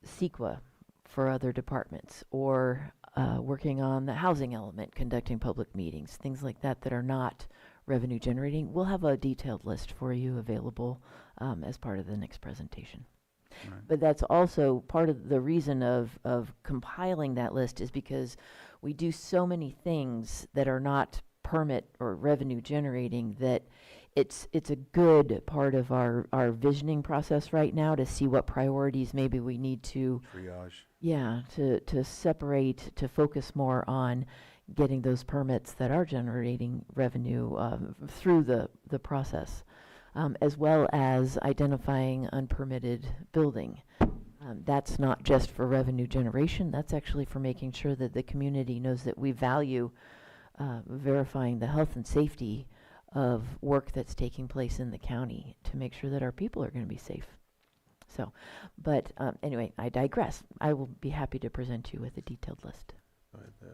CEQA for other departments, or working on the housing element, conducting public meetings, things like that that are not revenue generating. We'll have a detailed list for you available as part of the next presentation. Right. But that's also part of the reason of compiling that list is because we do so many things that are not permit or revenue generating that it's a good part of our visioning process right now to see what priorities maybe we need to Triage. Yeah, to separate, to focus more on getting those permits that are generating revenue through the process, as well as identifying unpermitted building. That's not just for revenue generation, that's actually for making sure that the community knows that we value verifying the health and safety of work that's taking place in the county to make sure that our people are going to be safe. So, but anyway, I digress. I will be happy to present you with a detailed list.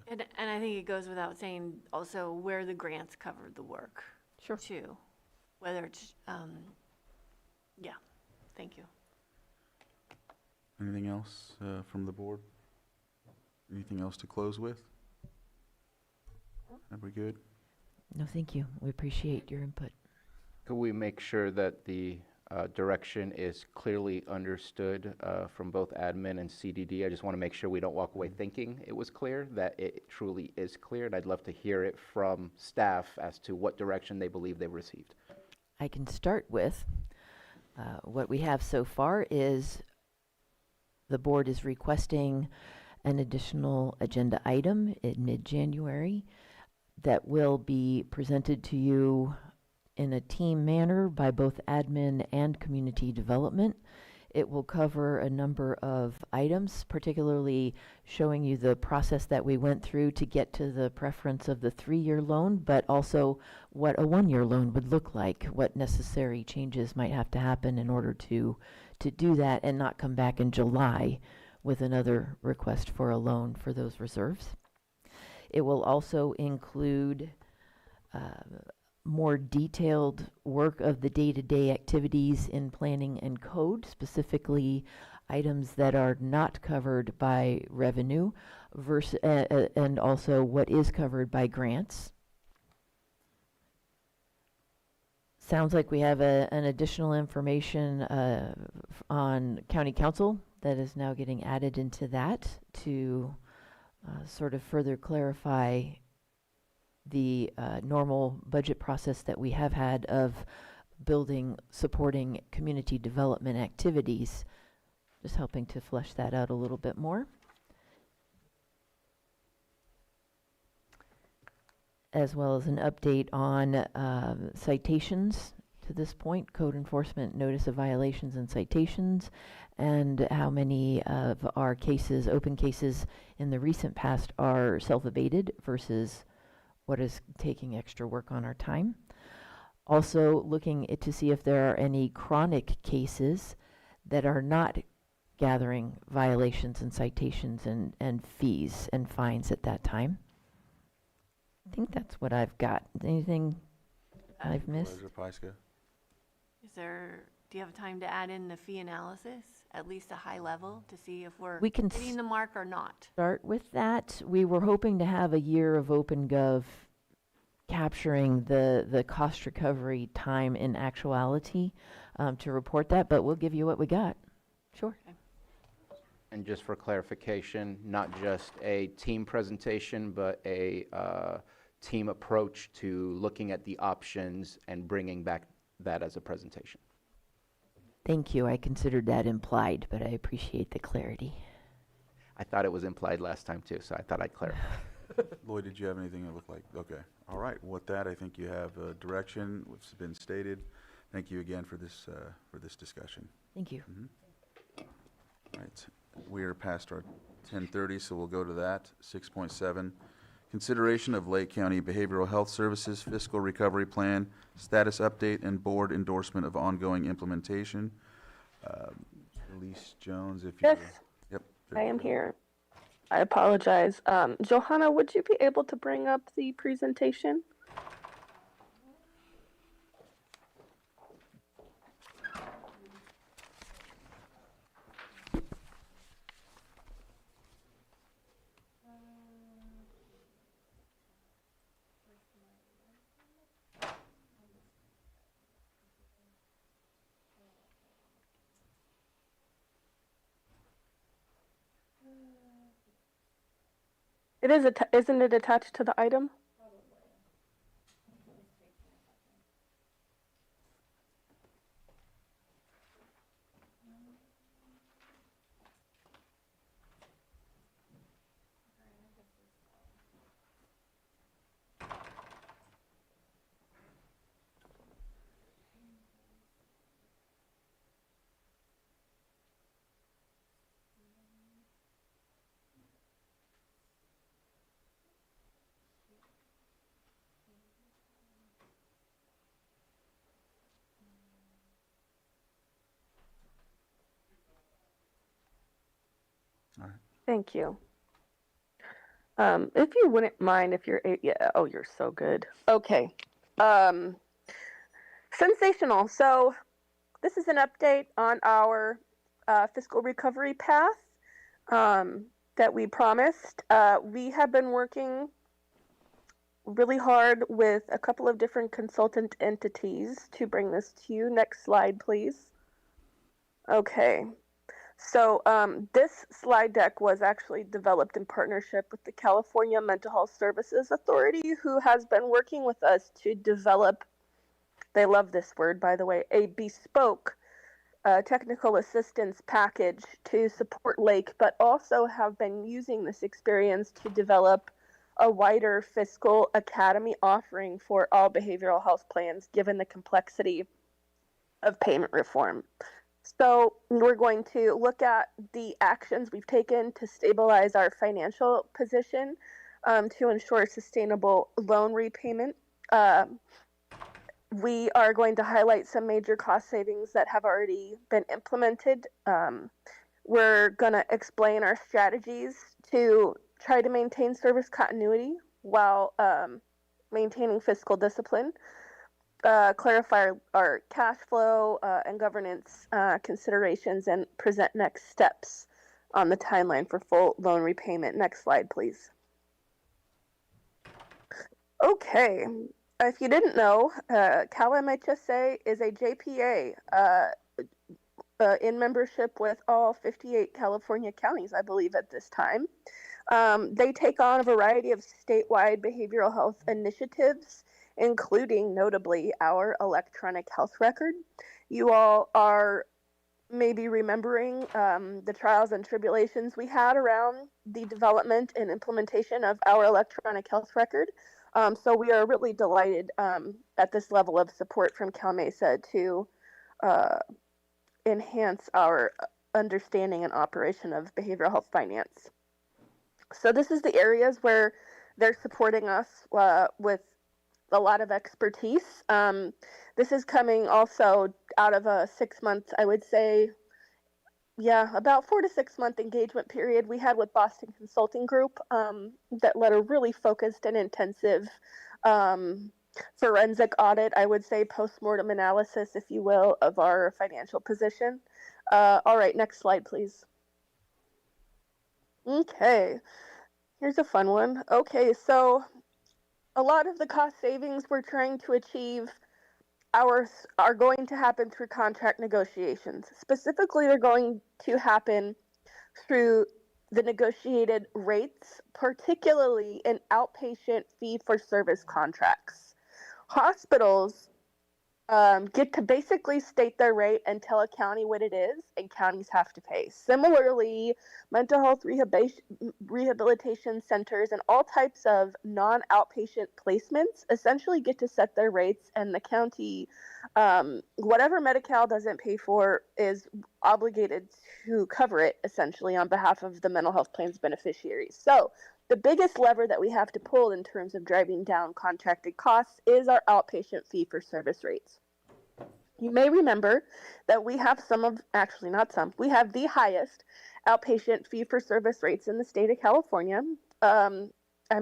And I think it goes without saying also where the grants covered the work. Sure. Too. Whether it's, yeah, thank you. Anything else from the board? Anything else to close with? Are we good? No, thank you. We appreciate your input. Could we make sure that the direction is clearly understood from both admin and CDD? I just want to make sure we don't walk away thinking it was clear, that it truly is clear, and I'd love to hear it from staff as to what direction they believe they received. I can start with what we have so far is the board is requesting an additional agenda item in mid-January that will be presented to you in a team manner by both admin and community development. It will cover a number of items, particularly showing you the process that we went through to get to the preference of the 3-year loan, but also what a 1-year loan would look like, what necessary changes might have to happen in order to do that and not come back in July with another request for a loan for those reserves. It will also include more detailed work of the day-to-day activities in planning and code, specifically items that are not covered by revenue versus, and also what is covered by grants. Sounds like we have an additional information on county council that is now getting added into that to sort of further clarify the normal budget process that we have had of supporting community development activities, just helping to flesh that out a little bit more. As well as an update on citations to this point, code enforcement notice of violations and citations, and how many of our cases, open cases in the recent past are self-abated versus what is taking extra work on our time. Also looking to see if there are any chronic cases that are not gathering violations and citations and fees and fines at that time. I think that's what I've got. Anything I've missed? Supervisor Pyska? Do you have time to add in the fee analysis, at least a high level, to see if we're We can hitting the mark or not? Start with that. We were hoping to have a year of OpenGov capturing the cost recovery time in actuality to report that, but we'll give you what we got. Sure. And just for clarification, not just a team presentation, but a team approach to looking at the options and bringing back that as a presentation. Thank you. I considered that implied, but I appreciate the clarity. I thought it was implied last time too, so I thought I'd clarify. Lloyd, did you have anything that looked like? Okay. All right. With that, I think you have direction, which has been stated. Thank you again for this discussion. Thank you. All right. We are past our 10:30, so we'll go to that. 6.7, consideration of Lake County Behavioral Health Services Fiscal Recovery Plan, status update, and board endorsement of ongoing implementation. Elise Jones, if you... Yes, Yep. I am here. I apologize. Johanna, would you be able to bring up the presentation? It is, isn't it attached to the item? All right. Thank you. If you wouldn't mind, if you're, yeah, oh, you're so good. Okay. Sensational. So this is an update on our fiscal recovery path that we promised. We have been working really hard with a couple of different consultant entities to bring this to you. Next slide, please. Okay. So this slide deck was actually developed in partnership with the California Mental Health Services Authority, who has been working with us to develop, they love this word, by the way, a bespoke technical assistance package to support Lake, but also have been using this experience to develop a wider fiscal academy offering for all behavioral health plans, given the complexity of payment reform. So we're going to look at the actions we've taken to stabilize our financial position to ensure sustainable loan repayment. We are going to highlight some major cost savings that have already been implemented. We're going to explain our strategies to try to maintain service continuity while maintaining fiscal discipline. Clarify our cash flow and governance considerations, and present next steps on the timeline for full loan repayment. Next slide, please. Okay, if you didn't know, Cal MHSA is a JPA in membership with all 58 California counties, I believe, at this time. They take on a variety of statewide behavioral health initiatives, including notably our electronic health record. You all are maybe remembering the trials and tribulations we had around the development and implementation of our electronic health record. So we are really delighted at this level of support from CalMesa to enhance our understanding and operation of behavioral health finance. So this is the areas where they're supporting us with a lot of expertise. This is coming also out of a 6 month, I would say, about 4 to 6 month engagement period we had with Boston Consulting Group that led a really focused and intensive forensic audit, I would say, postmortem analysis, if you will, of our financial position. All right, next slide, please. Okay, here's a fun one. Okay, so a lot of the cost savings we're trying to achieve are going to happen through contract negotiations. Specifically, they're going to happen through the negotiated rates, particularly in outpatient fee-for-service contracts. Hospitals get to basically state their rate and tell a county what it is, and counties have to pay. Similarly, mental health rehabilitation centers and all types of non-outpatient placements essentially get to set their rates, and the county, whatever Medi-Cal doesn't pay for, is obligated to cover it essentially on behalf of the mental health plan's beneficiaries. So the biggest lever that we have to pull in terms of driving down contracted costs is our outpatient fee-for-service rates. You may remember that we have we have the highest outpatient fee-for-service rates in the state of California. I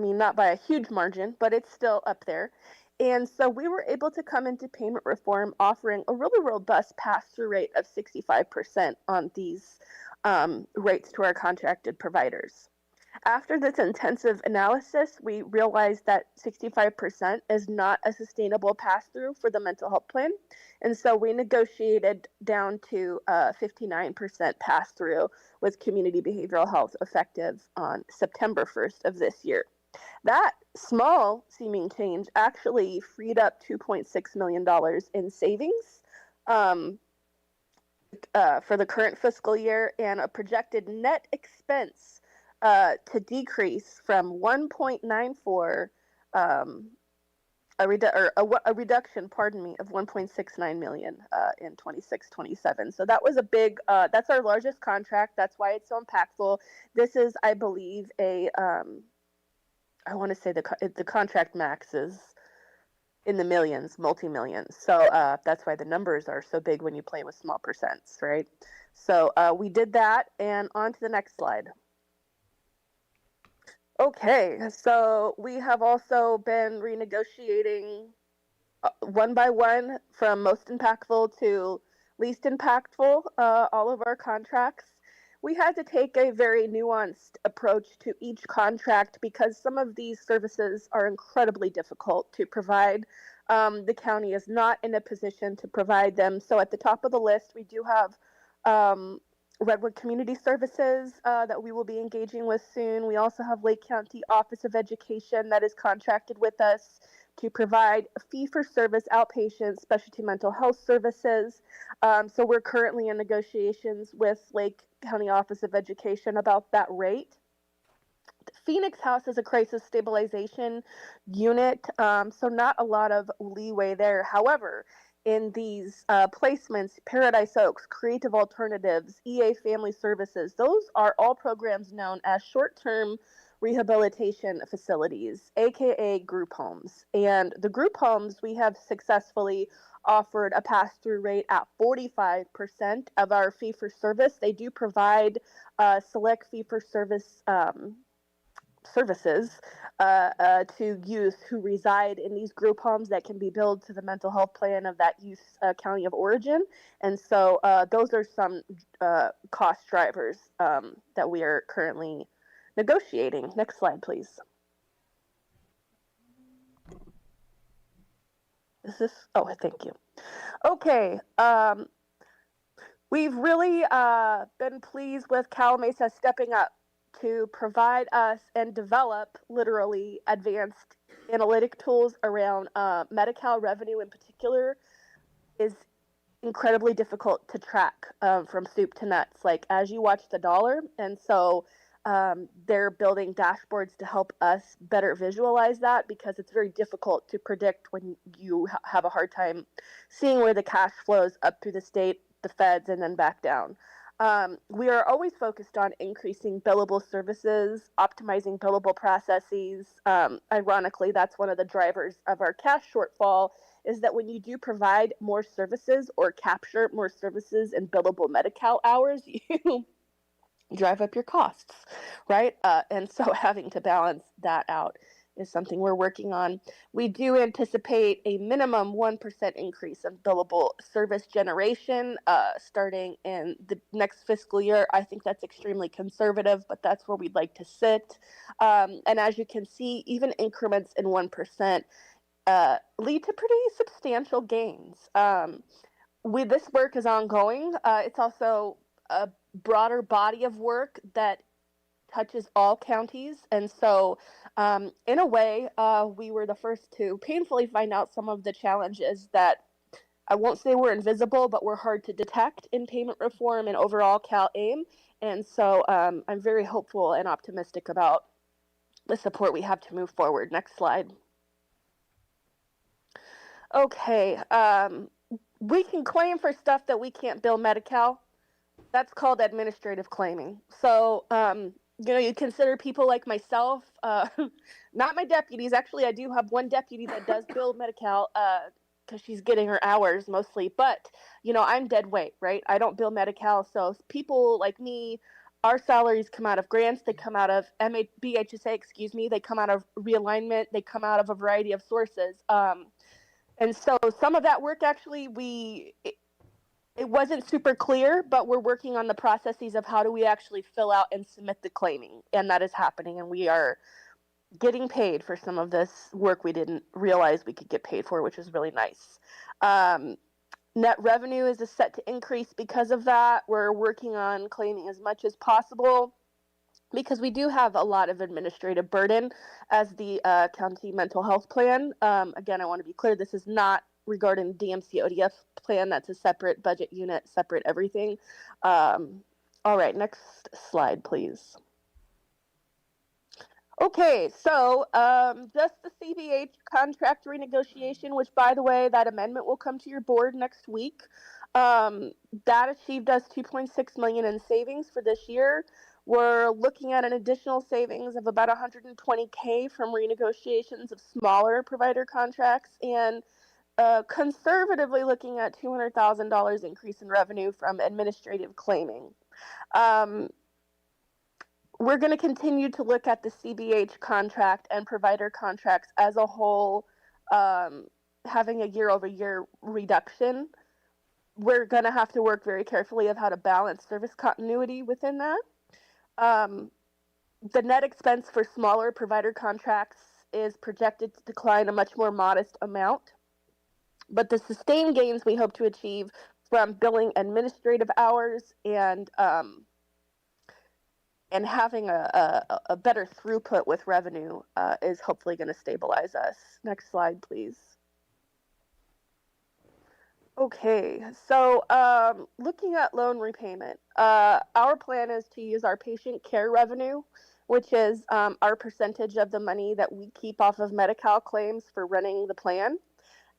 mean, not by a huge margin, but it's still up there. And so we were able to come into payment reform offering a really robust pass-through rate of 65% on these rates to our contracted providers. After this intensive analysis, we realized that 65% is not a sustainable pass-through for the mental health plan. And so we negotiated down to 59% pass-through with community behavioral health effective on September 1st of this year. That small seeming change actually freed up $2.6 million in savings for the current fiscal year, and a projected net expense to decrease from 1.94, a reduction, of 1.69 million in 26-27. So that was a big, that's our largest contract. That's why it's so impactful. This is, I believe, I want to say the contract max is in the millions, multi-millions. So that's why the numbers are so big when you play with small percents, right? So we did that, and on to the next slide. Okay, so we have also been renegotiating one by one from most impactful to least impactful, all of our contracts. We had to take a very nuanced approach to each contract because some of these services are incredibly difficult to provide. The county is not in a position to provide them. So at the top of the list, we do have Redwood Community Services that we will be engaging with soon. We also have Lake County Office of Education that is contracted with us to provide fee-for-service outpatient specialty mental health services. So we're currently in negotiations with Lake County Office of Education about that rate. Phoenix House is a crisis stabilization unit, so not a lot of leeway there. However, in these placements, Paradise Oaks, Creative Alternatives, EA Family Services, those are all programs known as short-term rehabilitation facilities, aka group homes. And the group homes, we have successfully offered a pass-through rate at 45% of our fee-for-service. They do provide select fee-for-service services to youth who reside in these group homes that can be billed to the mental health plan of that youth's county of origin. And so those are some cost drivers that we are currently negotiating. Next slide, please. Is this? Oh, thank you. Okay. We've really been pleased with Cal Mesa stepping up to provide us and develop literally advanced analytic tools around Medi-Cal revenue in particular is incredibly difficult to track from soup to nuts, like as you watch the dollar. And so they're building dashboards to help us better visualize that because it's very difficult to predict when you have a hard time seeing where the cash flows up through the state, the feds, and then back down. We are always focused on increasing billable services, optimizing billable processes. Ironically, that's one of the drivers of our cash shortfall, is that when you do provide more services or capture more services in billable Medi-Cal hours, you drive up your costs, right? And so having to balance that out is something we're working on. We do anticipate a minimum 1% increase in billable service generation starting in the next fiscal year. I think that's extremely conservative, but that's where we'd like to sit. And as you can see, even increments in 1% lead to pretty substantial gains. This work is ongoing. It's also a broader body of work that touches all counties. And so, in a way, we were the first to painfully find out some of the challenges that I won't say were invisible, but were hard to detect in payment reform and overall CalAIM. And so I'm very hopeful and optimistic about the support we have to move forward. Next slide. Okay, we can claim for stuff that we can't bill Medi-Cal. That's called administrative claiming. So, you consider people like myself, not my deputies. Actually, I do have one deputy that does bill Medi-Cal because she's getting her hours mostly. But, I'm dead weight, right? I don't bill Medi-Cal. So people like me, our salaries come out of grants. They come out of BHSA, they come out of realignment. They come out of a variety of sources. And so some of that work actually it wasn't super clear, but we're working on the processes of how do we actually fill out and submit the claiming. And that is happening. And we are getting paid for some of this work we didn't realize we could get paid for, which is really nice. Net revenue is set to increase because of that. We're working on claiming as much as possible, because we do have a lot of administrative burden as the county mental health plan. Again, I want to be clear, this is not regarding DMC ODF plan. That's a separate budget unit, separate everything. All right, next slide, please. Okay, so just the CBH contract renegotiation, which, by the way, that amendment will come to your board next week. That achieved us $2.6 million in savings for this year. We're looking at an additional savings of about $120K from renegotiations of smaller provider contracts, and conservatively looking at $200,000 increase in revenue from administrative claiming. We're going to continue to look at the CBH contract and provider contracts as a whole, having a year-over-year reduction. We're going to have to work very carefully of how to balance service continuity within that. The net expense for smaller provider contracts is projected to decline a much more modest amount, but the sustained gains we hope to achieve from billing administrative hours and having a better throughput with revenue is hopefully going to stabilize us. Next slide, please. Okay, so looking at loan repayment, our plan is to use our patient care revenue, which is our percentage of the money that we keep off of Medi-Cal claims for running the plan,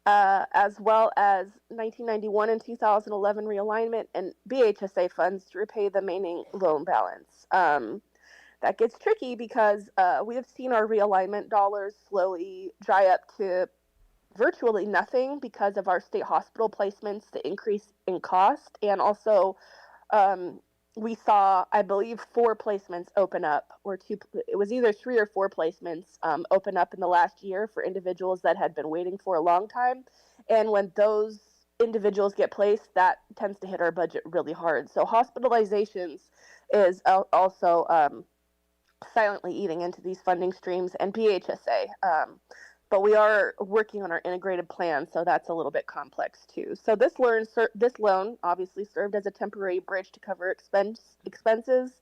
as well as 1991 and 2011 realignment and BHSA funds to repay the remaining loan balance. That gets tricky because we have seen our realignment dollars slowly dry up to virtually nothing because of our state hospital placements, the increase in cost, and also we saw, I believe, 4 placements open up, or 2, it was either 3 or 4 placements open up in the last year for individuals that had been waiting for a long time. And when those individuals get placed, that tends to hit our budget really hard. So hospitalizations is also silently eating into these funding streams, and BHSA. But we are working on our integrated plan, so that's a little bit complex too. So this loan obviously served as a temporary bridge to cover expenses.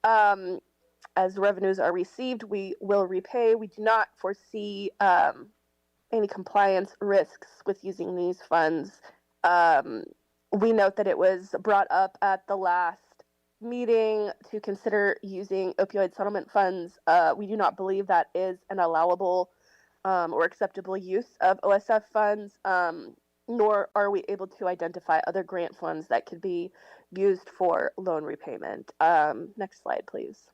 As revenues are received, we will repay. We do not foresee any compliance risks with using these funds. We note that it was brought up at the last meeting to consider using opioid settlement funds. We do not believe that is an allowable or acceptable use of OSF funds. nor are we able to identify other grant funds that could be used for loan repayment. Next slide, please.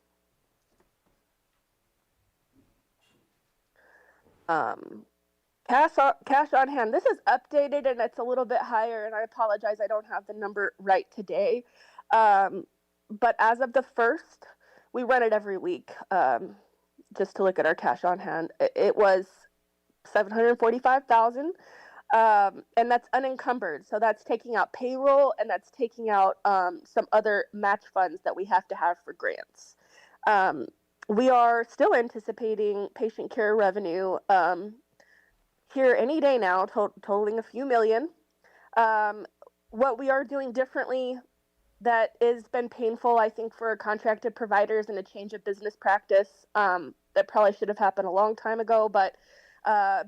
Cash on hand. This is updated and it's a little bit higher, and I apologize, I don't have the number right today. But as of the 1st, we run it every week. Just to look at our cash on hand, it was 745,000. And that's unencumbered. So that's taking out payroll and that's taking out some other match funds that we have to have for grants. We are still anticipating patient care revenue here any day now, totaling a few million. What we are doing differently that has been painful, I think, for contracted providers and a change of business practice that probably should have happened a long time ago, but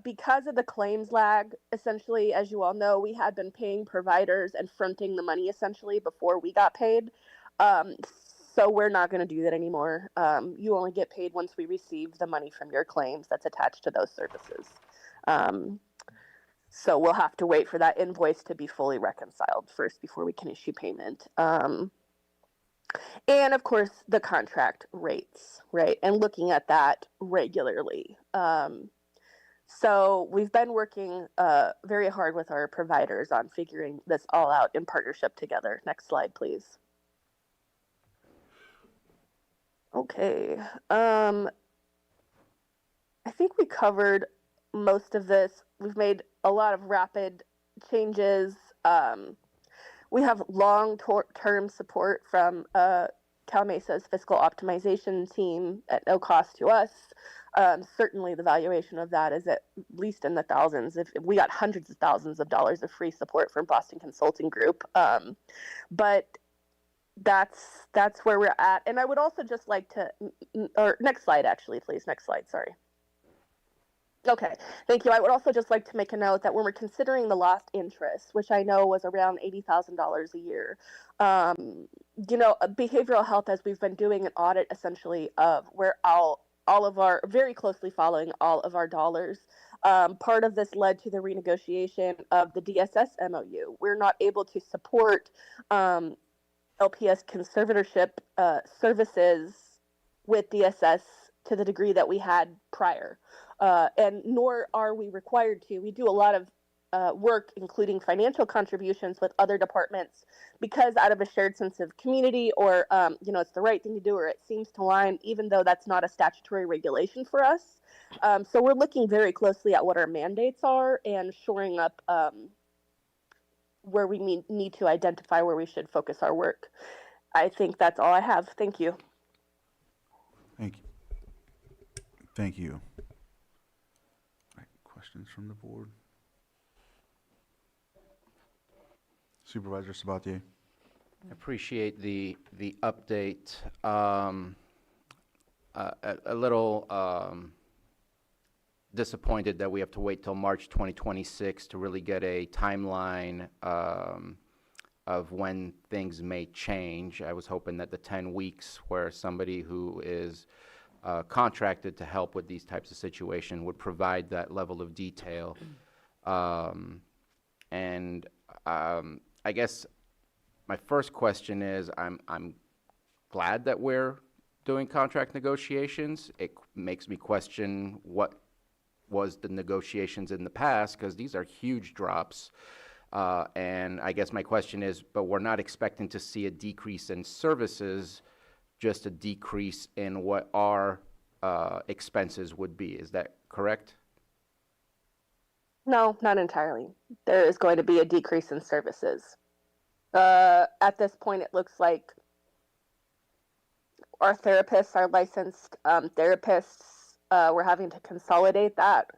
because of the claims lag, essentially, as you all know, we had been paying providers and fronting the money essentially before we got paid. So we're not going to do that anymore. You only get paid once we receive the money from your claims that's attached to those services. So we'll have to wait for that invoice to be fully reconciled first before we can issue payment. And of course, the contract rates, right? And looking at that regularly. So we've been working very hard with our providers on figuring this all out in partnership together. Next slide, please. Okay. I think we covered most of this. We've made a lot of rapid changes. We have long-term support from Cal Mesa's fiscal optimization team at no cost to us. Certainly the valuation of that is at least in the thousands. If we got hundreds of thousands of dollars of free support from Boston Consulting Group. But that's where we're at. And I would also just like to, or next slide actually, please. Next slide, sorry. Okay, thank you. I would also just like to make a note that when we're considering the lost interest, which I know was around $80,000 a year, you know, behavioral health, as we've been doing an audit essentially of where all of our, very closely following all of our dollars. Part of this led to the renegotiation of the DSS MOU. We're not able to support LPS conservatorship services with DSS to the degree that we had prior. And nor are we required to. We do a lot of work, including financial contributions with other departments, because out of a shared sense of community or, you know, it's the right thing to do or it seems to line, even though that's not a statutory regulation for us. So we're looking very closely at what our mandates are and shoring up where we need to identify where we should focus our work. I think that's all I have. Thank you. Thank you. Thank you. Right, questions from the board? Supervisor Sabatier. I appreciate the update. A little disappointed that we have to wait till March 2026 to really get a timeline of when things may change. I was hoping that the 10 weeks where somebody who is contracted to help with these types of situations would provide that level of detail. I guess my first question is, I'm glad that we're doing contract negotiations. It makes me question what was the negotiations in the past, because these are huge drops. And I guess my question is, but we're not expecting to see a decrease in services, just a decrease in what our expenses would be. Is that correct? No, not entirely. There is going to be a decrease in services. At this point, it looks like our therapists, our licensed therapists, we're having to consolidate that.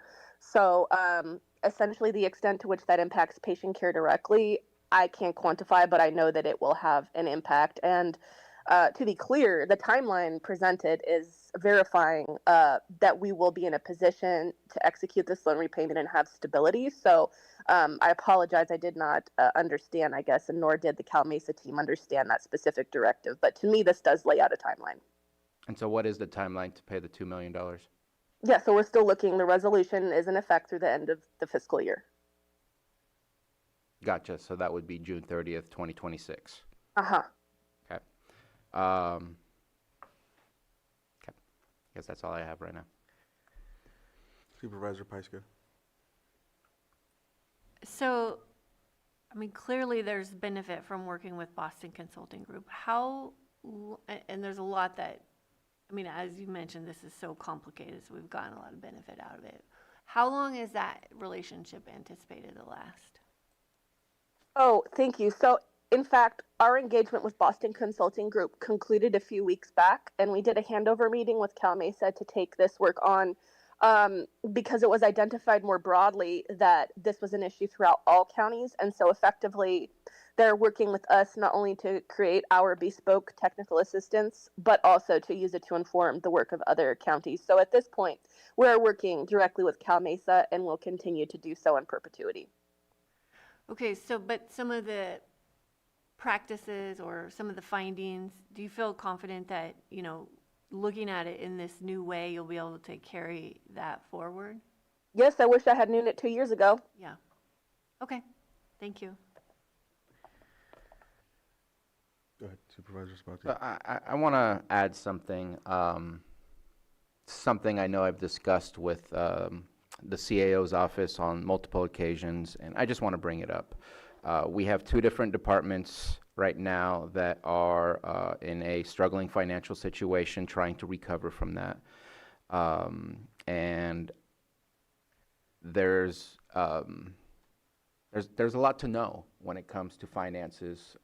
So essentially the extent to which that impacts patient care directly, I can't quantify, but I know that it will have an impact. And to be clear, the timeline presented is verifying that we will be in a position to execute this loan repayment and have stability. So I apologize, I did not understand, I guess, and nor did the Cal Mesa team understand that specific directive. But to me, this does lay out a timeline. And so what is the timeline to pay the $2 million? Yeah, so we're still looking. The resolution is in effect through the end of the fiscal year. Gotcha. So that would be June 30th, 2026. Uh-huh. Okay. Okay. Guess that's all I have right now. Supervisor Pyska. So, I mean, clearly there's benefit from working with Boston Consulting Group. And there's a lot that, I mean, as you mentioned, this is so complicated, so we've gotten a lot of benefit out of it. How long is that relationship anticipated to last? Oh, thank you. So, in fact, our engagement with Boston Consulting Group concluded a few weeks back, and we did a handover meeting with Cal Mesa to take this work on because it was identified more broadly that this was an issue throughout all counties. And so effectively, they're working with us not only to create our bespoke technical assistance, but also to use it to inform the work of other counties. So at this point, we're working directly with Cal Mesa and will continue to do so in perpetuity. Okay, so, but some of the practices or some of the findings, do you feel confident that, you know, looking at it in this new way, you'll be able to carry that forward? Yes, I wish I had known it 2 years ago. Yeah. Okay, thank you. Go ahead, Supervisor Spati. So I want to add something, something I know I've discussed with the CAO's office on multiple occasions, and I just want to bring it up. We have two different departments right now that are in a struggling financial situation, trying to recover from that. And there's a lot to know when it comes to finances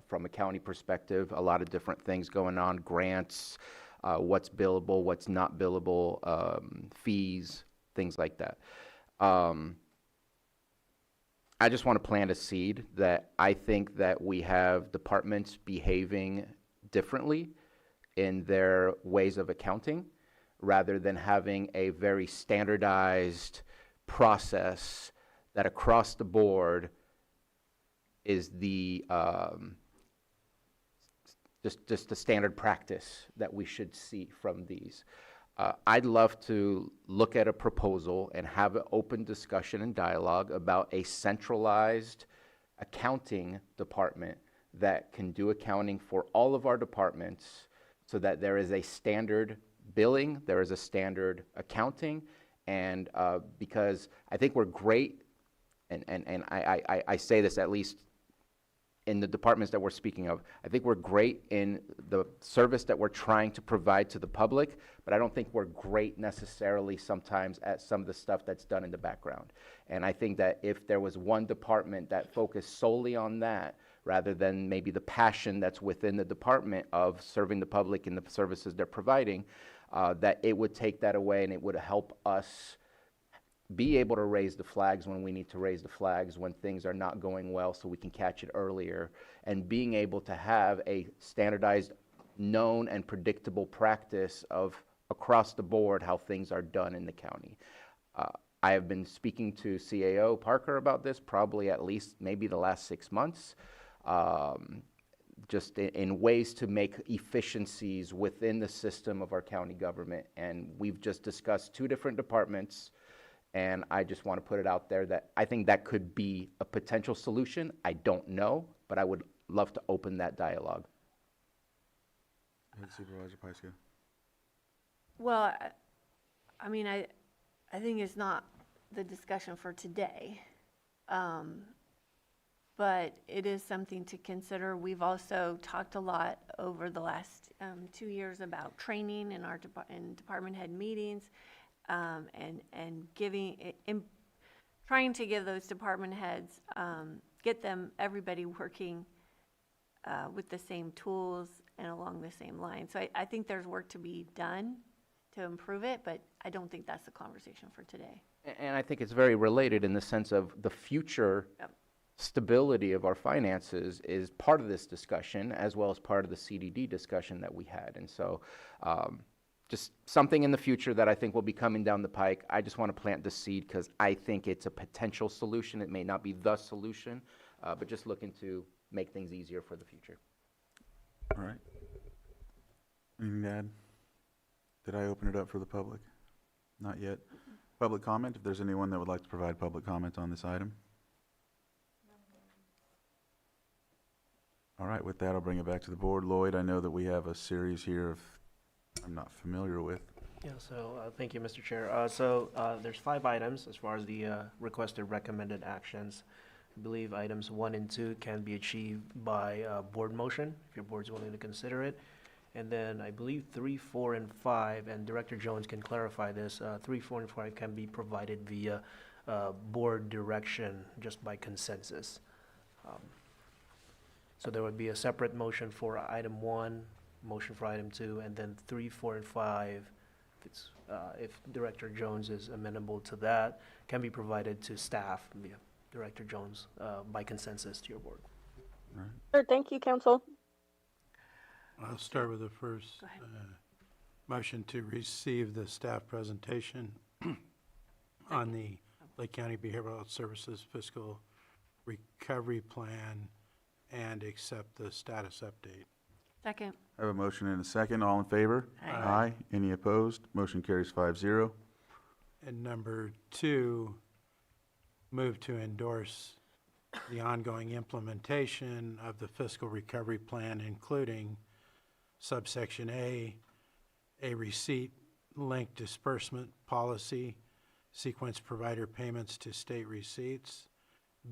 from a county perspective. A lot of different things going on, grants, what's billable, what's not billable, fees, things like that. I just want to plant a seed that I think that we have departments behaving differently in their ways of accounting rather than having a very standardized process that across the board is the just the standard practice that we should see from these. I'd love to look at a proposal and have an open discussion and dialogue about a centralized accounting department that can do accounting for all of our departments so that there is a standard billing, there is a standard accounting, and because I think we're great, and I say this at least in the departments that we're speaking of, I think we're great in the service that we're trying to provide to the public, but I don't think we're great necessarily sometimes at some of the stuff that's done in the background. And I think that if there was one department that focused solely on that, rather than maybe the passion that's within the department of serving the public and the services they're providing, that it would take that away and it would help us be able to raise the flags when we need to raise the flags, when things are not going well so we can catch it earlier, and being able to have a standardized, known and predictable practice of across the board how things are done in the county. I have been speaking to CAO Parker about this probably at least maybe the last 6 months, just in ways to make efficiencies within the system of our county government. And we've just discussed two different departments, and I just want to put it out there that I think that could be a potential solution. I don't know, but I would love to open that dialogue. Supervisor Pyska. Well, I mean, I think it's not the discussion for today, but it is something to consider. We've also talked a lot over the last 2 years about training in our in department head meetings, and trying to give those department heads, get them, everybody working with the same tools and along the same line. So I think there's work to be done to improve it, but I don't think that's the conversation for today. And I think it's very related in the sense of the future stability of our finances is part of this discussion as well as part of the CDD discussion that we had. And so just something in the future that I think will be coming down the pike. I just want to plant the seed because I think it's a potential solution. It may not be the solution, but just looking to make things easier for the future. All right. Anything to add? Did I open it up for the public? Not yet. Public comment, if there's anyone that would like to provide public comment on this item. right, with that, I'll bring it back to the board. Lloyd, I know that we have a series here of, I'm not familiar with. Yeah, so, thank you, Mr. Chair. There's 5 items as far as the requested recommended actions. I believe items 1 and 2 can be achieved by board motion, if your board's willing to consider it. And then I believe 3, 4, and 5, and Director Jones can clarify this, 3, 4, and 5 can be provided via board direction just by consensus. So there would be a separate motion for item 1, motion for item 2, and then 3, 4, and 5, if Director Jones is amenable to that, can be provided to staff via Director Jones by consensus to your board. All right. Sure, thank you, council. I'll start with the first motion to receive the staff presentation on the Lake County Behavioral Health Services Fiscal Recovery Plan and accept the status update. Second. I have a motion and a second. All in favor? Aye. Any opposed? Motion carries 5-0. And number 2, move to endorse the ongoing implementation of the fiscal recovery plan, including subsection A receipt-linked disbursement policy, sequence provider payments to state receipts.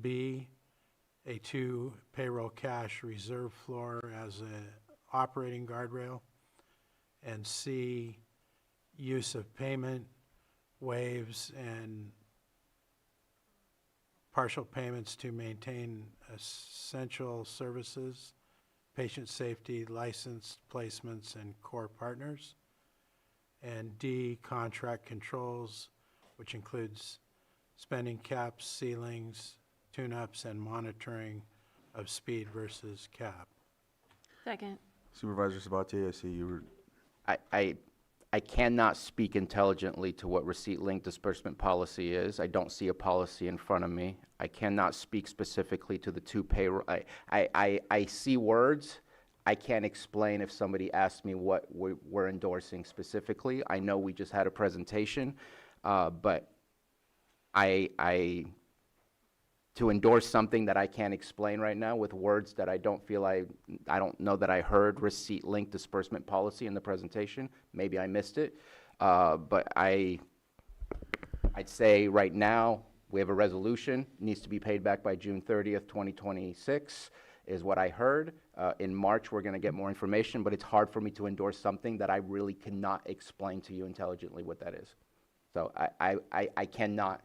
B, a 2 payroll cash reserve floor as a operating guardrail. And C, use of payment waives and partial payments to maintain essential services, patient safety, licensed placements, and core partners. And D, contract controls, which includes spending caps, ceilings, tune-ups, and monitoring of speed versus cap. Second. Supervisor Sabatier, I see you were, I cannot speak intelligently to what receipt-linked disbursement policy is. I don't see a policy in front of me. I cannot speak specifically to the 2 payroll. I see words. I can't explain if somebody asked me what we're endorsing specifically. I know we just had a presentation, but to endorse something that I can't explain right now with words that I don't know that I heard receipt-linked disbursement policy in the presentation. Maybe I missed it, but I'd say right now we have a resolution, needs to be paid back by June 30th, 2026, is what I heard. In March, we're going to get more information, but it's hard for me to endorse something that I really cannot explain to you intelligently what that is. So I cannot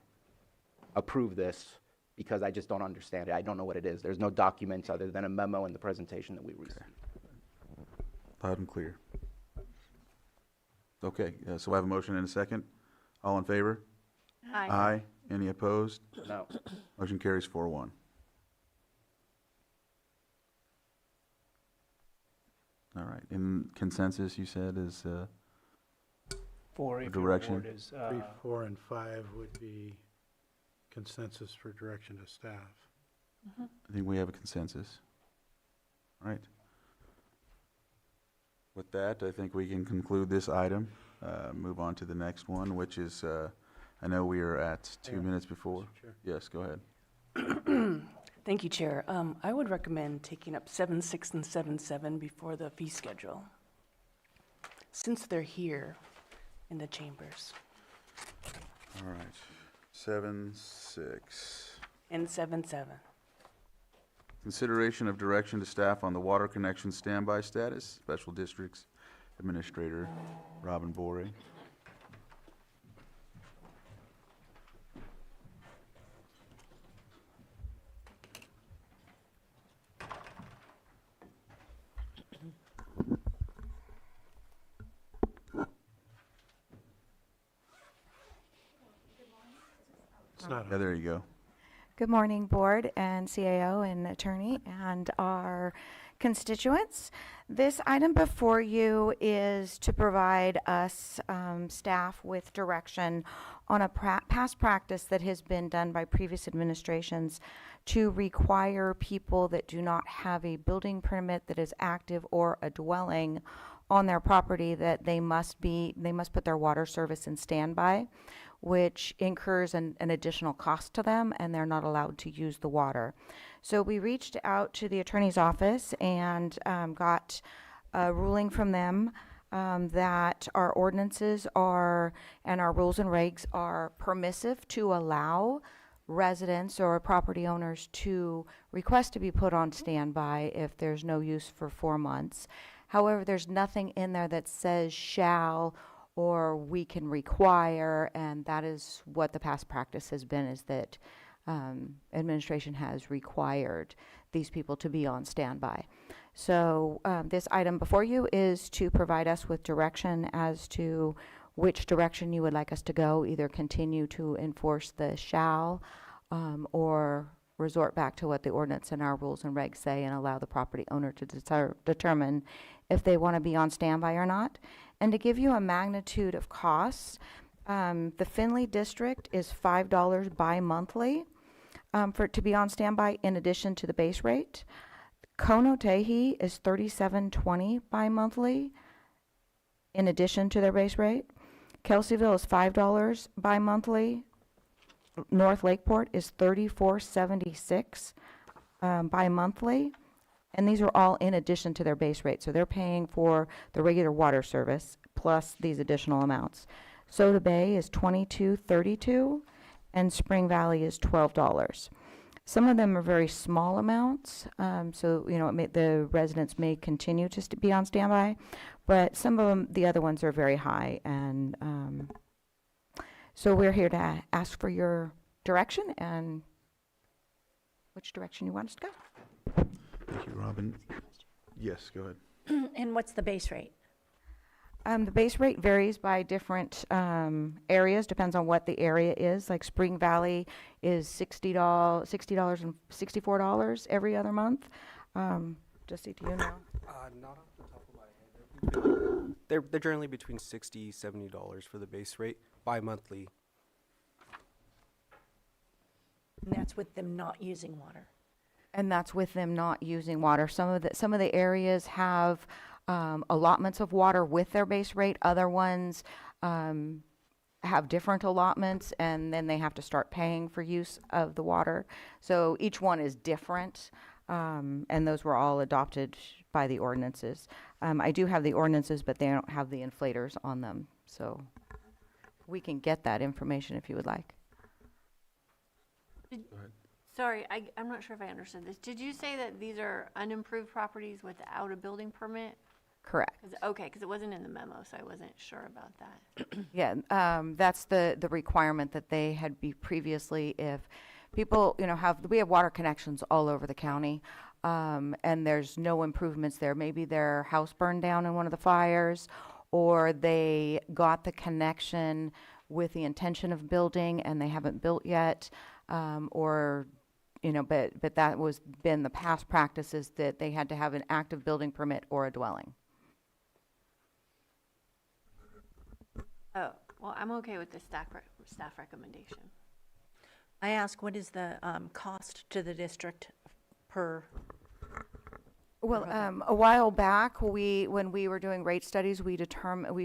approve this because I just don't understand it. I don't know what it is. There's no documents other than a memo in the presentation that we received. loud and clear. Okay, so I have a motion and a second. All in favor? Aye. Aye. Any opposed? No. Motion carries 4-1. All right, in consensus, you said is, For if your direction. board is, 3, 4, and 5 would be consensus for direction to staff. I think we have a consensus. All right. With that, I think we can conclude this item, move on to the next one, which is, I know we are at 2 minutes before. Mr. Chair. Yes, go ahead. Thank you, Chair. I would recommend taking up 7.6 and 7.7 before the fee schedule, since they're here in the chambers. All right, 7.6. And 7.7. Consideration of direction to staff on the water connection standby status, Special Districts Administrator Robin Borey. It's not. Yeah, there you go. Good morning, Board and CAO and Attorney and our constituents. This item before you is to provide us, staff, with direction on a past practice that has been done by previous administrations to require people that do not have a building permit that is active or a dwelling on their property that they must put their water service in standby, which incurs an additional cost to them, and they're not allowed to use the water. So we reached out to the attorney's office and got a ruling from them that our ordinances and our rules and regs are permissive to allow residents or property owners to request to be put on standby if there's no use for 4 months. However, there's nothing in there that says shall or we can require, and that is what the past practice has been, is that administration has required these people to be on standby. So this item before you is to provide us with direction as to which direction you would like us to go, either continue to enforce the shall or resort back to what the ordinance and our rules and regs say and allow the property owner to determine if they want to be on standby or not. And to give you a magnitude of costs, the Findlay district is $5 bi-monthly for it to be on standby in addition to the base rate. Conotehe is $37.20 bi-monthly in addition to their base rate. Kelseyville is $5 bi-monthly. North Lakeport is $34.76 bi-monthly. And these are all in addition to their base rate. So they're paying for the regular water service plus these additional amounts. Soda Bay is $22.32 and Spring Valley is $12. Some of them are very small amounts, so the residents may continue to be on standby, but some of them, the other ones are very high, and so we're here to ask for your direction and which direction you want us to go. Thank you, Robin. Yes, go ahead. And what's the base rate? The base rate varies by different areas, depends on what the area is. Like Spring Valley is $60 and $64 every other month. Jesse, do you know? Not off the top of my head. They're generally between $60, $70 for the base rate bi-monthly. And that's with them not using water. And that's with them not using water. Some of the areas have allotments of water with their base rate. Other ones have different allotments, and then they have to start paying for use of the water. So each one is different, and those were all adopted by the ordinances. I do have the ordinances, but they don't have the inflators on them. So we can get that information if you would like. Sorry, I'm not sure if I understood this. Did you say that these are unimproved properties without a building permit? Correct. Okay, because it wasn't in the memo, so I wasn't sure about that. Yeah, that's the requirement that they had be previously. If people, we have water connections all over the county, and there's no improvements there. Maybe their house burned down in one of the fires, or they got the connection with the intention of building and they haven't built yet, but that was been the past practices that they had to have an active building permit or a dwelling. Oh, well, I'm okay with the staff recommendation. I ask, what is the cost to the district per? Well, a while back, when we were doing rate studies, we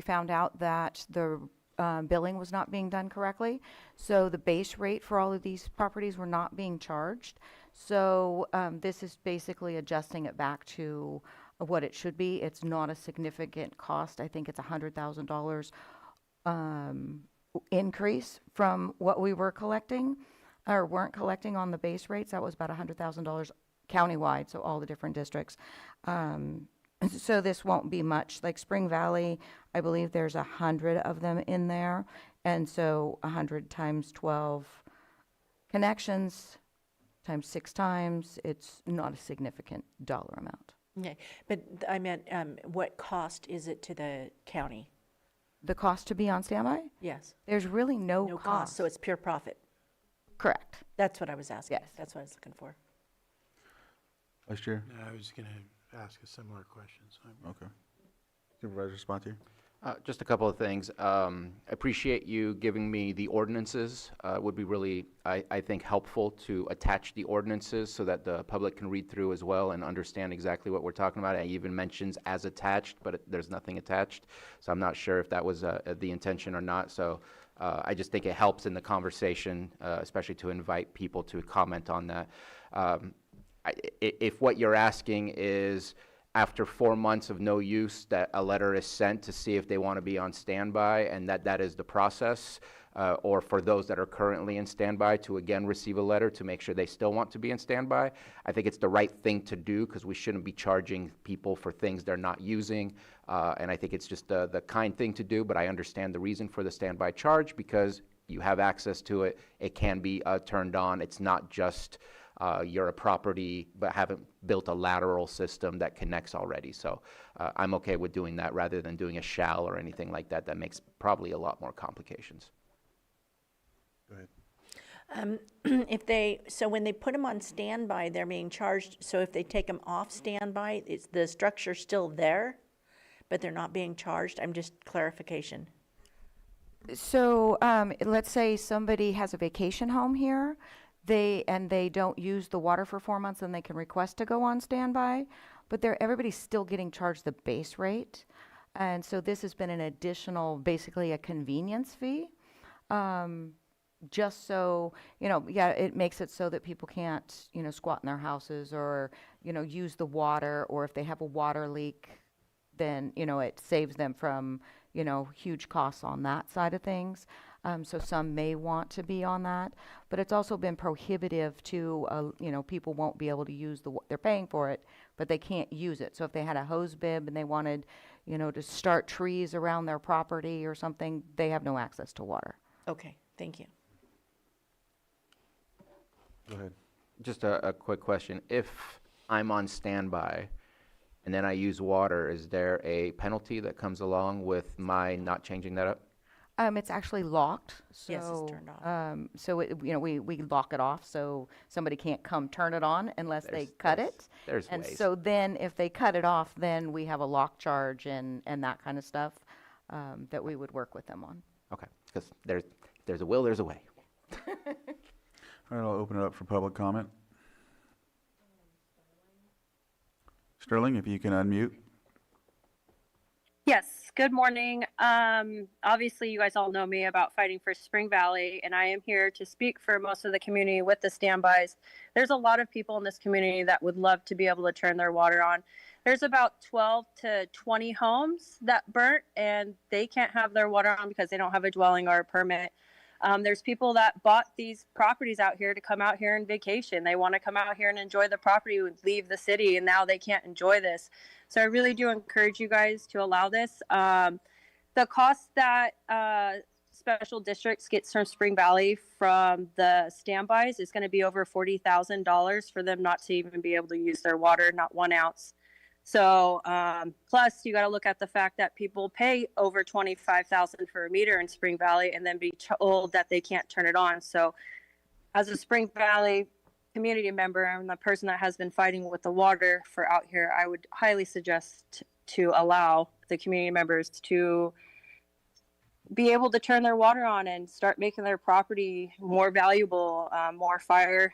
found out that the billing was not being done correctly. So the base rate for all of these properties were not being charged. So this is basically adjusting it back to what it should be. It's not a significant cost. I think it's $100,000 increase from what we were collecting or weren't collecting on the base rates. That was about $100,000 countywide, so all the different districts. So this won't be much. Like Spring Valley, I believe there's 100 of them in there, and so 100 times 12 connections times 6 times, it's not a significant dollar amount. Okay, but I meant, what cost is it to the county? The cost to be on standby? Yes. There's really no cost, so it's pure profit. Correct. That's what I was asking. Yes. That's what I was looking for. Vice Chair? I was going to ask a similar question. So Okay. Supervisor Spatier? Just a couple of things. I appreciate you giving me the ordinances. It would be really, I think, helpful to attach the ordinances so that the public can read through as well and understand exactly what we're talking about. It even mentions as attached, but there's nothing attached. So I'm not sure if that was the intention or not. So I just think it helps in the conversation, especially to invite people to comment on that. If what you're asking is, after 4 months of no use, that a letter is sent to see if they want to be on standby, and that is the process, or for those that are currently in standby to again receive a letter to make sure they still want to be in standby. I think it's the right thing to do because we shouldn't be charging people for things they're not using, and I think it's just the kind thing to do, but I understand the reason for the standby charge because you have access to it. It can be turned on. It's not just you're a property but haven't built a lateral system that connects already. So I'm okay with doing that rather than doing a shall or anything like that. That makes probably a lot more complications. Go ahead. So when they put them on standby, they're being charged. So if they take them off standby, is the structure still there, but they're not being charged? I'm just clarification. So let's say somebody has a vacation home here, they don't use the water for 4 months, and they can request to go on standby, but everybody's still getting charged the base rate. And so this has been an additional, basically a convenience fee. Just so, it makes it so that people can't, squat in their houses or, use the water, or if they have a water leak, then, it saves them from, huge costs on that side of things. So some may want to be on that, but it's also been prohibitive to, people won't be able to use they're paying for it, but they can't use it. So if they had a hose bib and they wanted, to start trees around their property or something, they have no access to water. Okay, thank you. Go ahead. Just a quick question. If I'm on standby and then I use water, is there a penalty that comes along with my not changing that up? It's actually locked. So, Yes, it's turned off. So we lock it off so somebody can't come turn it on unless they cut it. There's And ways. so then if they cut it off, then we have a lock charge and that kind of stuff that we would work with them on. Okay, because there's a will, there's a way. All right, I'll open it up for public comment. Sterling, if you can unmute. Yes, good morning. Obviously, you guys all know me about fighting for Spring Valley, and I am here to speak for most of the community with the standbys. There's a lot of people in this community that would love to be able to turn their water on. There's about 12 to 20 homes that burnt, and they can't have their water on because they don't have a dwelling or a permit. There's people that bought these properties out here to come out here and vacation. They want to come out here and enjoy the property and leave the city, and now they can't enjoy this. So I really do encourage you guys to allow this. The cost that special districts gets from Spring Valley from the standbys is going to be over $40,000 for them not to even be able to use their water, not 1 ounce. So plus you got to look at the fact that people pay over $25,000 for a meter in Spring Valley and then be told that they can't turn it on. So as a Spring Valley community member and the person that has been fighting with the water for out here, I would highly suggest to allow the community members to be able to turn their water on and start making their property more valuable, more fire,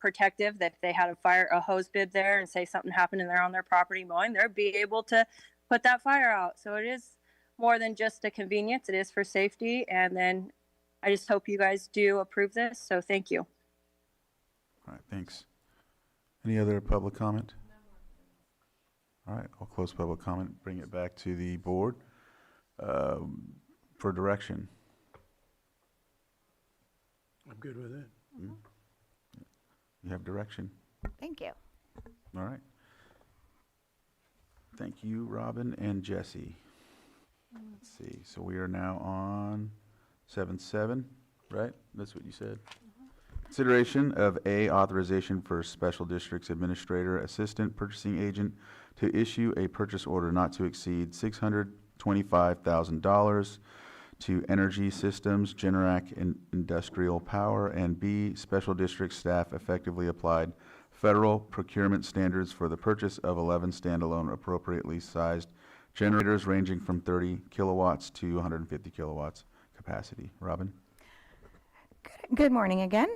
protective. That if they had a hose bib there and say something happened and they're on their property mowing, they'll be able to put that fire out. So it is more than just a convenience. It is for safety. And then I just hope you guys do approve this. So thank you. All right, thanks. Any other public comment? All right, I'll close public comment, bring it back to the board for direction. I'm good with it. Mm-hmm. You have direction. Thank you. All right. Thank you, Robin and Jesse. Let's see. So we are now on 7.7, right? That's what you said. Consideration of A, authorization for Special Districts Administrator Assistant Purchasing Agent to issue a purchase order not to exceed $625,000 to Energy Systems, Generac Industrial Power, and B, Special District staff effectively applied federal procurement standards for the purchase of 11 standalone appropriately sized generators ranging from 30 kilowatts to 150 kilowatts capacity. Robin? Good morning again.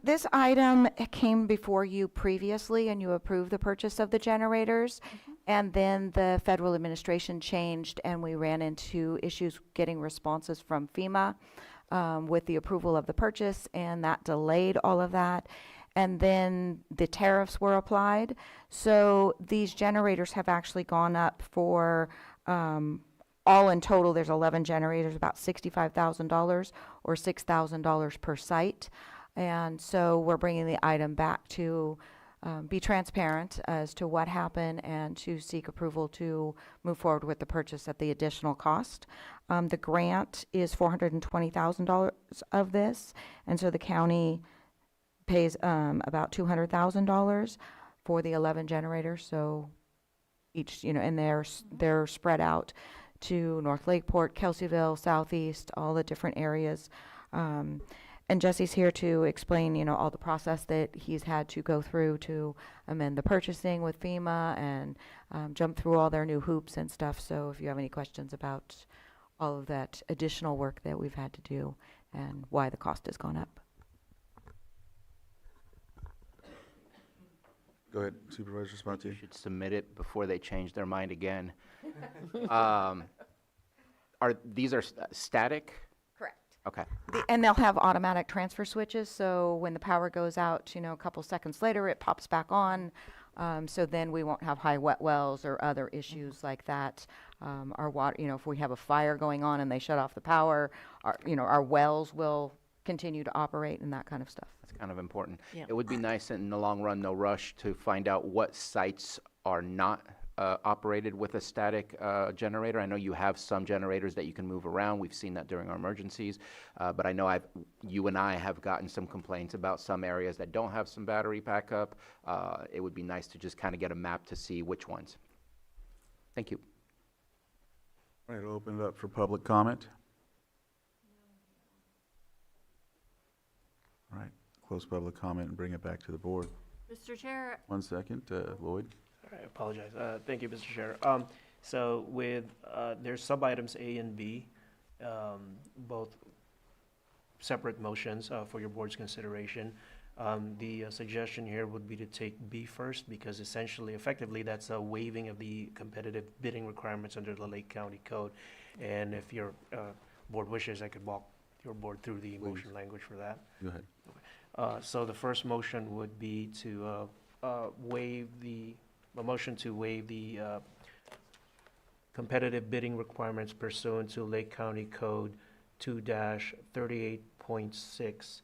This item came before you previously, and you approved the purchase of the generators. And then the federal administration changed, and we ran into issues getting responses from FEMA with the approval of the purchase, and that delayed all of that. And then the tariffs were applied. So these generators have actually gone up for all in total, there's 11 generators, about $65,000 or $6,000 per site. And so we're bringing the item back to be transparent as to what happened and to seek approval to move forward with the purchase at the additional cost. The grant is $420,000 of this, and so the county pays about $200,000 for the 11 generators. So each, and they're spread out to North Lakeport, Kelseyville, Southeast, all the different areas. And Jesse's here to explain, all the process that he's had to go through to amend the purchasing with FEMA and jump through all their new hoops and stuff. So if you have any questions about all of that additional work that we've had to do and why the cost has gone up. Go ahead, Supervisor Spati. You should submit it before they change their mind again. These are static? Correct. Okay. And they'll have automatic transfer switches, so when the power goes out, a couple seconds later, it pops back on. So then we won't have high wet wells or other issues like that. Our water, if we have a fire going on and they shut off the power, our wells will continue to operate and that kind of stuff. That's kind of important. Yeah. It would be nice in the long run, no rush, to find out what sites are not operated with a static generator. I know you have some generators that you can move around. We've seen that during our emergencies. But I know you and I have gotten some complaints about some areas that don't have some battery backup. It would be nice to just kind of get a map to see which ones. Thank you. All right, I'll open it up for public comment. All right, close public comment and bring it back to the board. Mr. Chair. 1 second, Lloyd. I apologize. Thank you, Mr. Chair. So with, there's sub-items A and B, both separate motions for your board's consideration. The suggestion here would be to take B first, because effectively, that's a waiving of the competitive bidding requirements under the Lake County Code. And if your board wishes, I could walk your board through the motion language for that. Go ahead. So the first motion would be to waive a motion to waive the competitive bidding requirements pursuant to Lake County Code 2-38.6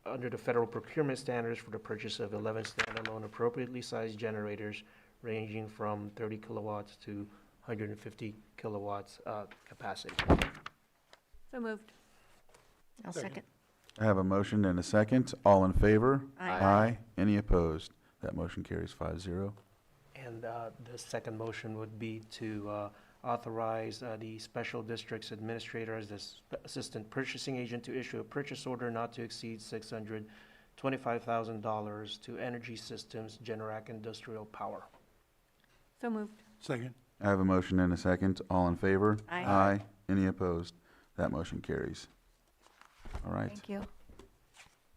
under the federal procurement standards for the purchase of 11 standalone appropriately sized generators ranging from 30 kilowatts to 150 kilowatts capacity. So moved. I'll second. I have a motion and a second. All in favor? Aye. Aye. Any opposed? That motion carries 5-0. And the second motion would be to authorize the Special District's Administrator as the Assistant Purchasing Agent to issue a purchase order not to exceed $625,000 to Energy Systems Generac Industrial Power. So moved. Second. I have a motion and a second. All in favor? Aye. Aye. Any opposed? That motion carries. All right. Thank you.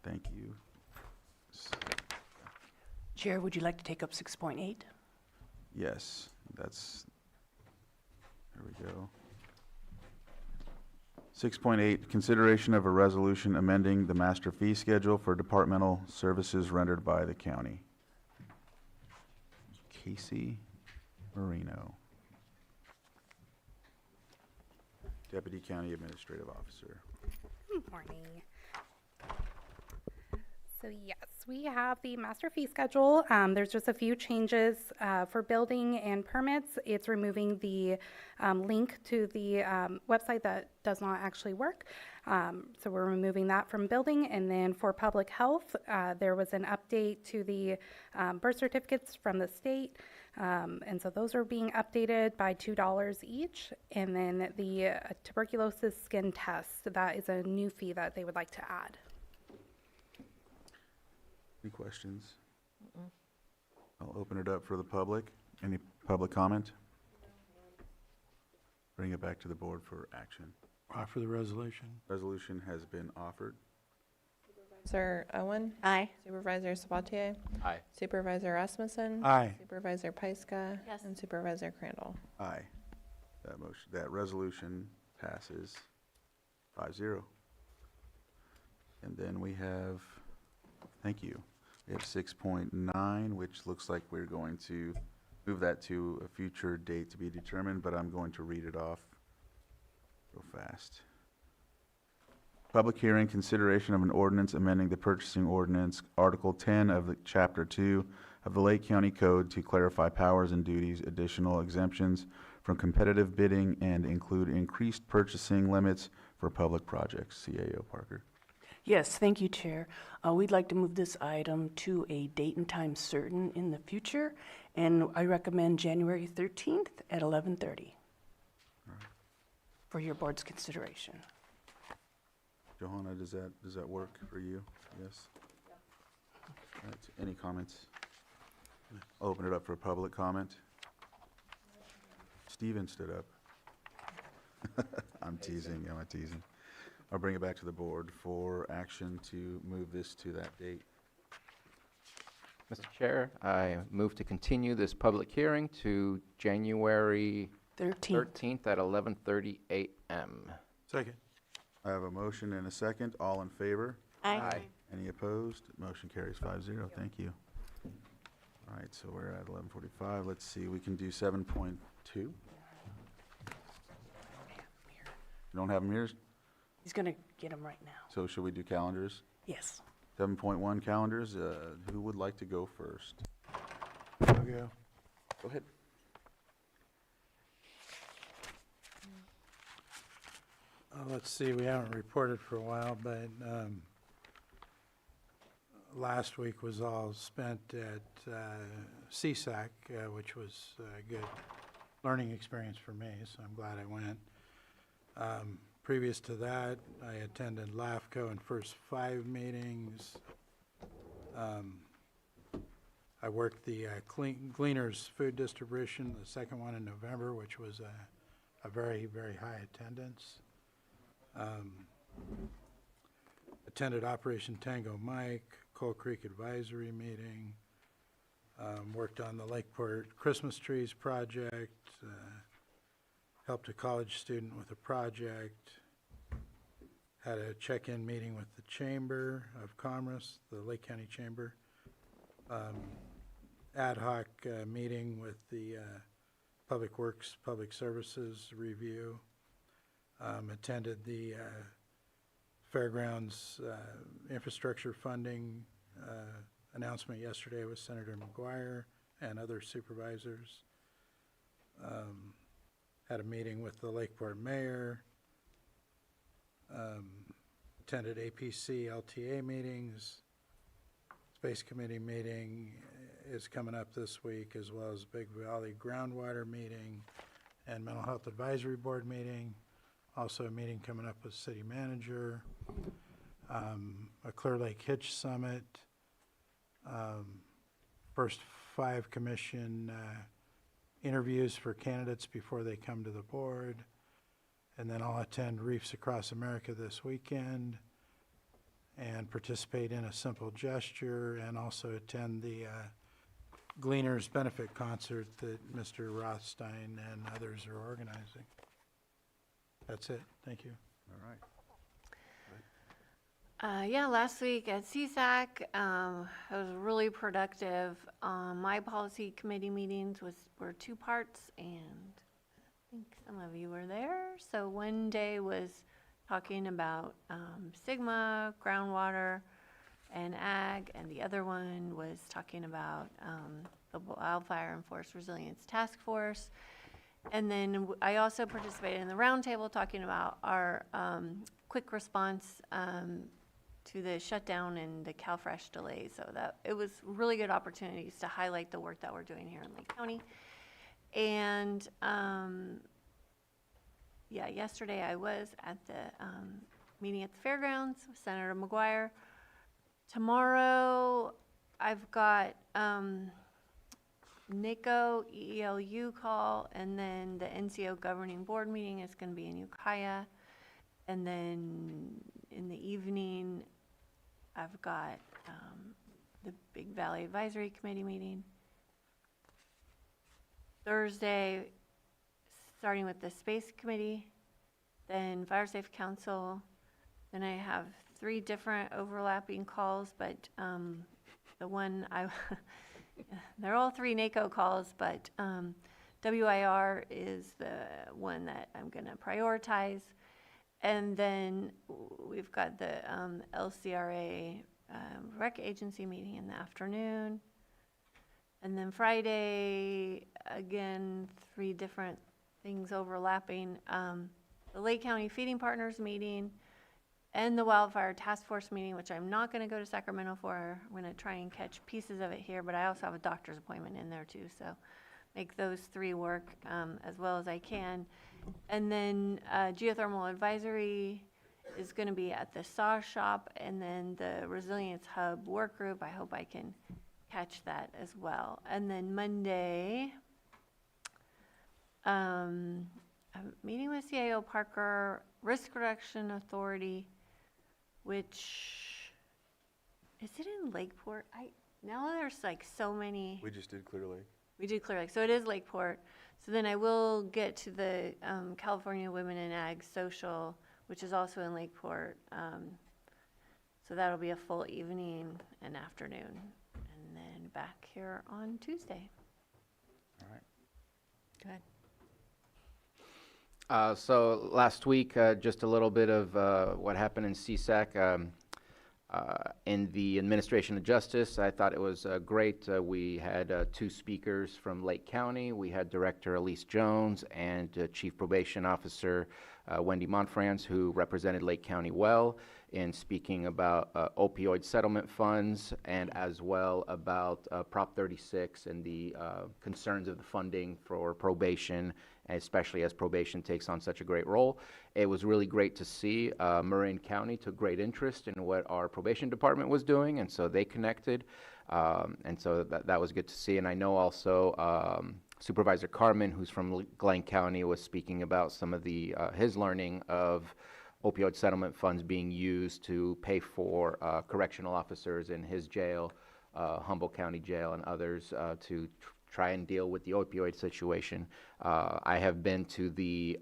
Thank you. Chair, would you like to take up 6.8? Yes, there we go. 6.8, consideration of a resolution amending the master fee schedule for departmental services rendered by the county. Casey Marino, Deputy County Administrative Officer. Good morning. So yes, we have the master fee schedule. There's just a few changes for building and permits. It's removing the link to the website that does not actually work. So we're removing that from building. And then for public health, there was an update to the birth certificates from the state. And so those are being updated by $2 each. And then the tuberculosis skin test, that is a new fee that they would like to add. Any questions? I'll open it up for the public. Any public comment? Bring it back to the board for action. Offer the resolution. Resolution has been offered. Supervisor Owen? Aye. Supervisor Sabatier? Aye. Supervisor Rasmussen? Aye. Supervisor Pyska? Yes. And Supervisor Crandall? Aye. That resolution passes 5-0. And then we have, thank you, we have 6.9, which looks like we're going to move that to a future date to be determined, but I'm going to read it off real fast. Public hearing, consideration of an ordinance amending the purchasing ordinance, Article 10 of the Chapter 2 of the Lake County Code to clarify powers and duties, additional exemptions from competitive bidding, and include increased purchasing limits for public projects. CAO Parker. Yes, thank you, Chair. We'd like to move this item to a date and time certain in the future, and I recommend January 13th at 11:30 for your board's consideration. Johanna, does that work for you? Yes? All right, any comments? I'll open it up for public comment. Steven stood up. I'm teasing. I'll bring it back to the board for action to move this to that date. Mr. Chair, I move to continue this public hearing to January 13th at 11:30 a.m. Second. I have a motion and a second. All in favor? Aye. Any opposed? Motion carries 5-0. Thank you. All right, so we're at 11:45. Let's see, we can do 7.2. You don't have them here? He's going to get them right now. So should we do calendars? Yes. 7.1 calendars. Who would like to go first? I'll go. Go ahead. Let's see, we haven't reported for a while, but last week was all spent at CSAC, which was a good learning experience for me, so I'm glad I went. Previous to that, I attended LAFCO and First 5 meetings. I worked the Gleaners Food Distribution, the second one in November, which was a very, very high attendance. Attended Operation Tango Mike, Coal Creek Advisory Meeting, worked on the Lakeport Christmas Trees Project, helped a college student with a project, had a check-in meeting with the Chamber of Commerce, the Lake County Chamber, ad hoc meeting with the Public Works, Public Services Review, attended the Fairgrounds infrastructure funding announcement yesterday with Senator McGuire and other supervisors. Had a meeting with the Lakeport mayor. Attended APC LTA meetings. Space Committee meeting is coming up this week, as well as Big Valley Groundwater meeting and Mental Health Advisory Board meeting. Also a meeting coming up with City Manager, a Clear Lake Hitch Summit, First 5 Commission interviews for candidates before they come to the board, and then I'll attend Reefs Across America this weekend and participate in a simple gesture, and also attend the Gleaners Benefit Concert that Mr. Rothstein and others are organizing. That's it. Thank you. All right. Yeah, last week at CSAC, it was really productive. My policy committee meetings were 2 parts, and I think some of you were there. So one day was talking about Sigma, groundwater, and ag, and the other one was talking about the Wildfire and Forest Resilience Task Force. And then I also participated in the roundtable talking about our quick response to the shutdown and the CalFresh delays. So that it was really good opportunities to highlight the work that we're doing here in Lake County. And yeah, yesterday I was at the meeting at the fairgrounds with Senator McGuire. Tomorrow I've got NACO EELU call, and then the NCO governing board meeting is going to be in Ukiah. And then in the evening, I've got the Big Valley Advisory Committee meeting. Thursday, starting with the Space Committee, then Fire Safe Council. Then I have 3 different overlapping calls, but the one they're all 3 NACO calls, but WIR is the one that I'm going to prioritize. And then we've got the LCRA rec agency meeting in the afternoon. And then Friday, again, 3 different things overlapping. The Lake County Feeding Partners meeting and the Wildfire Task Force meeting, which I'm not going to go to Sacramento for. I'm going to try and catch pieces of it here, but I also have a doctor's appointment in there too. So make those 3 work as well as I can. And then Geothermal Advisory is going to be at the SAW shop, and then the Resilience Hub work group. I hope I can catch that as well. And then Monday, I'm meeting with CIO Parker, Risk Reduction Authority, which, is it in Lakeport? Now there's like so many. We just did Clear Lake. We did Clear Lake, so it is Lakeport. So then I will get to the California Women in Ag Social, which is also in Lakeport. So that'll be a full evening and afternoon, and then back here on Tuesday. All right. Go ahead. So last week, just a little bit of what happened in CSAC. In the Administration of Justice, I thought it was great. We had 2 speakers from Lake County. We had Director Elise Jones and Chief Probation Officer Wendy Monfrance, who represented Lake County well in speaking about opioid settlement funds, and as well about Prop 36 and the concerns of the funding for probation, especially as probation takes on such a great role. It was really great to see. Marin County took great interest in what our probation department was doing, and so they connected. And so that was good to see. And I know also Supervisor Carmen, who's from Glenn County, was speaking about some of the his learning of opioid settlement funds being used to pay for correctional officers in his jail, Humboldt County Jail, and others to try and deal with the opioid situation. I have been to the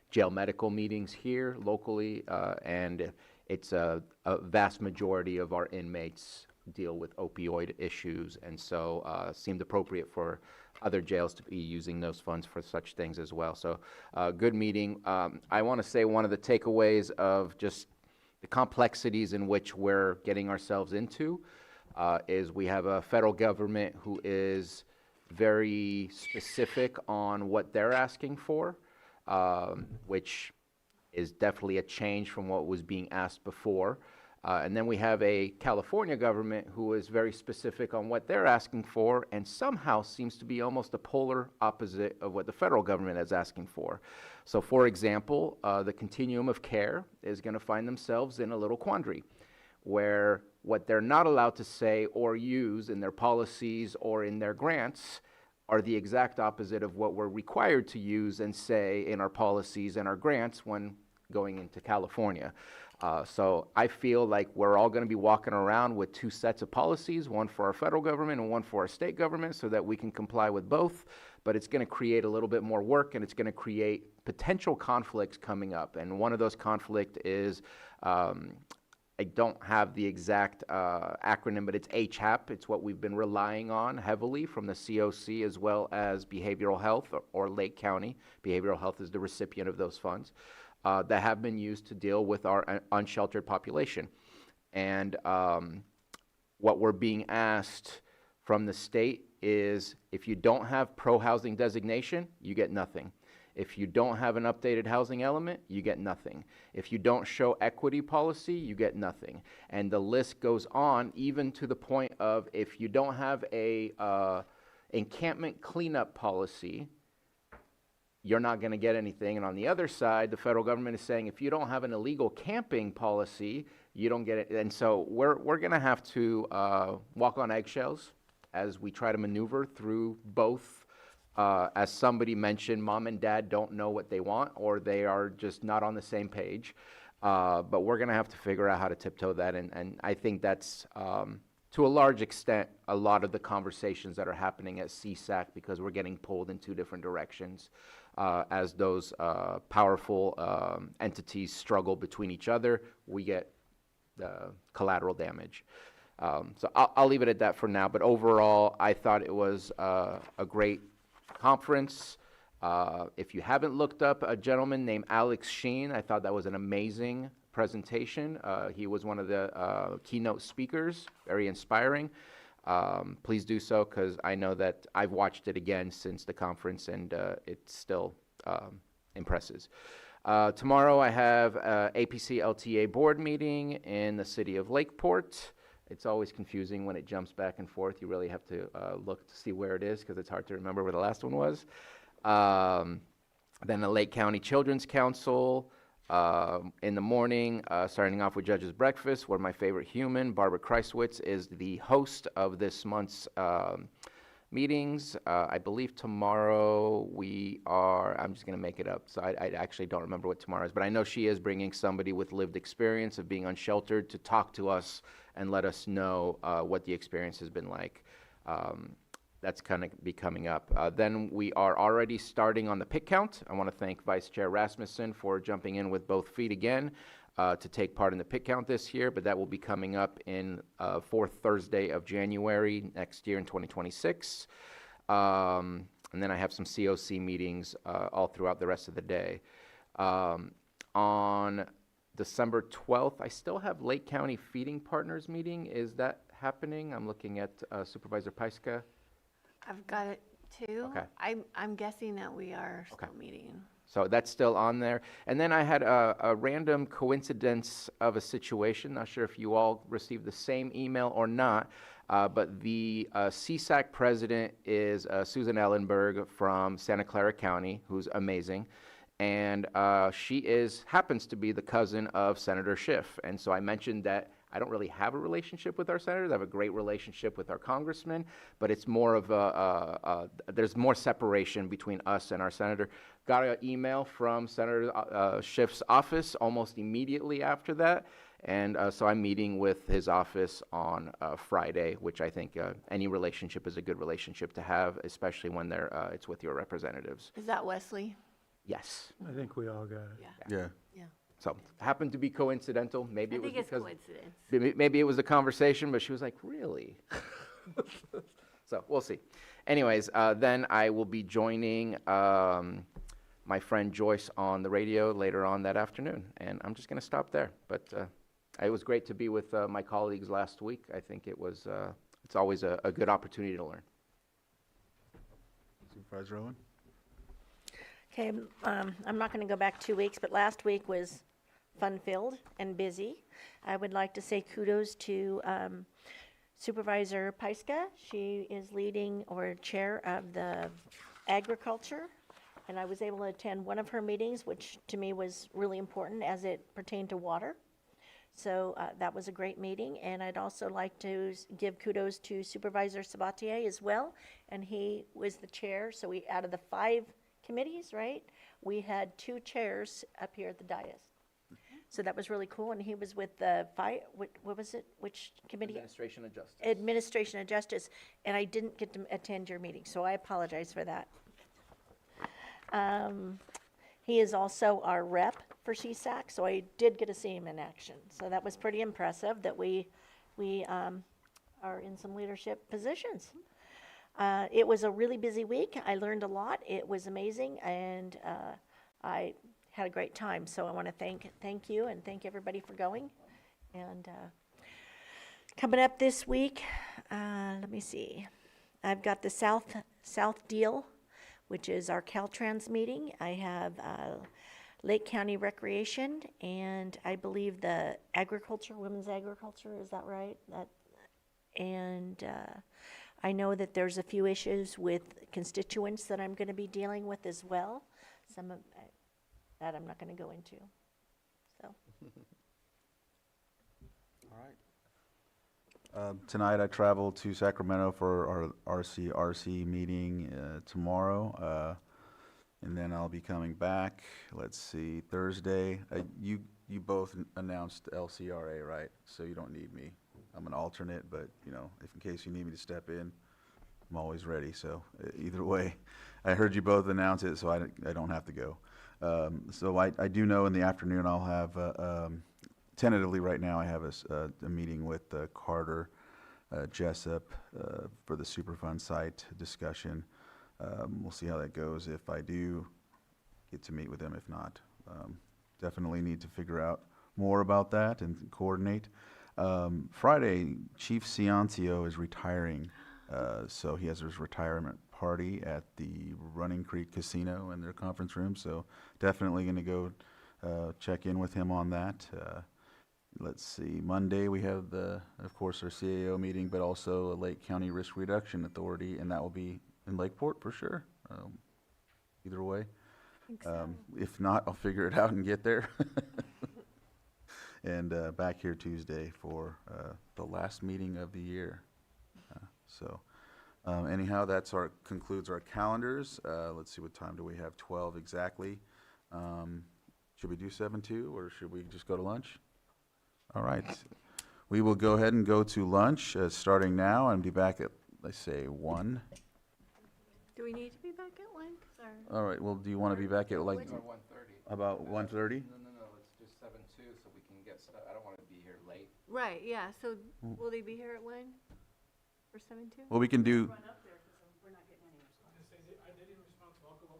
jail medical meetings here locally, and it's a vast majority of our inmates deal with opioid issues, and so seemed appropriate for other jails to be using those funds for such things as well. So good meeting. I want to say one of the takeaways of just the complexities in which we're getting ourselves into is we have a federal government who is very specific on what they're asking for, which is definitely a change from what was being asked before. And then we have a California government who is very specific on what they're asking for, and somehow seems to be almost the polar opposite of what the federal government is asking for. So for example, the continuum of care is going to find themselves in a little quandary, where what they're not allowed to say or use in their policies or in their grants are the exact opposite of what we're required to use and say in our policies and our grants when going into California. So I feel like we're all going to be walking around with 2 sets of policies, one for our federal government and one for our state government, so that we can comply with both. But it's going to create a little bit more work, and it's going to create potential conflicts coming up. And one of those conflicts is, I don't have the exact acronym, but it's HAP. It's what we've been relying on heavily from the COC, as well as behavioral health, or Lake County. Behavioral health is the recipient of those funds. That have been used to deal with our unsheltered population. And what we're being asked from the state is, if you don't have pro-housing designation, you get nothing. If you don't have an updated housing element, you get nothing. If you don't show equity policy, you get nothing. And the list goes on, even to the point of, if you don't have a encampment cleanup policy, you're not going to get anything. And on the other side, the federal government is saying, if you don't have an illegal camping policy, you don't get it. And so we're going to have to walk on eggshells as we try to maneuver through both. As somebody mentioned, mom and dad don't know what they want, or they are just not on the same page. But we're going to have to figure out how to tiptoe that, and I think that's, to a large extent, a lot of the conversations that are happening at CSAC, because we're getting pulled in two different directions as those powerful entities struggle between each other. We get collateral damage. So I'll leave it at that for now, but overall, I thought it was a great conference. If you haven't looked up a gentleman named Alex Sheen, I thought that was an amazing presentation. He was one of the keynote speakers, very inspiring. Please do so, because I know that I've watched it again since the conference, and it still impresses. Tomorrow I have APC LTA board meeting in the city of Lakeport. It's always confusing when it jumps back and forth. You really have to look to see where it is, because it's hard to remember where the last one was. Then the Lake County Children's Council in the morning, starting off with Judge's Breakfast, where my favorite human, Barbara Kreiswitz, is the host of this month's meetings. I believe tomorrow I'm just going to make it up, so I actually don't remember what tomorrow is, but I know she is bringing somebody with lived experience of being unsheltered to talk to us and let us know what the experience has been like. That's kind of be coming up. Then we are already starting on the pick count. I want to thank Vice Chair Rasmussen for jumping in with both feet again to take part in the pick count this year, but that will be coming up in fourth Thursday of January next year in 2026. And then I have some COC meetings all throughout the rest of the day. On December 12th, I still have Lake County Feeding Partners meeting. Is that happening? I'm looking at Supervisor Paiska. I've got it too. Okay. I'm guessing that we are still meeting. So that's still on there. And then I had a random coincidence of a situation. Not sure if you all received the same email or not, but the CSAC president is Susan Ellenberg from Santa Clara County, who's amazing. And she happens to be the cousin of Senator Schiff. And so I mentioned that I don't really have a relationship with our senators. I have a great relationship with our congressman, but it's more of there's more separation between us and our senator. Got an email from Senator Schiff's office almost immediately after that, and so I'm meeting with his office on Friday, which I think any relationship is a good relationship to have, especially when it's with your representatives. Is that Wesley? Yes. I think we all got it. Yeah. So happened to be coincidental. Maybe I it was think it's because coincidence. maybe it was a conversation, but she was like, "Really?" So we'll see. Anyways, then I will be joining my friend Joyce on the radio later on that afternoon, and I'm just going to stop there. But it was great to be with my colleagues last week. I think it's always a good opportunity to learn. Supervisor Owen? Okay, I'm not going to go back 2 weeks, but last week was fun-filled and busy. I would like to say kudos to Supervisor Paiska. She is leading or chair of the agriculture, and I was able to attend one of her meetings, which to me was really important as it pertained to water. So that was a great meeting, and I'd also like to give kudos to Supervisor Sabatier as well, and he was the chair, so we, out of the 5 committees, right? We had 2 chairs up here at the dais. So that was really cool, and he was with the what was it? Which committee? Administration of Justice. Administration of Justice, and I didn't get to attend your meeting, so I apologize for that. He is also our rep for CSAC, so I did get to see him in action. So that was pretty impressive that we are in some leadership positions. It was a really busy week. I learned a lot. It was amazing, and I had a great time. So I want to thank you and thank everybody for going. And coming up this week, let me see. I've got the South Deal, which is our Caltrans meeting. I have Lake County Recreation, and I believe the agriculture, women's agriculture. Is that right? I know that there's a few issues with constituents that I'm going to be dealing with as well. Some of that I'm not going to go into. So. All right. Tonight I travel to Sacramento for our RCRC meeting tomorrow, and then I'll be coming back. Let's see, Thursday. You both announced LCRA, right? So you don't need me. I'm an alternate, but you know, if in case you need me to step in, I'm always ready. So either way, I heard you both announce it, so I don't have to go. So I do know in the afternoon I'll have. Tentatively, right now, I have a meeting with Carter Jessup for the Superfund site discussion. We'll see how that goes. If I do get to meet with him, if not, definitely need to figure out more about that and coordinate. Friday, Chief Ciancio is retiring, so he has his retirement party at the Running Creek Casino in their conference room. So definitely going to go check in with him on that. Let's see, Monday we have of course, our CAO meeting, but also a Lake County Risk Reduction Authority, and that will be in Lakeport for sure. Either way. If not, I'll figure it out and get there. And back here Tuesday for the last meeting of the year. Anyhow, that's concludes our calendars. Let's see, what time do we have? 12 exactly. Should we do 7-2, or should we just go to lunch? All right. We will go ahead and go to lunch starting now and be back at, let's say, 1. Do we need to be back at 1? All right. Well, do you want to be back at like 1:30. about 1:30? No, let's do 7-2 so we can get stuff. I don't want to be here late. Right, yeah, so will they be here at 1 for 7-2? Well, we can do.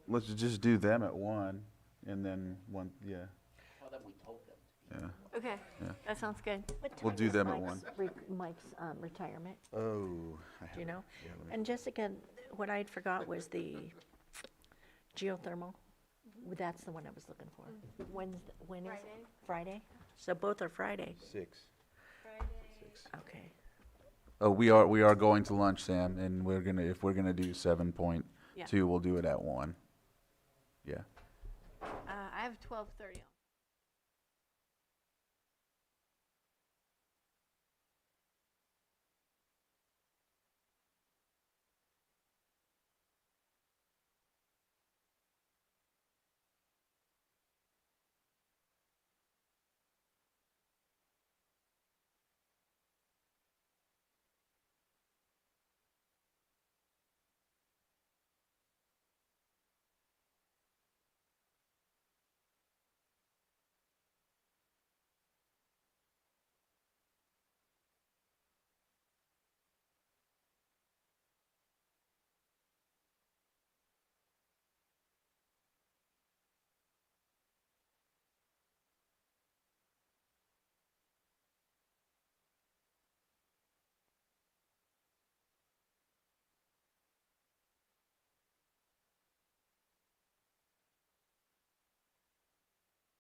Let's just do them at 1, and then 1. Yeah. Well, then we told them. Yeah. Okay, Yeah. that sounds good. We'll do them at 1. Mike's retirement. Oh. Do you know? Yeah, let me- And Jessica, what I forgot was the geothermal. That's the one I was looking for. When is it? Friday? So both are Friday. 6. Okay. Oh, we are going to lunch, Sam, and if we're gonna do 7.2, Yeah. we'll do it at 1. Yeah. I have 12:30 on.